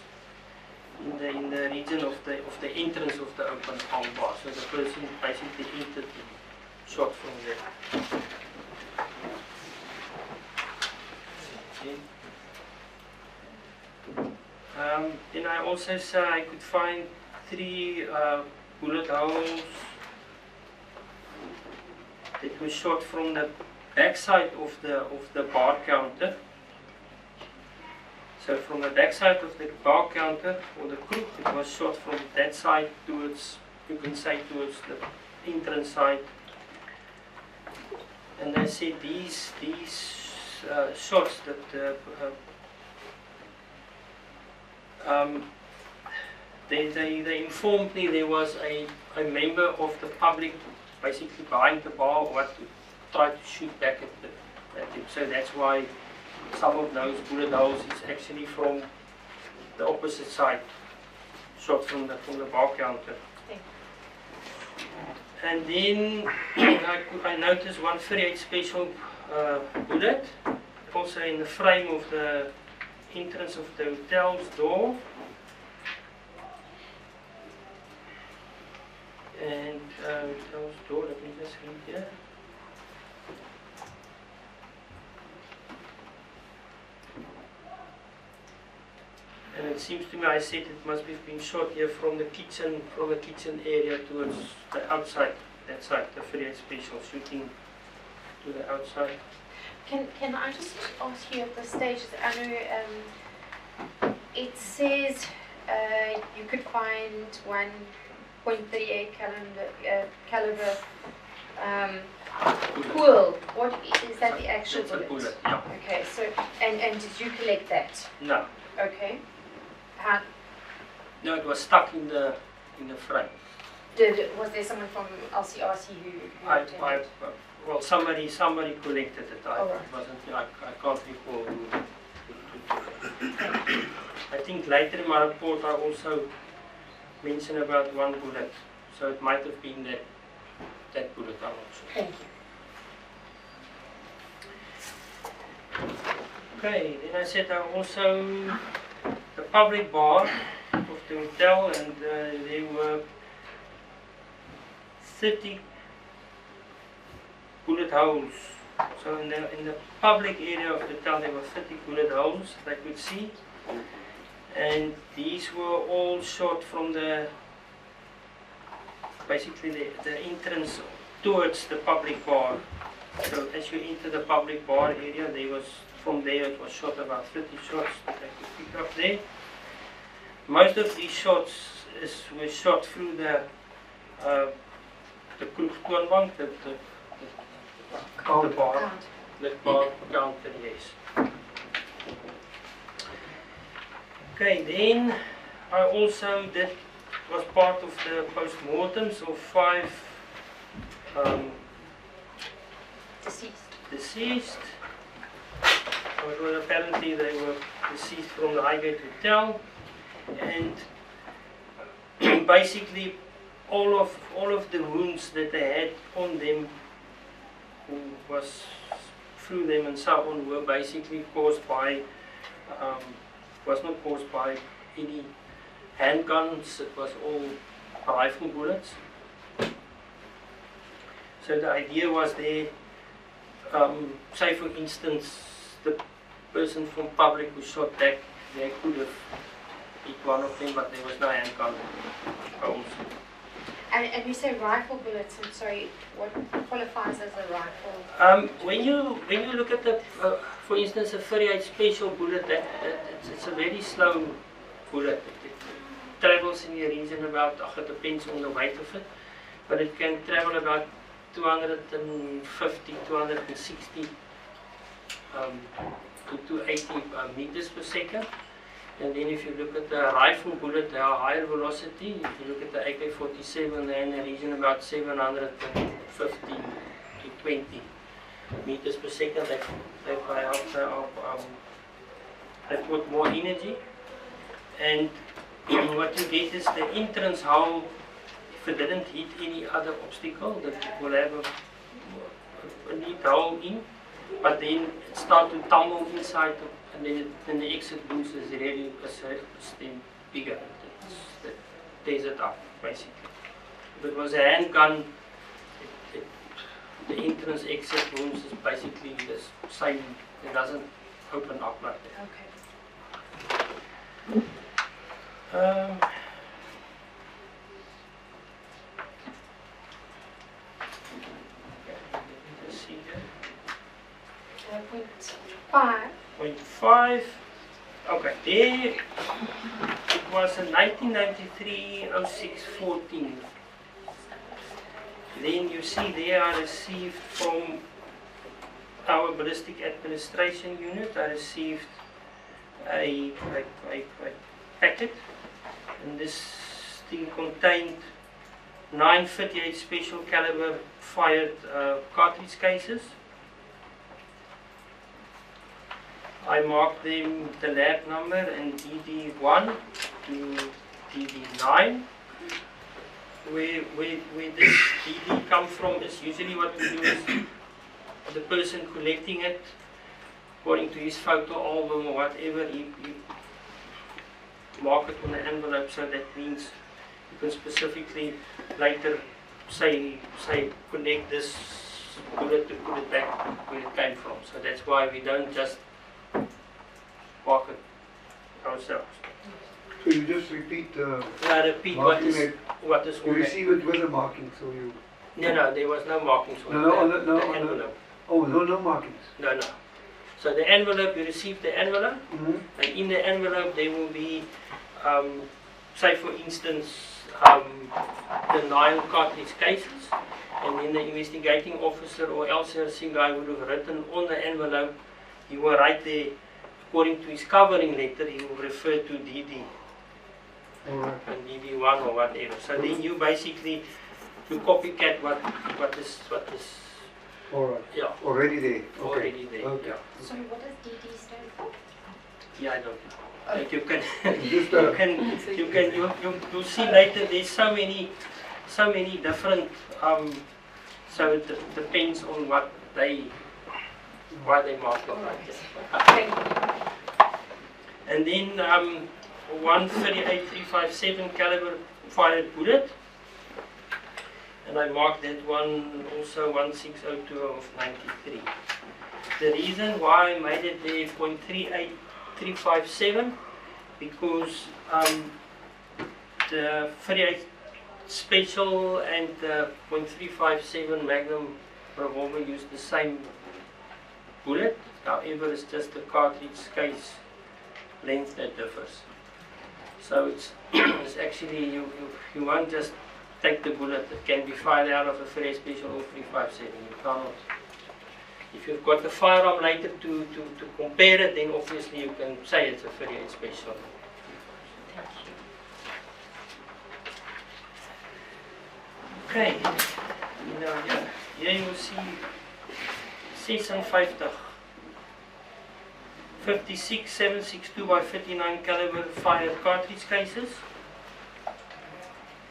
in the region of the entrance of the open arm bar. So the person basically entered the shot from there. Then I also say I could find 3 bullet holes that were shot from the backside of the bar counter. So from the backside of the bar counter or the crook, it was shot from that side towards, you can say, towards the entrance side. And I said these shots that they informed me there was a member of the public basically behind the bar what to try to shoot back at him. So that's why some of those bullet holes is actually from the opposite side, shot from the bar counter. And then I noticed 138 special bullet, also in the frame of the entrance of the hotel's door. And hotel's door, let me just read here. And it seems to me, I said it must have been shot here from the kitchen area towards the outside, that side, the 38 special shooting to the outside. Can I just ask you at this stage, Anu, it says you could find 1.38 caliber pool. What is that? The actual That's a bullet? bullet, yeah. Okay, so and did you collect that? No, Okay. How no, it was stuck in the frame. was there someone from LCRC who I, well, somebody collected it. All right. I can't recall who. I think later in my report I also mentioned about one bullet, so it might have been that bullet. I'm not sure. Thank you. Okay, then I said I also the public bar of the hotel, and there were 30 bullet holes. So in the public area of the hotel there were 30 bullet holes that I could see, and these were all shot from basically the entrance towards the public bar. So as you enter the public bar area, from there it was shot about 30 shots that I could pick up there. Most of these shots were shot through the kroegtoonbank, the bar, Count. the bar counter, yes. Okay, then I also was part of the post-mortems of 5 deceased. Well, apparently they were deceased from the Highgate Hotel, and basically all of the wounds that they had on them, who was through them and so on, were basically caused by was not caused by any handguns. It was all rifle bullets. So the idea was there, say for instance, the person from public who shot that, they could have hit one of them, but there was no handgun holes. And you say rifle bullets, I'm sorry, what qualifies as a rifle? When you look at the, for instance, a 38 special bullet, it's a very slow bullet. It travels in the region about, it depends on the weight of it, but it can travel about 250, 260 to 280 meters per second. And then if you look at the rifle bullet, they are higher velocity. If you look at the AK-47, they're in the region about 750 to 20 meters per second. They've got more energy. And what you get is the entrance hole. If it didn't hit any other obstacle, that it will have a neat hole in. But then it starts to tumble inside, and then the exit wounds is really then bigger. It tears it up, basically. If it was a handgun, the entrance exit wounds is basically the same. It doesn't open up like that. Okay. Point 5. Okay, there it was in 1993 06-14. Then you see there I received from our ballistic administration unit, I received a packet, and this thing contained 9 38 special caliber fired cartridge cases. I marked them the lab number and DD1 to DD9. Where this DD come from is usually what we do is the person collecting it, according to his photo album or whatever, he mark it on the envelope, so that means you can specifically later say connect this bullet to put it back where it came from. So that's why we don't just mark it ourselves. So you just repeat the I repeat what marking is it. what is You on the. receive it with a marking, so you. No, there was no markings on No, the, on the the envelope. Oh, no markings. No. So the envelope, you receive the envelope, Mm-hmm. and in the envelope there will be, say for instance, the 9 cartridge cases, and then the investigating officer or LCRC guy would have written on the envelope, he will write there, according to his covering letter, he will refer to DD Alright. and DD1 or whatever. So then you basically, you copycat what is Alright. yeah, Already there. Okay. already there. Okay. Yeah. So what does DD stand for? Yeah, I don't know. Like you can, Just you'll see later. There's so many different. So it depends on why they mark it like that. Thank you. And then 138.357 caliber fired bullet, and I marked that one also 16020 of 93. The reason why I made it there .38357 because the 38 special and the .357 Magnum revolver use the same bullet. However, it's just the cartridge case length that differs. So it's actually you won't just take the bullet that can be fired out of a 38 special or 357. You cannot. If you've got the firearm later to compare it, then obviously you can say it's a 38 special. Thank you. Okay, here you will see 56 762 by 59 caliber fired cartridge cases.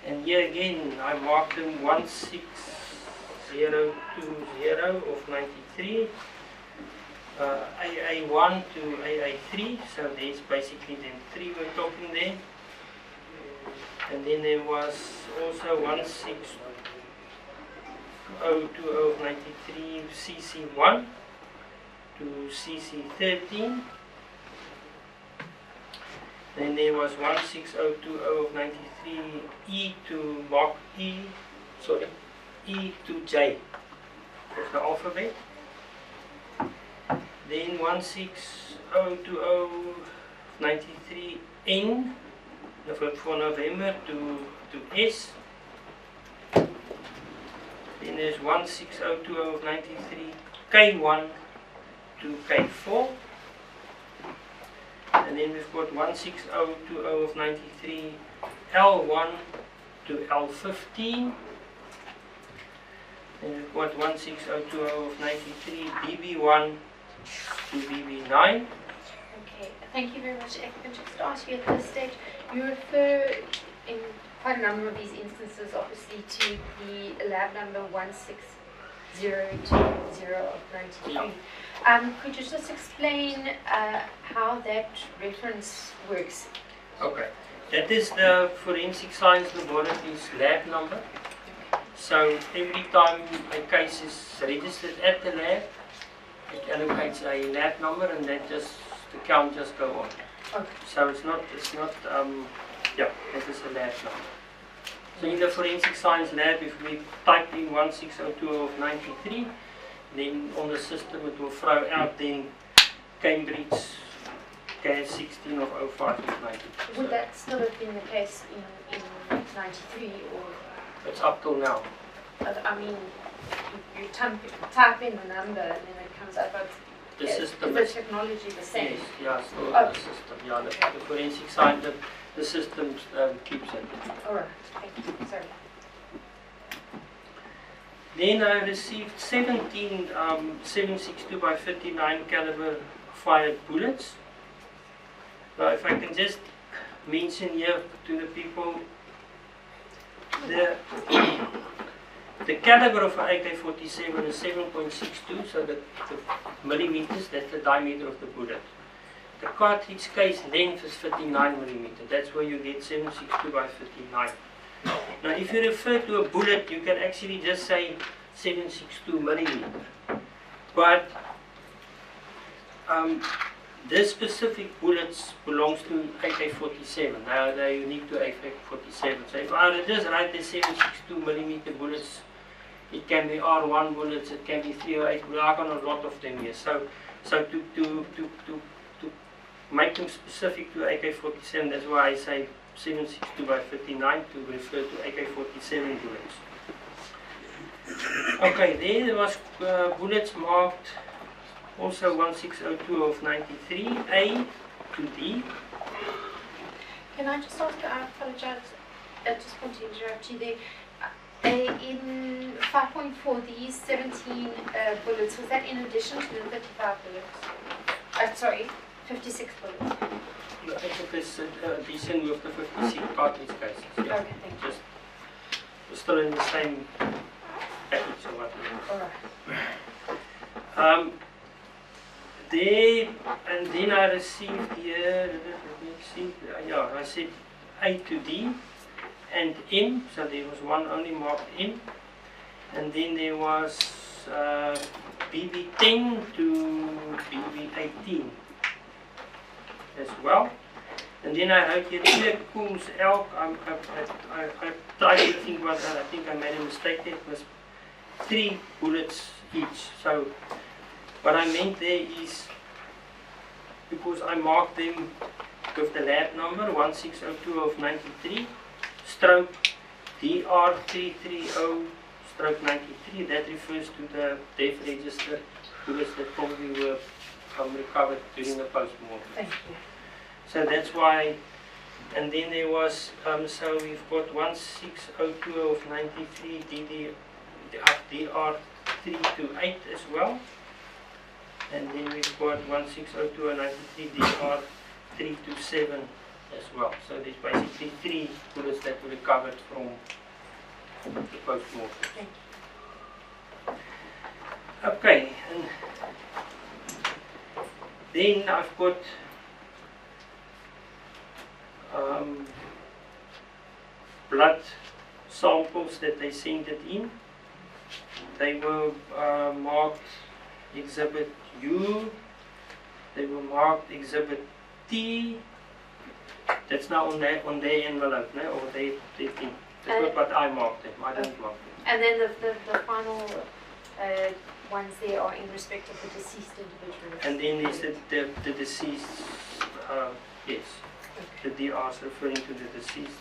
And here again I marked them 16020 of 93, AA1 to AA3, so there's basically then 3 we're talking there. And then there was also 16020 of 93 CC1 to CC13. Then there was 16020 of 93 E to Mark E to J. That's the alphabet. Then 16020 93 N for November to S. Then there's 16020 of 93 K1 to K4. And then we've got 16020 of 93 L1 to L15. Then we've got 16020 of 93 BB1 to BB9. Okay, thank you very much. If I can just ask you at this stage, you refer in quite a number of these instances obviously to the lab number 16020 of 93. Yeah. Could you just explain how that reference works? Okay, that is the Forensic Science Laboratory's lab number. So every time a case is registered at the lab, it allocates a lab number, and that just the count just go on. Okay. So it's not yeah, that is a lab number. So in the Forensic Science lab, if we type in 16020 of 93, then on the system it will throw out then Cambridge CAS 16 of 05 to 90. Would that still have been the case in 93 or? It's up till now. I mean, you type in the number and then it comes up, but The is system the is, technology the same? yes, yeah, still Oh. the system. Yeah, the Forensic Science, the system keeps it. Alright, thank you, sorry. Then I received 17 762 by 59 caliber fired bullets. Now if I can just mention here to the people, the The caliber of an AK-47 is 7.62, so the millimeters, that's the diameter of the bullet. The cartridge case length is 59 millimeter. That's where you get 7.62 by 59. Now, if you refer to a bullet, you can actually just say 7.62 millimeter. But this specific bullets belongs to AK-47. Now they're unique to AK-47. So if I just write the 7.62 millimeter bullets, it can be R1 bullets, it can be 308 bullets. I've got a lot of them here. So to make them specific to AK-47, that's why I say 7.62 by 59 to refer to AK-47 bullets. Okay, there was bullets marked also 1602 of 93A to D. Can I just ask, I apologize, I just want to interrupt you there. In 5.4, these 17 bullets, was that in addition to the 35 bullets? Sorry, 56 bullets. No, I think it's addition with the 56 cartridge cases. Yeah. Okay, thank you. Just still in the same package or whatever. Alright. There, and then I received here, let me see, yeah, I said A to D and N, so there was one only marked N, and then there was BB10 to BB18 as well. And then I wrote here Peter Kool's elk. I tried to think about that. I think I made a mistake there. It was 3 bullets each. So what I meant there is, because I marked them with the lab number 1602 of 93 stroke DR330 stroke 93, that refers to the death register bullets that probably were recovered during the post-mortem. Thank you. So that's why, and then there was, so we've got 1602 of 93 DR328 as well. And then we've got 1602 of 93 DR327 as well. So there's basically 3 bullets that were recovered from the post-mortem. Thank you. Okay, and then I've got blood samples that they sent it in. They were marked Exhibit U, they were marked Exhibit T. That's now on their envelope, no? Or they thing. That's not what I marked them. I don't mark them. And then the final ones there are in respect of the deceased individuals. And then there's the deceased, yes. The DR is referring to the deceased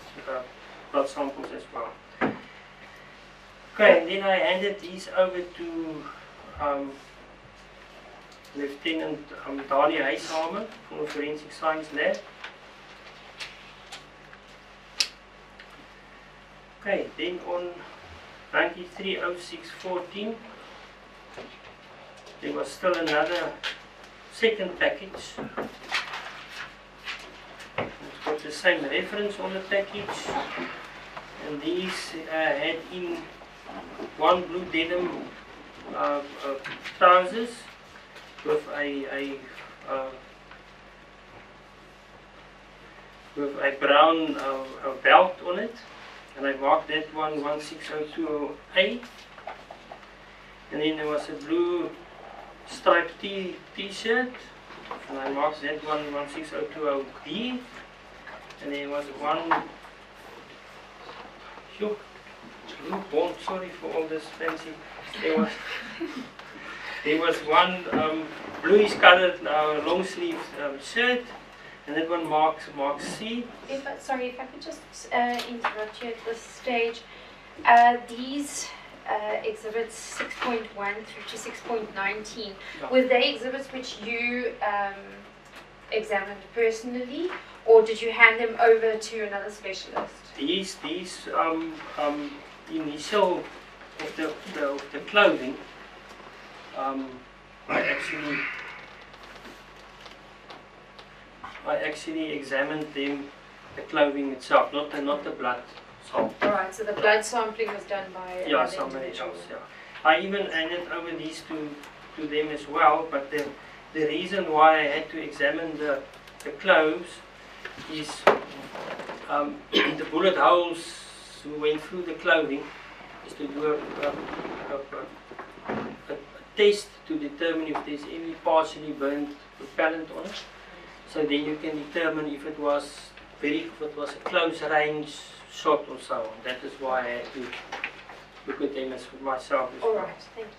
blood samples as well. Okay, and then I handed these over to Lieutenant Dali Huishamer from the Forensic Science Lab. Okay, then on 930614, there was still another second package. It's got the same reference on the package, and these had in one blue denim trousers with a brown belt on it, and I marked that one 1602A. And then there was a blue striped t-shirt, and I marked that one 1602B. And there was one blue bond, sorry for all this fancy. There was one bluish colored long sleeve shirt, and that one marks C. Sorry, if I could just interrupt you at this stage. These exhibits 6.1 through to 6.19, were they exhibits which you examined personally, or did you hand them over to another specialist? These initial of the clothing, I actually examined them, the clothing itself, not the blood sample. Alright, so the blood sampling was done by Yeah, another somebody individual. else, yeah. I even handed over these to them as well, but the reason why I had to examine the clothes is the bullet holes who went through the clothing is to do a test to determine if there's any partially burnt propellant on it. So then you can determine if it was a close range shot or so on. That is why I had to look at them as myself as well. Alright, thank you.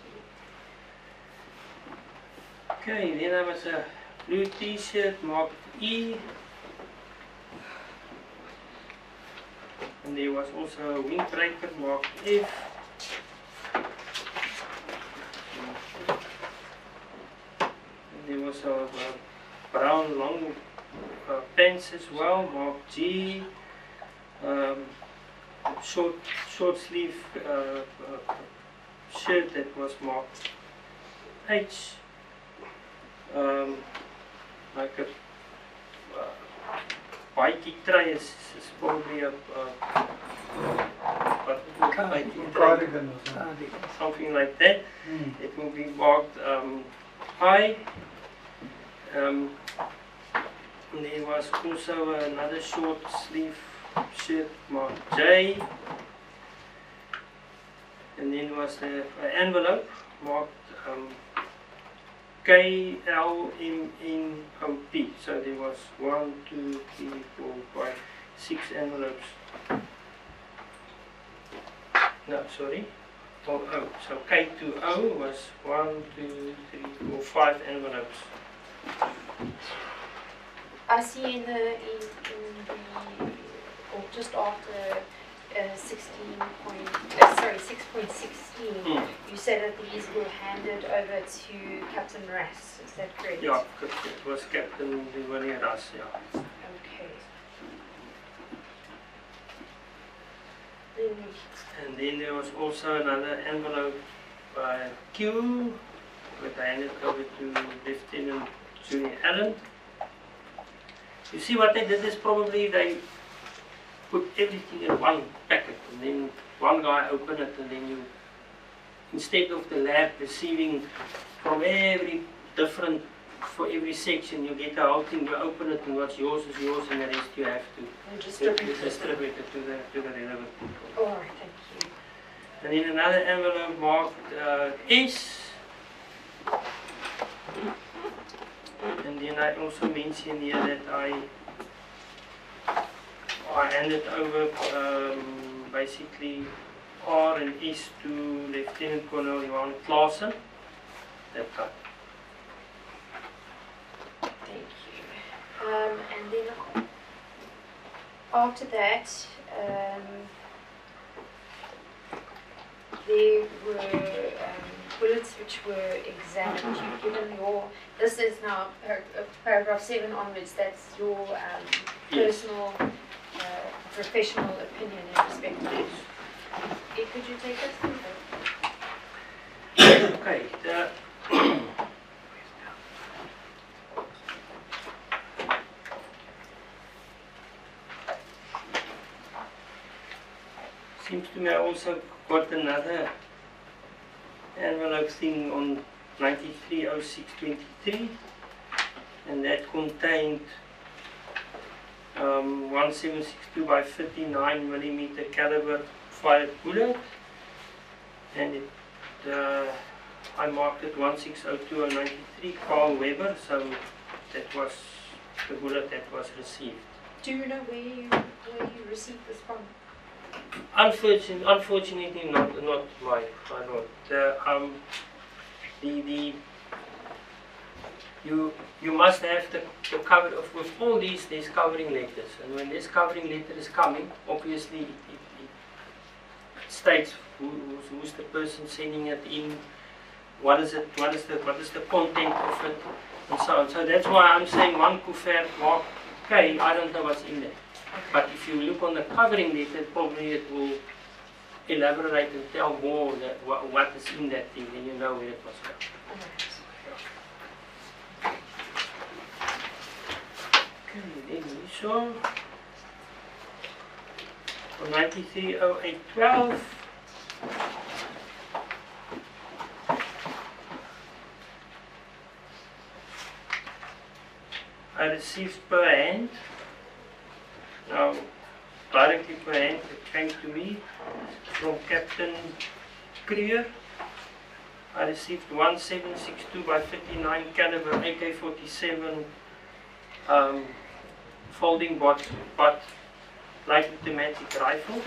Okay, then there was a blue t-shirt marked E. And there was also a windbreaker marked F. And there was a brown long pants as well marked G. Short sleeve shirt that was marked H. Like a bikie tray is probably a Cardigan or something. something like that. It will be marked I. And there was also another short sleeve shirt marked J. And then was an envelope marked KLMNOP. So there was 1, 2, 3, 4, 5, 6 envelopes. No, sorry. Oh, so K2O was 1, 2, 3, 4, 5 envelopes. I see in the or just after 6.16, you said that these were handed over to Captain Rass. Is that correct? Yeah, it was Captain Willie Ras, yeah. Okay. Then And then there was also another envelope by Q, that I handed over to Lieutenant Junior Allen. You see what they did is probably they put everything in one packet and then one guy opened it, and then you, instead of the lab receiving from every different, for every section you get the whole thing, you open it and what's yours is yours and the rest you have to distribute it to the relevant people. alright, thank you. And in another envelope marked S. And then I also mentioned here that I handed over basically R and S to Lieutenant Colonel Johan Klaassen that time. Thank you. And then after that, there were bullets which were examined. You've given your, this is now paragraph 7 onwards, that's your Yes. personal, professional opinion in respect to this. Could you take us through that? Okay, seems to me I also got another envelope thing on 930623, and that contained 1762 by 59 millimeter caliber fired bullet, and it, I marked it 160293 Carl Weber, so that was the bullet that was received. Do you know where you received this from? Unfortunately, not my note. You must have the cover of, with all these, there's covering letters, and when this covering letter is coming, obviously it states who's the person sending it in, what is the content of it, and so on. So that's why I'm saying one couvert mark K. I don't know what's in there. But if you look on the covering letter, probably it will elaborate and tell more that what is in that thing, and you know where it was from. Okay, then we saw. For 930812, I received per hand. Now, directly per hand, it came to me from Captain Creer. I received 1762 by 59 caliber AK-47 folding butt light automatic rifle.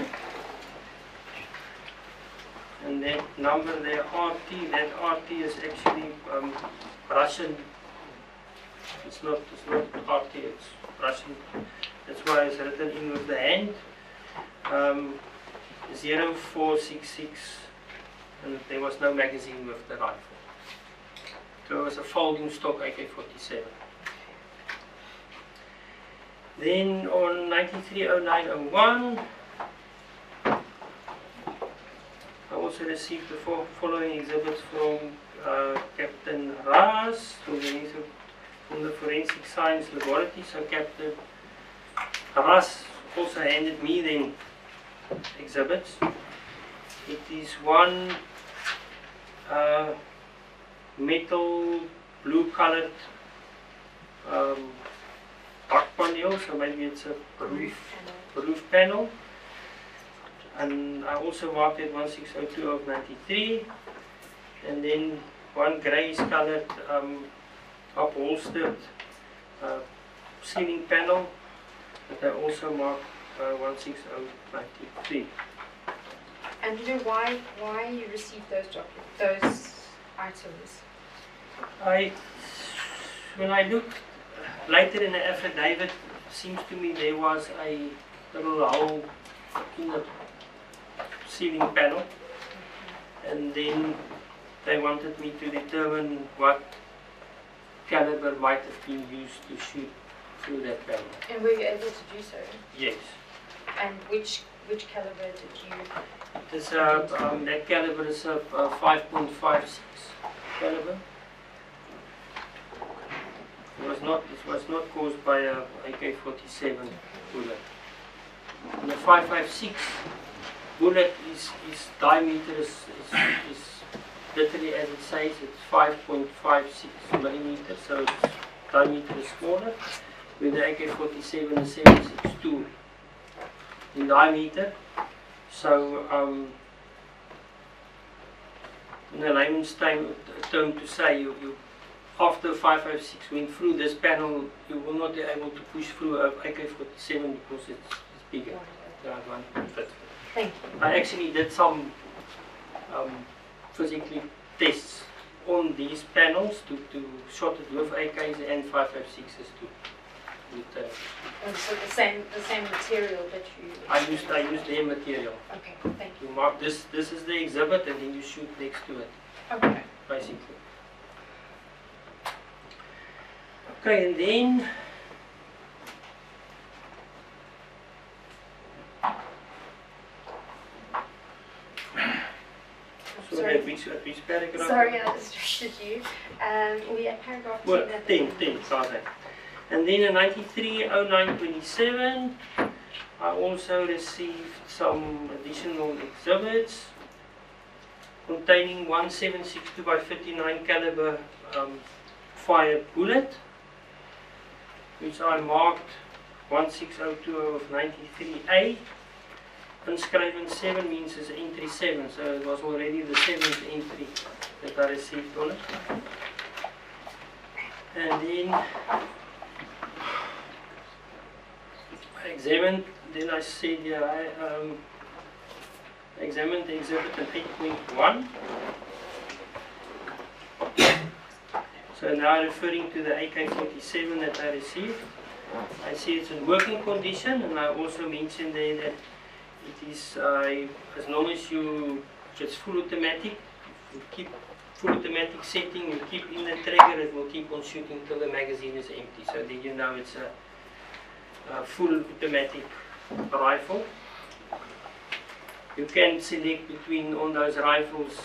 And that number there, RT, that RT is actually Russian. It's not RT, it's Russian. That's why it's written in with the hand. 0466, and there was no magazine with the rifle. So it was a folding stock AK-47. Then on 930901, I also received the following exhibits from Captain Ras from the Forensic Science Laboratory. So Captain Ras also handed me then exhibits. It is one metal blue colored back panel, so maybe it's a roof panel. And I also marked it 1602 of 93. And then one greyish colored upholstered ceiling panel that I also marked 16093. And do you know why you received those items? When I looked later in the affidavit, seems to me there was a little hole in the ceiling panel, and then they wanted me to determine what caliber might have been used to shoot through that panel. And were you able to do so? Yes. And which caliber did you? This, that caliber is a 5.56 caliber. It was not caused by a AK-47 bullet. And the 5.56 bullet is diameter is literally as it says, it's 5.56 millimeters, so its diameter is smaller. With the AK-47 is 7.62 in diameter. So in a layman's term to say, you after 5.56 went through this panel, you will not be able to push through an AK-47 because it's bigger. Thank you. I actually did some physically tests on these panels to shot it with AKs and 5.56s too. And so the same material that you. I used their material. Okay, thank you. You mark this is the exhibit, and then you shoot next to it, Okay. basically. Okay, and then Sorry. Which paragraph? Sorry, I distracted you. We at paragraph 10. Well, at the 10, sorry. And then in 930927, I also received some additional exhibits containing 1762 by 59 caliber fired bullet, which I marked 16020 of 93A. Inscriven 7 means it's entry 7, so it was already the 7th entry that I received on it. And then I examined, then I said, yeah, I examined the exhibit in 8.1. So now referring to the AK-47 that I received, I see it's in working condition, and I also mentioned there that it is, as long as it's full automatic, you keep full automatic setting, you keep in the trigger, it will keep on shooting till the magazine is empty. So then you know it's a full automatic rifle. You can select between on those rifles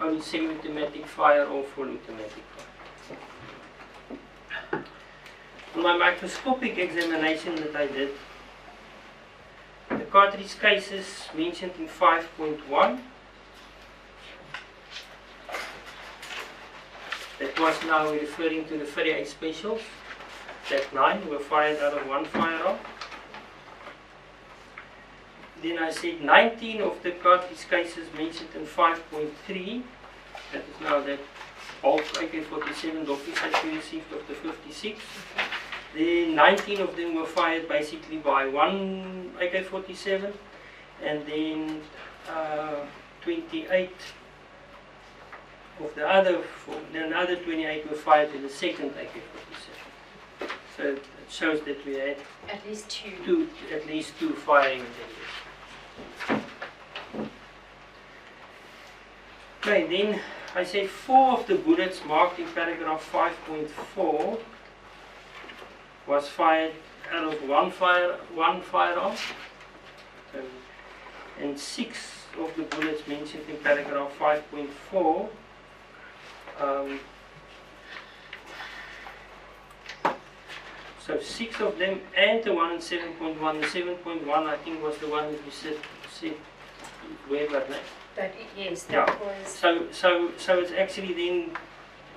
only semi-automatic fire or full automatic fire. On my microscopic examination that I did, the cartridge cases mentioned in 5.1. That was now referring to the 38 specials. That 9 were fired out of one firearm. Then I said 19 of the cartridge cases mentioned in 5.3. That is now that bulk AK-47 copies that we received of the 56. Then 19 of them were fired basically by one AK-47, and then 28 of the other, another 28 were fired in the second AK-47. So it shows that we had At least two. at least two firing attempts. Okay, then I say 4 of the bullets marked in paragraph 5.4 was fired out of one firearm, and 6 of the bullets mentioned in paragraph 5.4 so 6 of them, and the one in 7.1. The 7.1 I think was the one that we said Weber, no? That, yes, Yeah. that was. So it's actually then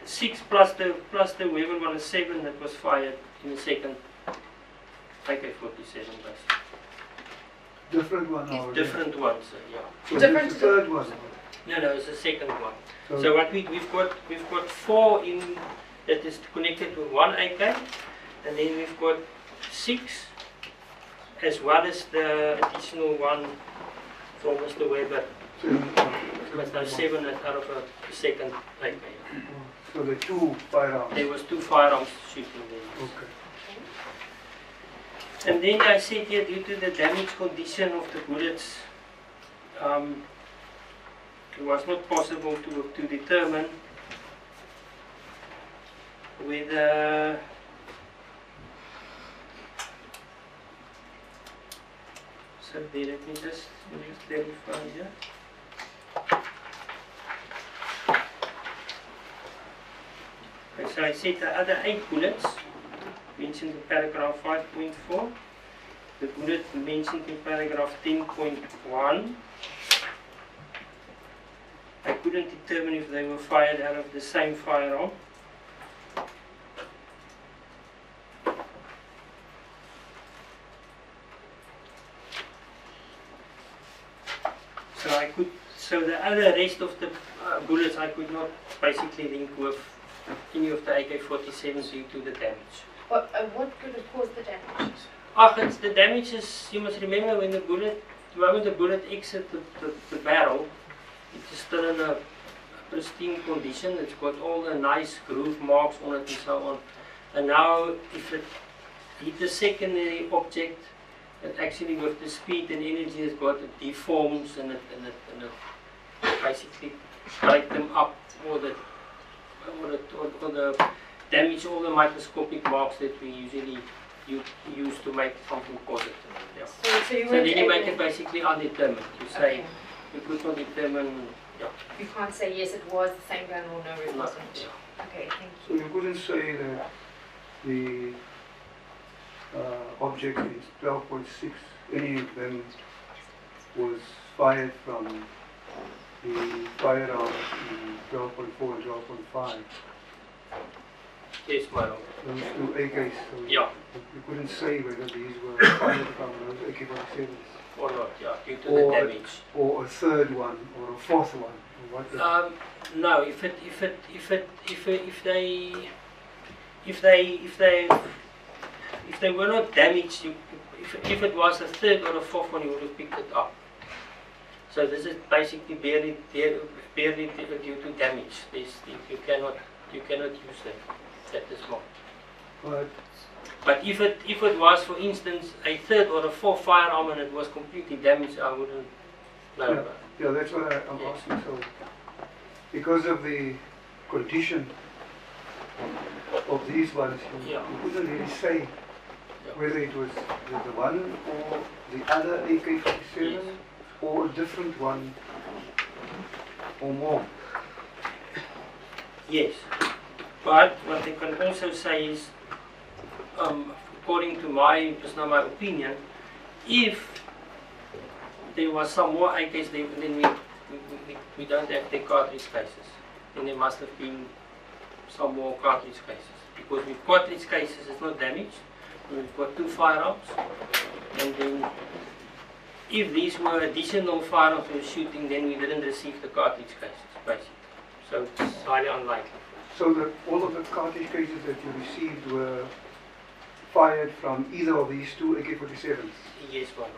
6 plus the Weber 107 that was fired in the second AK-47 basically. Different one or Different ones, yeah. So Different this is the third one. No, it's the second one. So what we've got 4 in that is connected with one AK, and then we've got 6 as well as the additional one from Mr. Weber. So it's now 7 out of a second AK. So the 2 firearms. There was 2 firearms shooting there. Okay. And then I said here, due to the damage condition of the bullets, it was not possible to determine whether so there, let me just clarify here. Okay, so I said the other 8 bullets mentioned in paragraph 5.4, the bullet mentioned in paragraph 10.1, I couldn't determine if they were fired out of the same firearm. So the other rest of the bullets I could not basically link with any of the AK-47s due to the damage. What could have caused the damage? It's the damage is, you must remember when the moment the bullet exits the barrel, it is still in a pristine condition. It's got all the nice groove marks on it and so on. And now if it hit the secondary object, it actually with the speed and energy has got, it deforms and it basically break them up, or the damage all the microscopic marks that we usually use to make something positive. Yeah. So you So then you weren't make able- it basically undetermined. You say Okay. you could not determine. Yeah. You can't say yes, it was the same gun, or no, it No, wasn't. yeah. Okay, thank So you couldn't say that the object in 12.6, any of them was fired from the firearm in 12.4 and 12.5. Yes, my lord. Those 2 AKs. So Yeah. you couldn't say whether these were fired from those AK-47s. Or not, yeah, due to Or- the damage. Or a third one, or a fourth one, or whatever. No, if they were not damaged, if it was a third or a fourth one, you would have picked it up. So this is basically barely due to damage. You cannot use that as well. But if it was, for instance, a third or a fourth firearm and it was completely damaged, I wouldn't know about it. Yeah, that's what I'm Yeah. asking. So, because of the condition of these ones, you Yeah. couldn't really say Yeah. whether it was the one or the other AK-47 Yes. or a different one or more. Yes, but what I can also say is, according to my opinion, if there was some more AKs there, and then we don't have the cartridge cases. And there must have been some more cartridge cases. Because with cartridge cases it's not damaged. We've got 2 firearms. And then if these were additional firearms we were shooting, then we didn't receive the cartridge cases, basically. So it's highly unlikely. So all of the cartridge cases that you received were fired from either of these 2 AK-47s? Yes, one.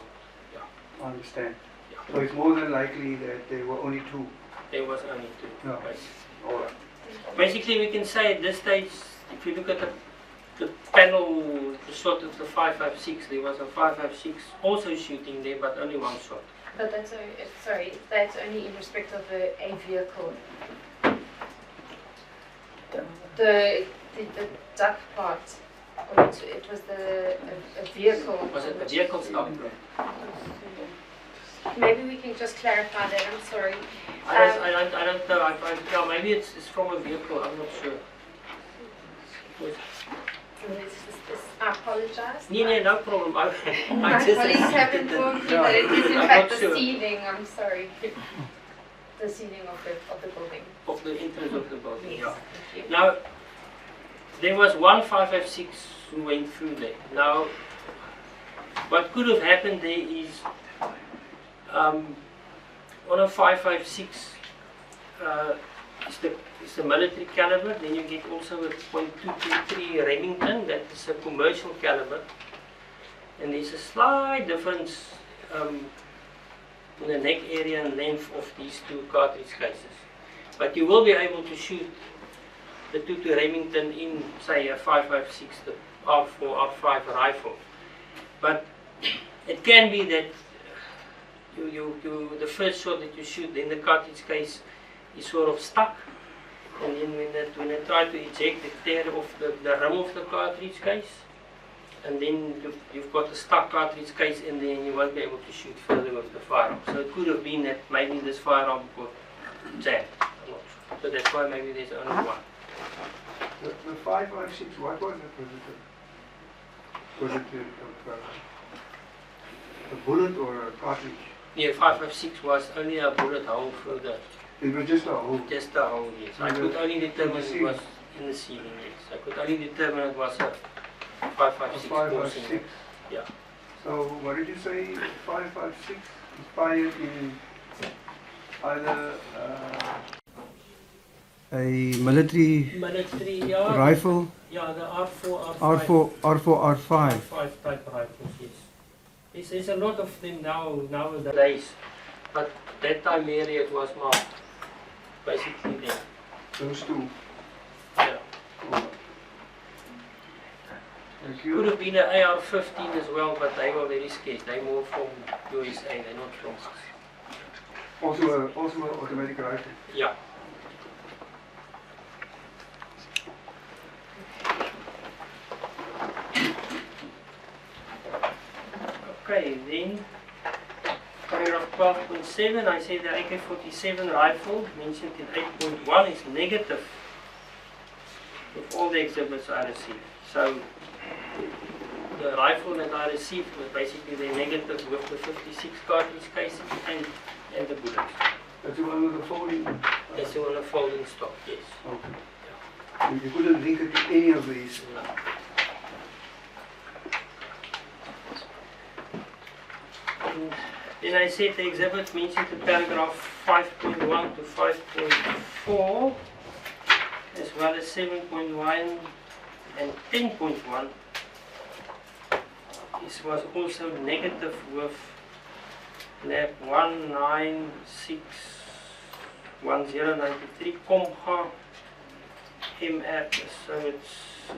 Yeah. I understand. Yeah. So it's more than likely that there were only 2. There was only 2. No. Basically. All right. Basically, we can say at this stage, if you look at the panel, the shot of the 5.56, there was a 5.56 also shooting there, but only 1 shot. But that's sorry, that's only in respect of a vehicle. The duck part, or it was a vehicle. Was it a vehicle stop? Maybe we can just clarify that. I'm sorry. I don't know. Yeah, maybe it's from a vehicle. I'm not sure. I apologize. No problem. My I just colleagues have informed me that it is in I'm fact not the sure. ceiling. I'm sorry. The ceiling of the building. Of the entrance of the building. Yes. Yeah. Thank you. Now, there was one 5.56 who went through there. Now, what could have happened there is on a 5.56 is the military caliber. Then you get also a .223 Remington. That is a commercial caliber, and there's a slight difference in the neck area and length of these 2 cartridge cases. But you will be able to shoot the 2 Remington in, say, a 5.56, the R4, R5 rifle. But it can be that the first shot that you shoot, then the cartridge case is sort of stuck, and then when they try to eject, they tear off the rim of the cartridge case, and then you've got a stuck cartridge case, and then you won't be able to shoot further with the firearm. So it could have been that maybe this firearm got jammed. I'm not sure. So that's why maybe there's only 1. The 5.56, what was it? Was it a bullet or a cartridge? Yeah, 5.56 was only a bullet hole through the, It was just a hole. just a hole, yes. I could only determine it was in the ceiling, yes. I could only determine it was a 5.56 portion. 5.56. Yeah. So what did you say? 5.56 is fired in either a military Yeah. rifle, Yeah, the R4, R4, R5. R5 type rifles, yes. There's a lot of them nowadays, but that time area it was marked, basically there. Those 2. Yeah. Thank Could you. have been an AR-15 as well, but they were very scarce. They're more from USA, they're not from us. Also an automatic rifle. Yeah. Okay, then paragraph 12.7, I say the AK-47 rifle mentioned in 8.1 is negative with all the exhibits I received. So the rifle that I received was basically the negative with the 56 cartridge cases and the bullets. That's the one with the folding. That's the one of folding stock, yes. Okay. You couldn't link it to any of these. No. And then I said the exhibit mentioned in paragraph 5.1 to 5.4, as well as 7.1 and 10.1. This was also negative with lab 1961093 Comha MR, so it's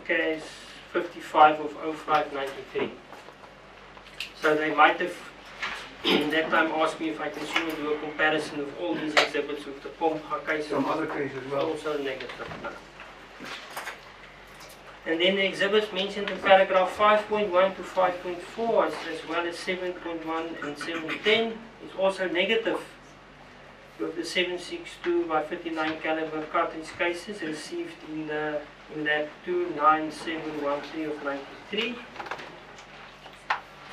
case 55 of 0593. So they might have that time asked me if I can do a comparison of all these exhibits with the Comha case. Some other case as well. Also negative. No. And then the exhibits mentioned in paragraph 5.1 to 5.4 as well as 7.1 and 7.10 is also negative with the 7.62 by 59 caliber cartridge cases received in lab 29713 of 93.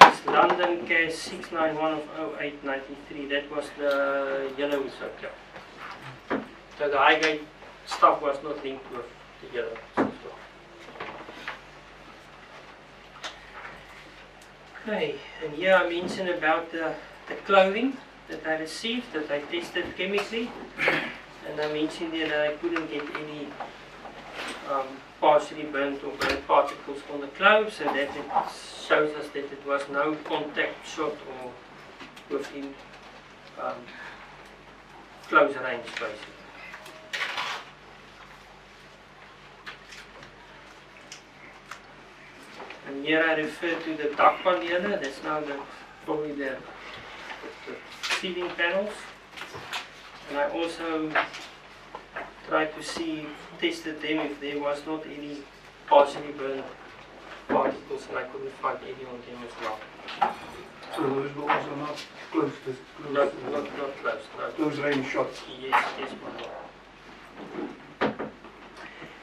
It's London case 691 of 0893. That was the yellow circle. So the Highgate stuff was not linked with the yellow as well. Okay, and here I mentioned about the clothing that I received, that I tested chemically, and I mentioned there that I couldn't get any partially burnt or burnt particles on the clothes, so that it shows us that it was no contact shot or within close range basically. And here I refer to the duct panelen, that's now probably the ceiling panels. And I also tried to tested them if there was not any partially burned particles, and I couldn't find any on them as well. So those doors are not closed, Not closed, no. close range shots. Yes, my lord.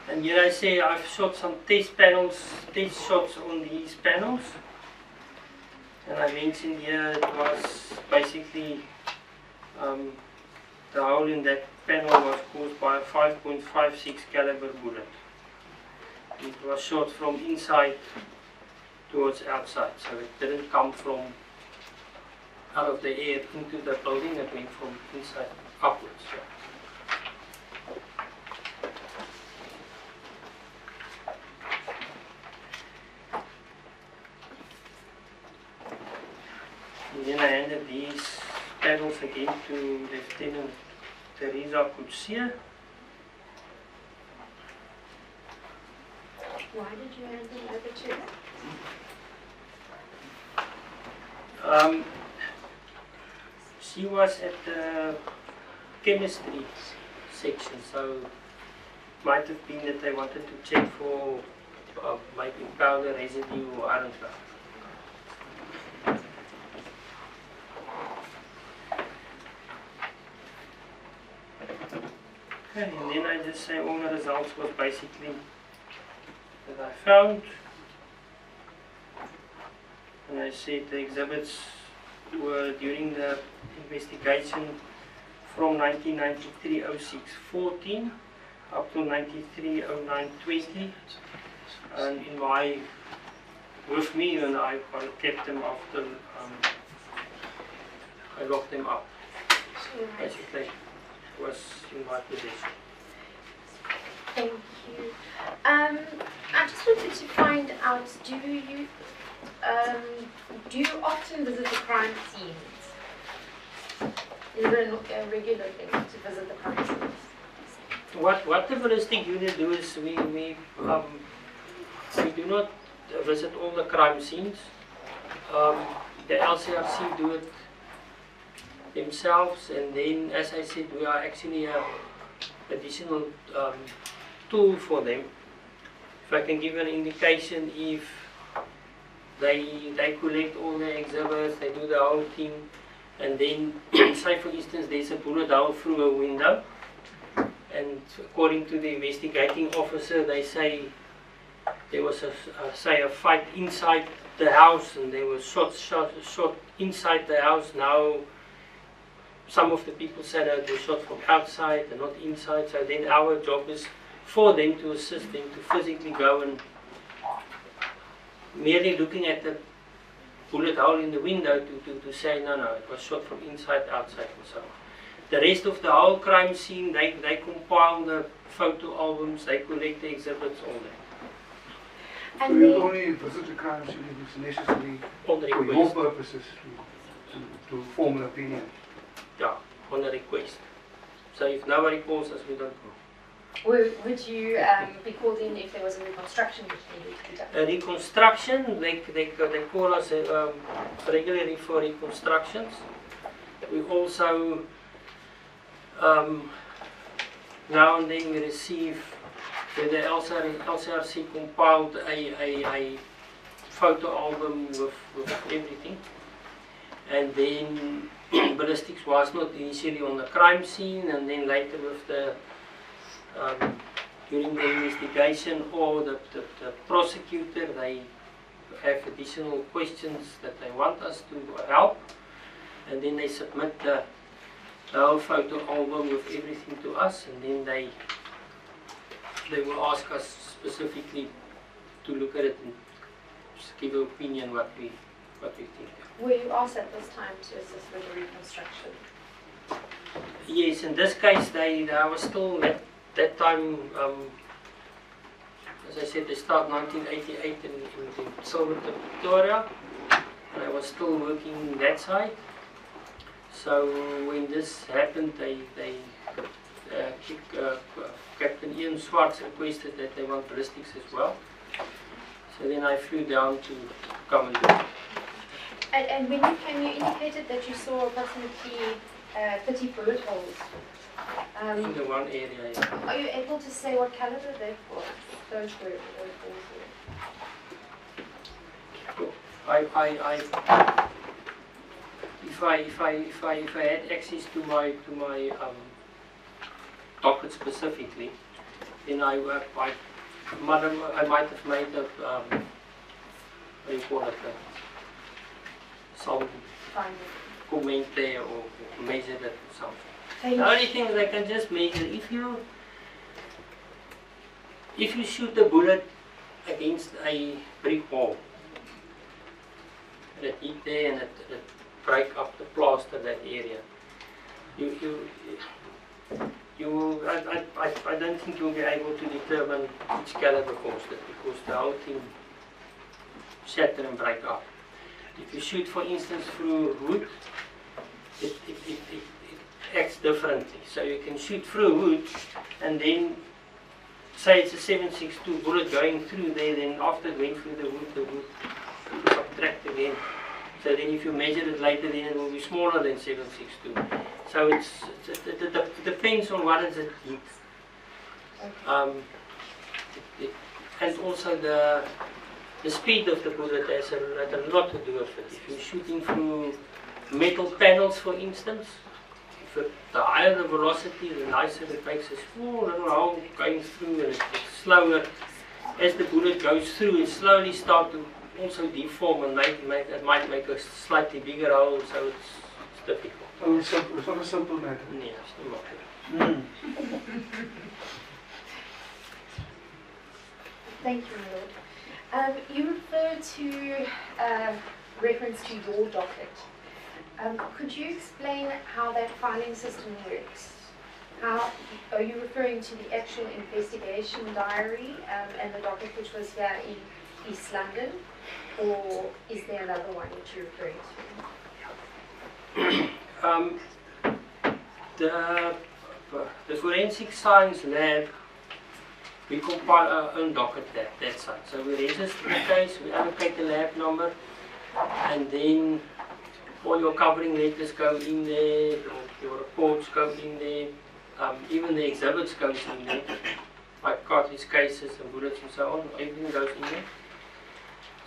And here I say I've shot some test shots on these panels. And I mentioned here it was basically the hole in that panel was caused by a 5.56 caliber bullet. It was shot from inside towards outside, so it didn't come from out of the air into the building, it went from inside upwards. And then I handed these panels again to Lieutenant Teresa Kutsia. Why did you hand them over to her? She was at the chemistry section, so might have been that they wanted to check for maybe powder residue or I don't know. Okay, and then I just say all the results was basically that I found, and I said the exhibits were during the investigation from 1993-06-14 up to 93-09-20, and in my with me, and I kept them after I locked them up. Basically, it was in my possession. Thank you. I just wanted to find out, do you often visit the crime scenes? Is it a regular thing to visit the crime scenes? What the ballistic unit do is we do not visit all the crime scenes. The LCRC do it themselves, and then, as I said, we are actually an additional tool for them. If I can give an indication, if they collect all the exhibits, they do the whole thing, and then, say for instance, there's a bullet hole through a window, and according to the investigating officer, they say there was a fight inside the house, and there was shot inside the house. Now, some of the people said that they shot from outside and not inside, so then our job is for them to assist them to physically go and merely looking at the bullet hole in the window to say no, it was shot from inside, outside and so on. The rest of the whole crime scene, they compile the photo albums, they collect the exhibits, all that. So And you then, only visit the crime scene if it's necessary On the for your request. purposes to form an opinion. Yeah, on a request. So if nobody calls us, we don't go. would you be called in if there was a reconstruction which needed to be done? A reconstruction, they call us regularly for reconstructions. We also, now and then we receive, the LCRC compiled a photo album with everything. And then ballistics was not initially on the crime scene, and then later with the during the investigation or the prosecutor, they have additional questions that they want us to help, and then they submit the whole photo album with everything to us, and then they will ask us specifically to look at it and give an opinion what we think. Were you asked at this time to assist with the reconstruction? Yes, in this case, I was still at that time, as I said, they start 1988 in Silverton, Victoria, and I was still working that side. So when this happened, Captain Ian Swartz requested that they want ballistics as well. So then I flew down to come and do it. And when you came, you indicated that you saw approximately 30 bullet holes. In the one area, yeah. Are you able to say what caliber they were? Those holes were. If I had access to my docket specifically, then I might have made a what do you call it, some comment there or measure it or something. The only thing is I can just measure if you shoot a bullet against a brick wall and it hit there and it break up the plaster that area, I don't think you'll be able to determine which caliber caused it, because the whole thing shatter and break up. If you shoot, for instance, through wood, it acts differently. So you can shoot through wood, and then say it's a 7.62 bullet going through there, then after it went through the wood subtract again. So then if you measure it later, then it will be smaller than 7.62. So it depends on what is it heat. And also the speed of the bullet has a lot to do with it. If you're shooting through metal panels, for instance, the higher the velocity, the nicer it makes a small little hole going through, and it's slower. As the bullet goes through, it slowly starts to also deform and it might make a slightly bigger hole, so it's difficult. Oh, it's not a simple matter. Yeah, it's not matter. Thank you, my lord. You referred to reference to your docket. Could you explain how that filing system works? How are you referring to the actual investigation diary and the docket which was here in East London, or is there another one which you're referring to? The forensic science lab, we compile our own docket that side. So we register the case, we allocate the lab number, and then all your covering letters go in there, your reports go in there, even the exhibits goes in there, like cartridge cases and bullets and so on, everything goes in there.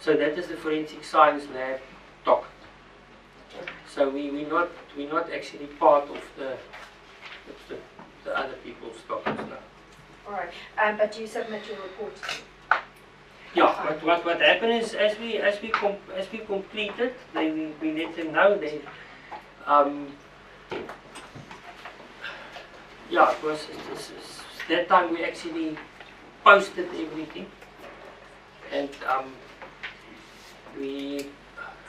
So that is the forensic science lab docket. So we're not actually part of the other people's dockets now. All right, but you submit your report. Yeah, but what happened is as we complete it, we let them know they yeah, it was that time we actually posted everything, and we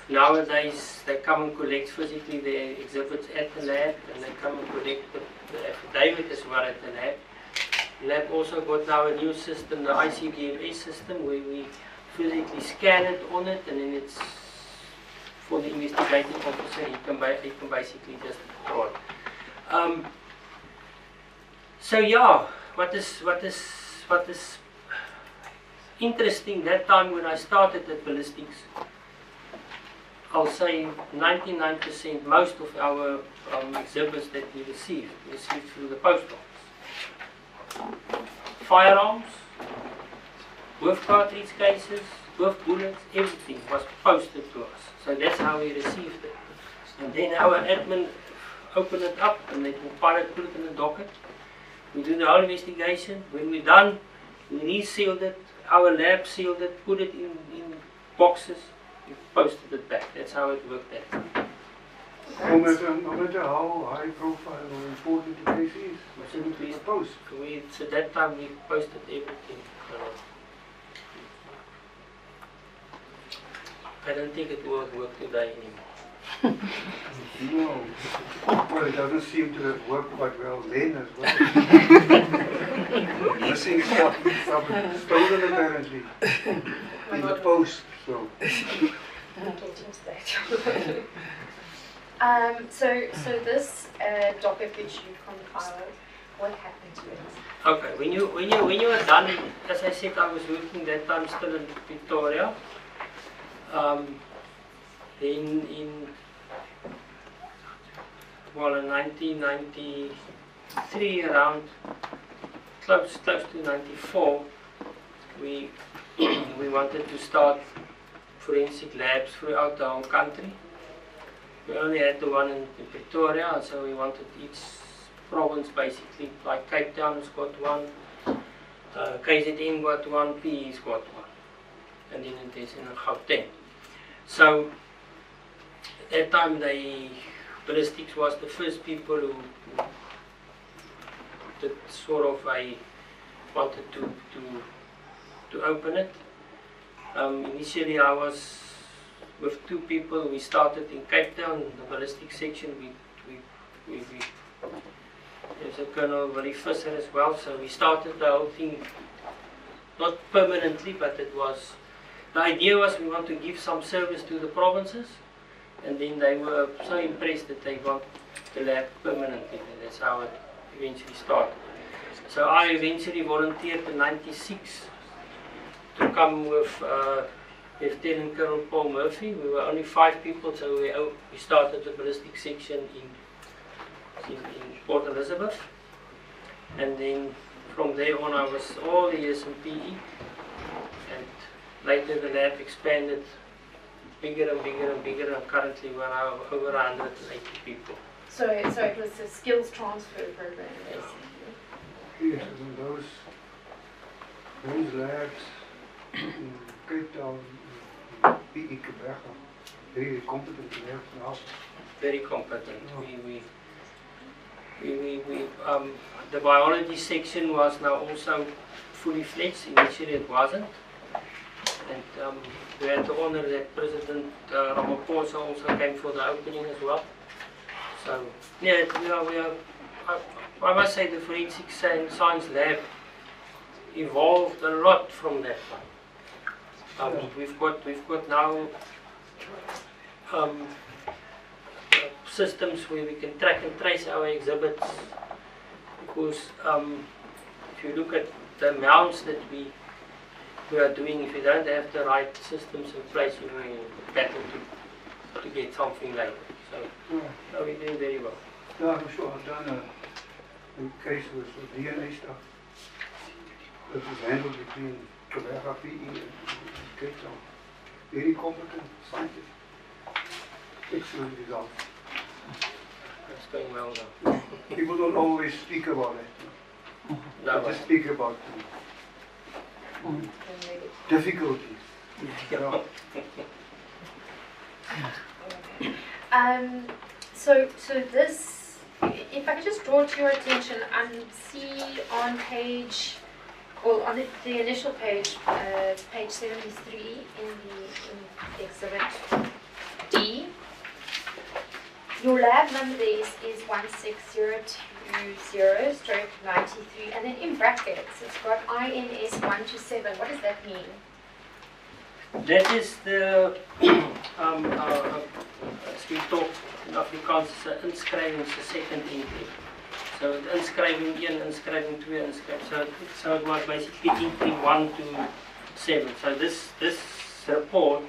nowadays they come and collect physically their exhibits at the lab, and they come and collect the affidavit as well at the lab. The lab also got now a new system, the ICDMA system, where we physically scan it on it, and then it's for the investigating officer. He can basically just draw it. So yeah, what is interesting that time when I started at ballistics, I'll say 99% most of our exhibits that we received through the post office. Firearms, with cartridge cases, with bullets, everything was posted to us. So that's how we received it. And then our admin opened it up and they compile it, put it in the docket. We do the whole investigation. When we're done, we resealed it, our lab sealed it, put it in boxes, we posted it back. That's how it worked there. No matter how high profile or important the case is, we send it to the post. So that time we posted everything. I don't think it will work today anymore. No. Well, it doesn't seem to have worked quite well then as well. Missing stuff, stolen apparently in the post. So. So this docket which you compiled, what happened to it? Okay, when you are done, as I said, I was working that time still in Victoria. In 1993, around close to 94, we wanted to start forensic labs throughout the whole country. We only had the one in Pretoria, and so we wanted each province basically, like Cape Town has got one, KZN got one, PE's got one, and then there's in Gauteng. So at that time, the ballistics was the first people who did sort of wanted to open it. Initially, I was with two people. We started in Cape Town, the ballistics section. There's a Colonel Willie Visser as well. So we started the whole thing, not permanently, but it was. The idea was we want to give some service to the provinces, and then they were so impressed that they want the lab permanently. That's how it eventually started. So I eventually volunteered in '96 to come with Lieutenant Colonel Paul Murphy. We were only 5 people, so we started the ballistic section in Port Elizabeth, and then from there on I was all the years in PE, and later the lab expanded bigger and bigger and bigger, and currently we're now over 180 people. So it was a skills transfer program, basically. Yes, and those labs in Cape Town, PE Quebec, really competent labs now. Very competent. The biology section was now also fully fledged. Initially it wasn't. And we had the honor that President Ramaphosa also came for the opening as well. So yeah, I must say the forensic science lab evolved a lot from that one. We've got now systems where we can track and trace our exhibits, because if you look at the amounts that we are doing, if you don't have the right systems in place, you will battle to get something like that. So we're doing very well. Yeah, I'm sure I've done a case with DNA stuff that was handled between Quebec, PE and Cape Town. Very competent scientists. Excellent results. It's going well now. People don't always speak about it. No, They just speak about difficulties. Yeah. So this, if I could just draw to your attention and see on page, well, on the initial page, page 73 in exhibit D, your lab number there is 16020/93, and then in brackets it's got INS 127. What does that mean? that is the, as we talk in Afrikaans, is een inskrywing, is the second entry. So the inskrywing 1, inskrywing 2, inskrywing, so it was basically entry 1 to 7. So this report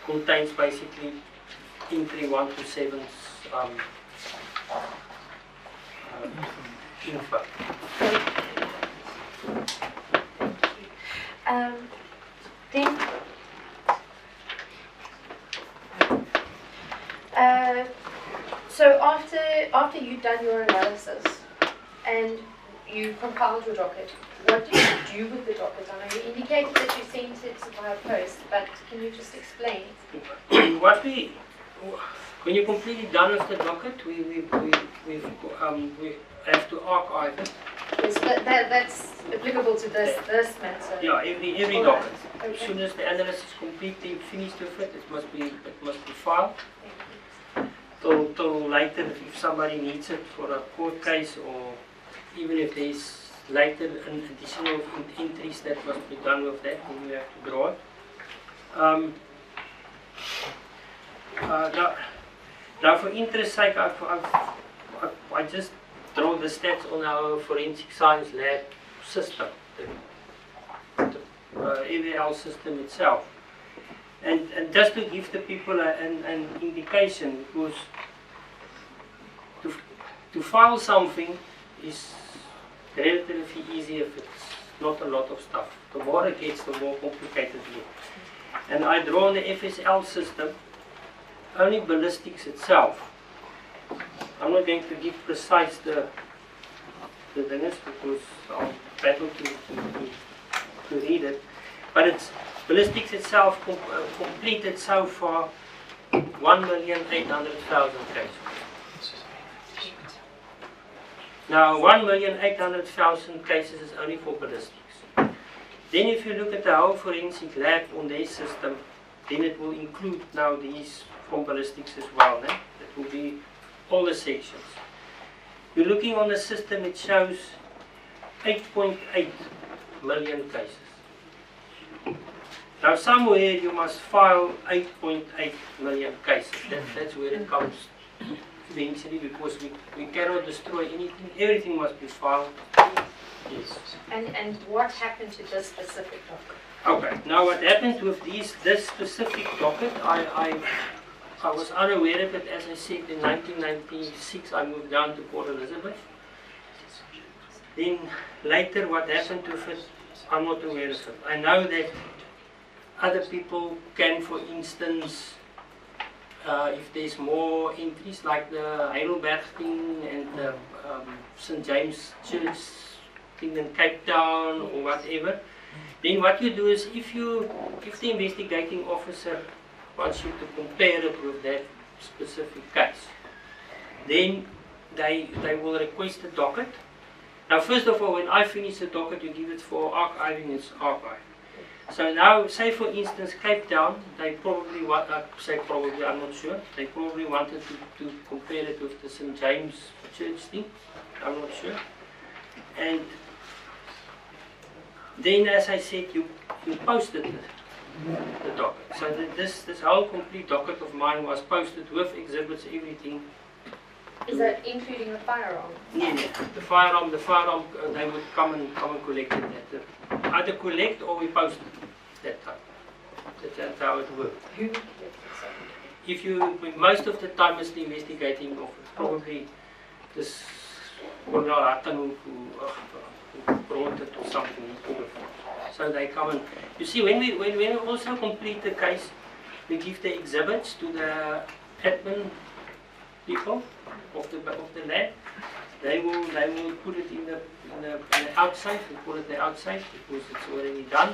contains basically entry 1 to 7's info. Then, so after you've done your analysis, and you compiled your docket. What did you do with the docket? I know you indicated that you sent it via post, but can you just explain? When you're completely done with the docket, we have to archive it. Yes, that's applicable to this matter. Yeah, every All docket. right. As soon as the analyst is completely finished with it, it must be filed. Till later, if somebody needs it for a court case, or even if there's later an additional entries that must be done with that, then you have to draw it. Now for interest sake, I just draw the stats on our forensic science lab system, the AVL system itself. And just to give the people an indication, because to file something is relatively easy if it's not a lot of stuff. The more it gets, the more complicated it gets. And I draw on the FSL system only ballistics itself. I'm not going to give precise the things because I'll battle to read it. But it's ballistics itself completed so far 1,800,000 cases. Now 1,800,000 cases is only for ballistics. Then if you look at the whole forensic lab on their system, then it will include now these from ballistics as well. That will be all the sections. You're looking on the system, it shows 8.8 million cases. Now somewhere you must file 8.8 million cases. That's where it comes eventually, because we cannot destroy anything. Everything must be filed. Yes. And what happened to this specific docket? Okay. Now what happened with this specific docket, I was unaware of it. As I said, in 1996 I moved down to Port Elizabeth. Then later what happened to it, I'm not aware of it. I know that other people can, for instance, if there's more entries like the Heidelberg thing and the St. James Church thing in Cape Town or whatever, then what you do is if the investigating officer wants you to compare it with that specific case, then they will request a docket. Now first of all, when I finish the docket, you give it for archiving, it's archived. So now, say for instance, Cape Town, they probably want, I'm not sure, they probably wanted to compare it with the St. James Church thing, I'm not sure. And then, as I said, you posted the docket. So this whole complete docket of mine was posted with exhibits, everything. Is that including the firearm? Yeah, the firearm, they would come and collect it. Either collect or we post it that time. That's how it works. Who collected If most of the time it's the investigating officer, probably this who brought it or something. So they come and, you see, when we also complete the case, we give the exhibits to the admin people of the lab. They will put it in the outside. We call it the outside because it's already done.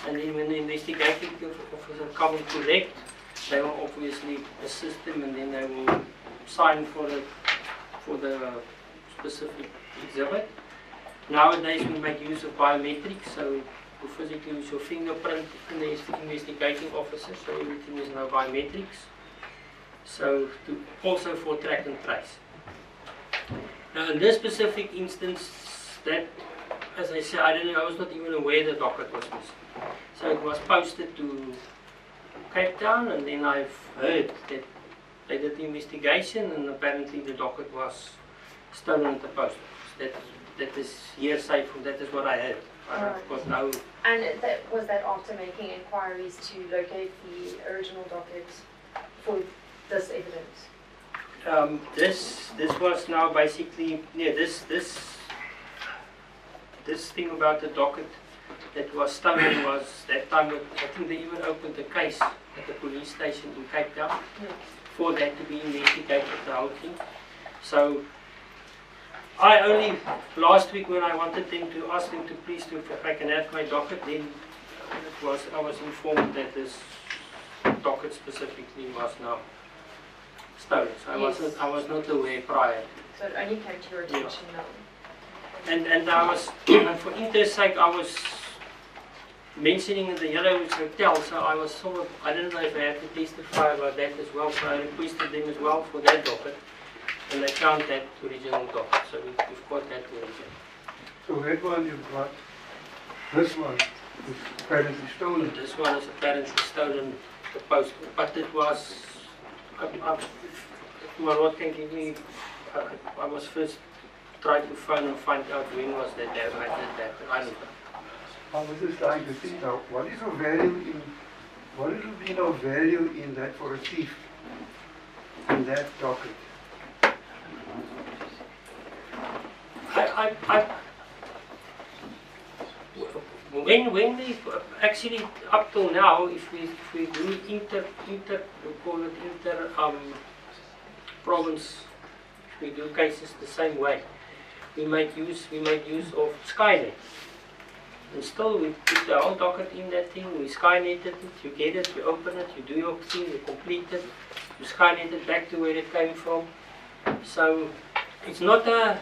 And then when the investigating officer come and collect, they will obviously assist them, and then they will sign for the specific exhibit. Nowadays we make use of biometrics, so you physically use your fingerprint in the investigating officer, so everything is now biometrics. So also for track and trace. Now in this specific instance, that, as I said, I was not even aware the docket was missing. So it was posted to Cape Town, and then I've heard that they did the investigation, and apparently the docket was stolen at the post office. That is hearsay, that is what I heard. And was that after making inquiries to locate the original docket for this evidence? This was now basically, yeah, this thing about the docket that was stolen was that time. I think they even opened a case at the police station in Cape Town for that to be investigated, the whole thing. So I only, last week when I wanted them to ask them to please do, if I can have my docket, then I was informed that this docket specifically was now stolen. So I was not aware prior. So it only came to your attention now. And I was, and for interest's sake, I was mentioning the Yellowwoods Hotel, so I was sort of, I didn't know if I had to testify about that as well, so I requested them as well for that docket, and they found that original docket, so we've got that original. So that one you've got, this one is apparently stolen. This one is apparently stolen, the post, but it was, my Lord can give me, I was first trying to phone and find out when was that I did that, but I don't know. I was just trying to think now, what is of value in, what would have been of value in that for a thief, in that docket? When we actually up till now, if we do we call it province, we do cases the same way. We make use of Skynet. And still we put the whole docket in that thing, we Skyneted it, you get it, you open it, you do your thing, you complete it, you Skynet it back to where it came from. So it's not a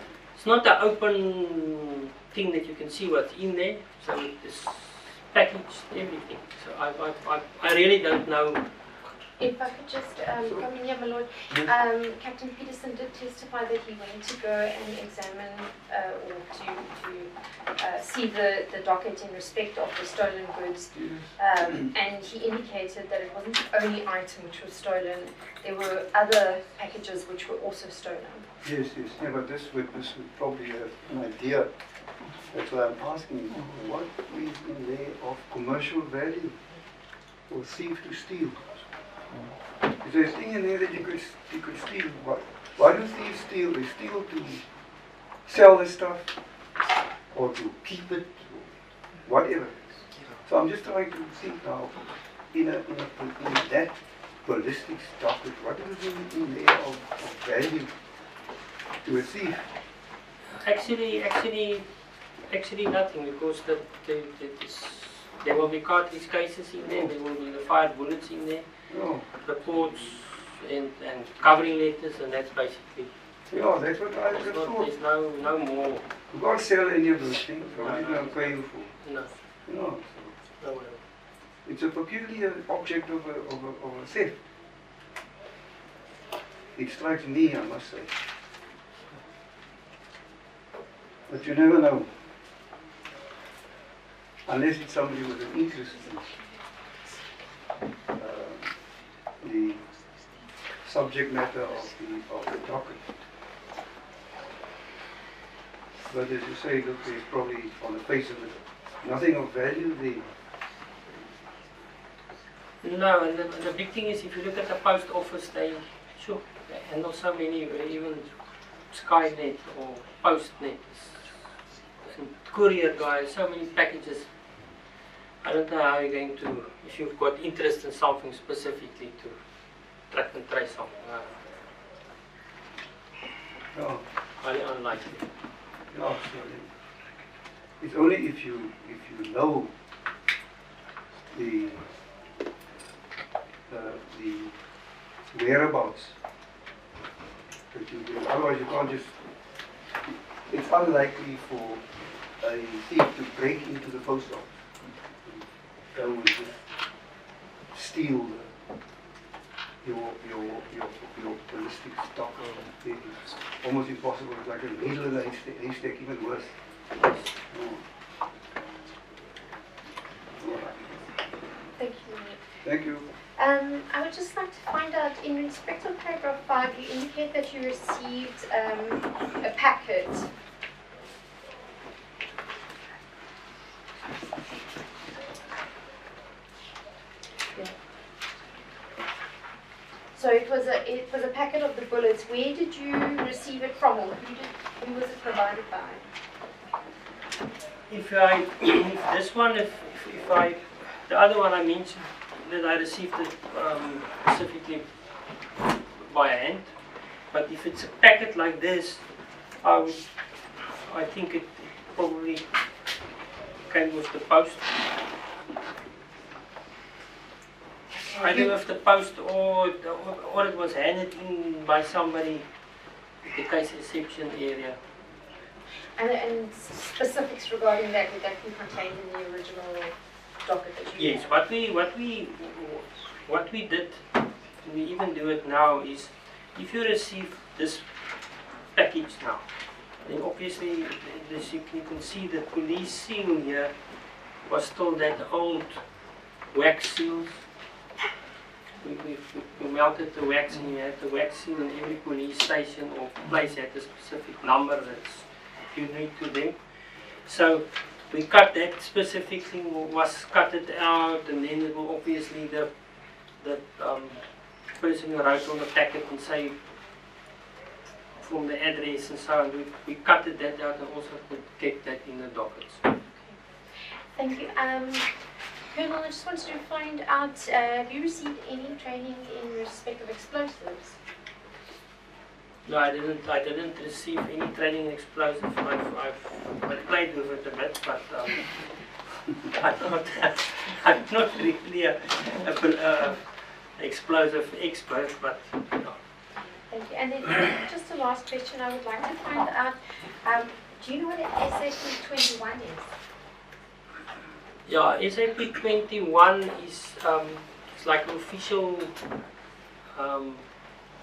open thing that you can see what's in there. So it's packaged, everything. So I really don't know. If I could just come in here, my lord. Captain Peterson did testify that he went to go and examine or to see the docket in respect of the stolen goods. And he indicated that it wasn't the only item which was stolen. There were other packages which were also stolen. Yes, yeah, but this witness would probably have an idea. That's why I'm asking, what is in there of commercial value for thief to steal? Is there a thing in there that you could steal? Why do thieves steal? They steal to sell the stuff or to keep it, whatever. So I'm just trying to think now, in that ballistic docket, what is in there of value to a thief? Actually nothing, because there will be cartridge cases in there, there will be the fired bullets in there, reports and covering letters, and that's basically. Yeah, that's what I just thought. There's no more. You can't sell any of those things, so what are you going to pay you for? No. No. No. It's a peculiar object of a theft. It strikes me, I must say. But you never know. Unless it's somebody with an interest in the subject matter of the docket. But as you say, look, there's probably, on the face of it, nothing of value there. No, and the big thing is, if you look at the post office, they handle so many, even Skynet or Postnet, and courier guys, so many packages. I don't know how you're going to, if you've got interest in something specifically, to track and trace something. No. Highly unlikely. No, it's only if you know the whereabouts that you do. Otherwise you can't just, it's unlikely for a thief to break into the post office. They would just steal your ballistic stock. It's almost impossible. It's like a needle in a haystack, even worse. Thank you. Thank you. I would just like to find out, in respect of paragraph 5, you indicate that you received a packet. Yeah. So it was a packet of the bullets. Where did you receive it from, or who was it provided by? If the other one I mentioned, that I received it specifically by hand, but if it's a packet like this, I think it probably came with the post. Either with the post or it was handed in by somebody at the case reception area. And specifics regarding that, would that be contained in the original docket that you Yes, had? what we did, and we even do it now, is if you receive this package now, then obviously you can see the police seal here was still that old wax seals. We melted the wax and you had the wax seal in every police station or place had a specific number that's unique to them. So we cut that specifically, was cut it out, and then it will obviously the person who wrote on the packet and say from the address and so on, we cut that out and also kept that in the dockets. Thank you. Colonel, I just wanted to find out, have you received any training in respect of explosives? No, I didn't receive any training in explosives. I've played with it a bit, but I'm not really a explosive expert, but no. Thank you. And then just a last question I would like to find out, do you know what an SAP-21 is? Yeah, SAP-21 is it's like an official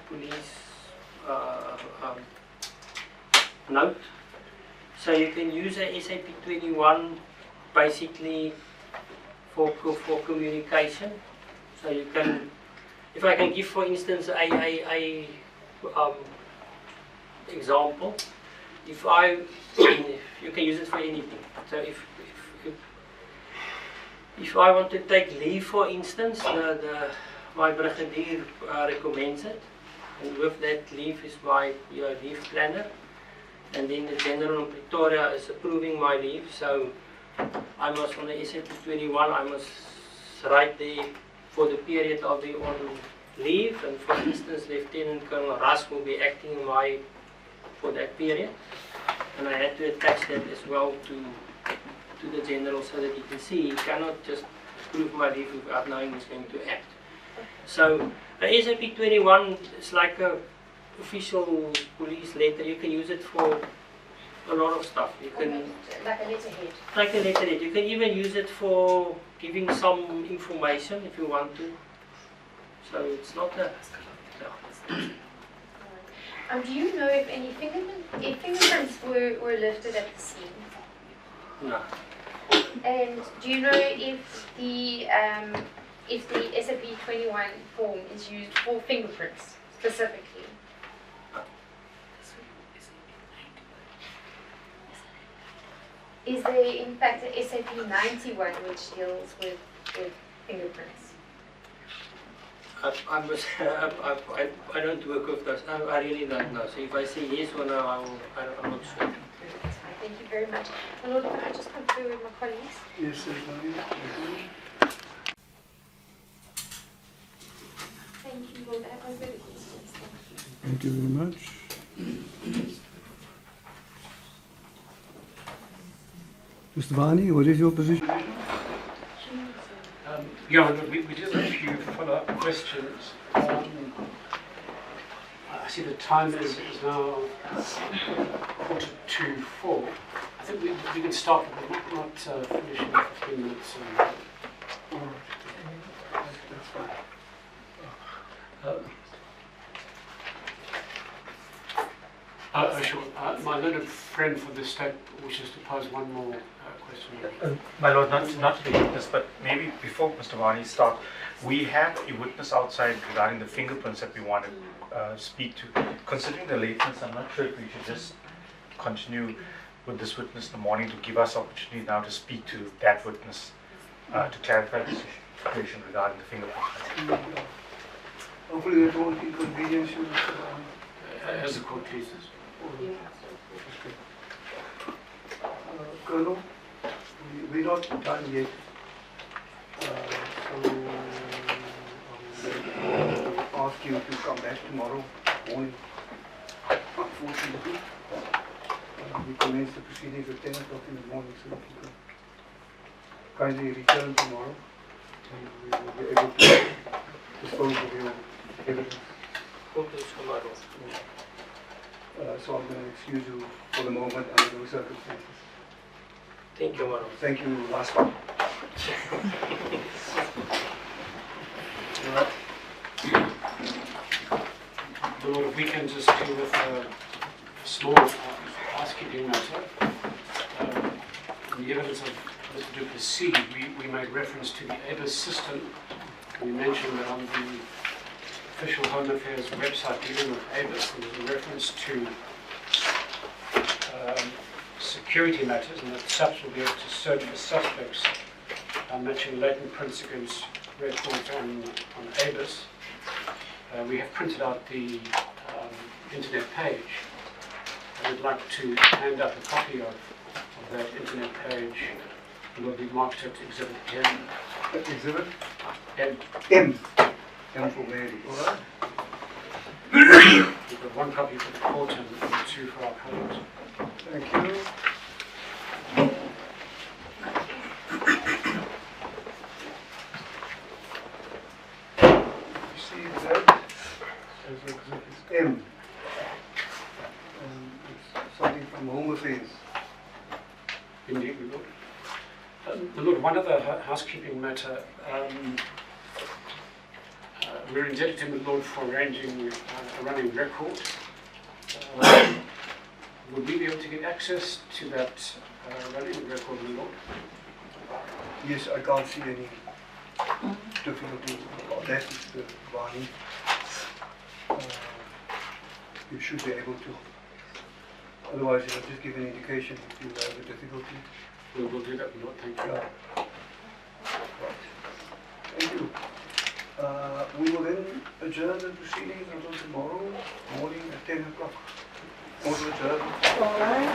police note. So you can use a SAP-21 basically for communication. So you can, if I can give for instance a example, if you can use it for anything. So if I want to take leave, for instance, my brigadier recommends it, and with that leave is my leave planner, and then the general in Pretoria is approving my leave. So I must, on the SAP-21, I must write there for the period I'll be on leave, and for instance, Lieutenant Colonel Russ will be acting for that period, and I had to attach that as well to the general so that he can see. He cannot just approve my leave without knowing he's going to act. So a SAP-21 is like a official police letter. You can use it for a lot of stuff. You can, like a letterhead. like a letterhead. You can even use it for giving some information if you want to. So it's not a... No. Do you know if any fingerprints were lifted at the scene? No. And do you know if the SAP-21 form is used for fingerprints specifically? Is there in fact a SAP-91 which deals with fingerprints? I don't work with those. I really don't know. So if I say yes or no, I'm not sure. That's fine. Thank you very much. My Lord, can I just confer with my colleagues? Yes, sir. Thank you, Lord. I have no further questions. Thank you very much. Mr. Vani, what is your position? Yeah, we just have a few follow-up questions. I see the time is now 4:45. I think we can start, but not finish in 15 minutes. Sure. My learned friend for the state wishes to pose one more question. My Lord, not to the witness, but maybe before Mr. Vani start, we have a witness outside regarding the fingerprints that we want to speak to. Considering the lateness, I'm not sure if we should just continue with this witness in the morning to give us opportunity now to speak to that witness to clarify the situation regarding the fingerprints. Hopefully that won't inconvenience you, Mr. Vani. As the court pleases. Colonel, we're not done yet. So I'll ask you to come back tomorrow morning, unfortunately. we commence the proceedings at 10 o'clock in the morning, so if you can kindly return tomorrow, and we will be able to dispose of your evidence. Kom dus tomorrow. So I'm going to excuse you for the moment under those circumstances. Thank you, Maro. Thank you, last one. All right. Lord, if we can just deal with a small housekeeping matter. In the evidence of Mr. Duplessis, we made reference to the ABIS system. We mentioned that on the official Home Affairs website dealing with ABIS, there was a reference to security matters, and that SAPS will be able to search for suspects matching latent prints against records on ABIS. We have printed out the internet page. I would like to hand up a copy of that internet page. It will be marked at Exhibit M. Exhibit? M. M. M for Mary. All right. We've got one copy for the court and two for our colleagues. Thank you. You see that as Exhibit M. It's something from Home Affairs. Indeed, we will. My Lord, one other housekeeping matter. We're indebted to my Lord for arranging a running record. Would we be able to get access to that running record, my Lord? Yes, I can't see any difficulty about that, Mr. Barney. You should be able to. Otherwise, you will just give an indication if you have a difficulty. We will do that, my Lord. Thank you. Yeah. Right. Thank you. We will then adjourn the proceedings until tomorrow morning at 10 o'clock. Order adjourned. All right.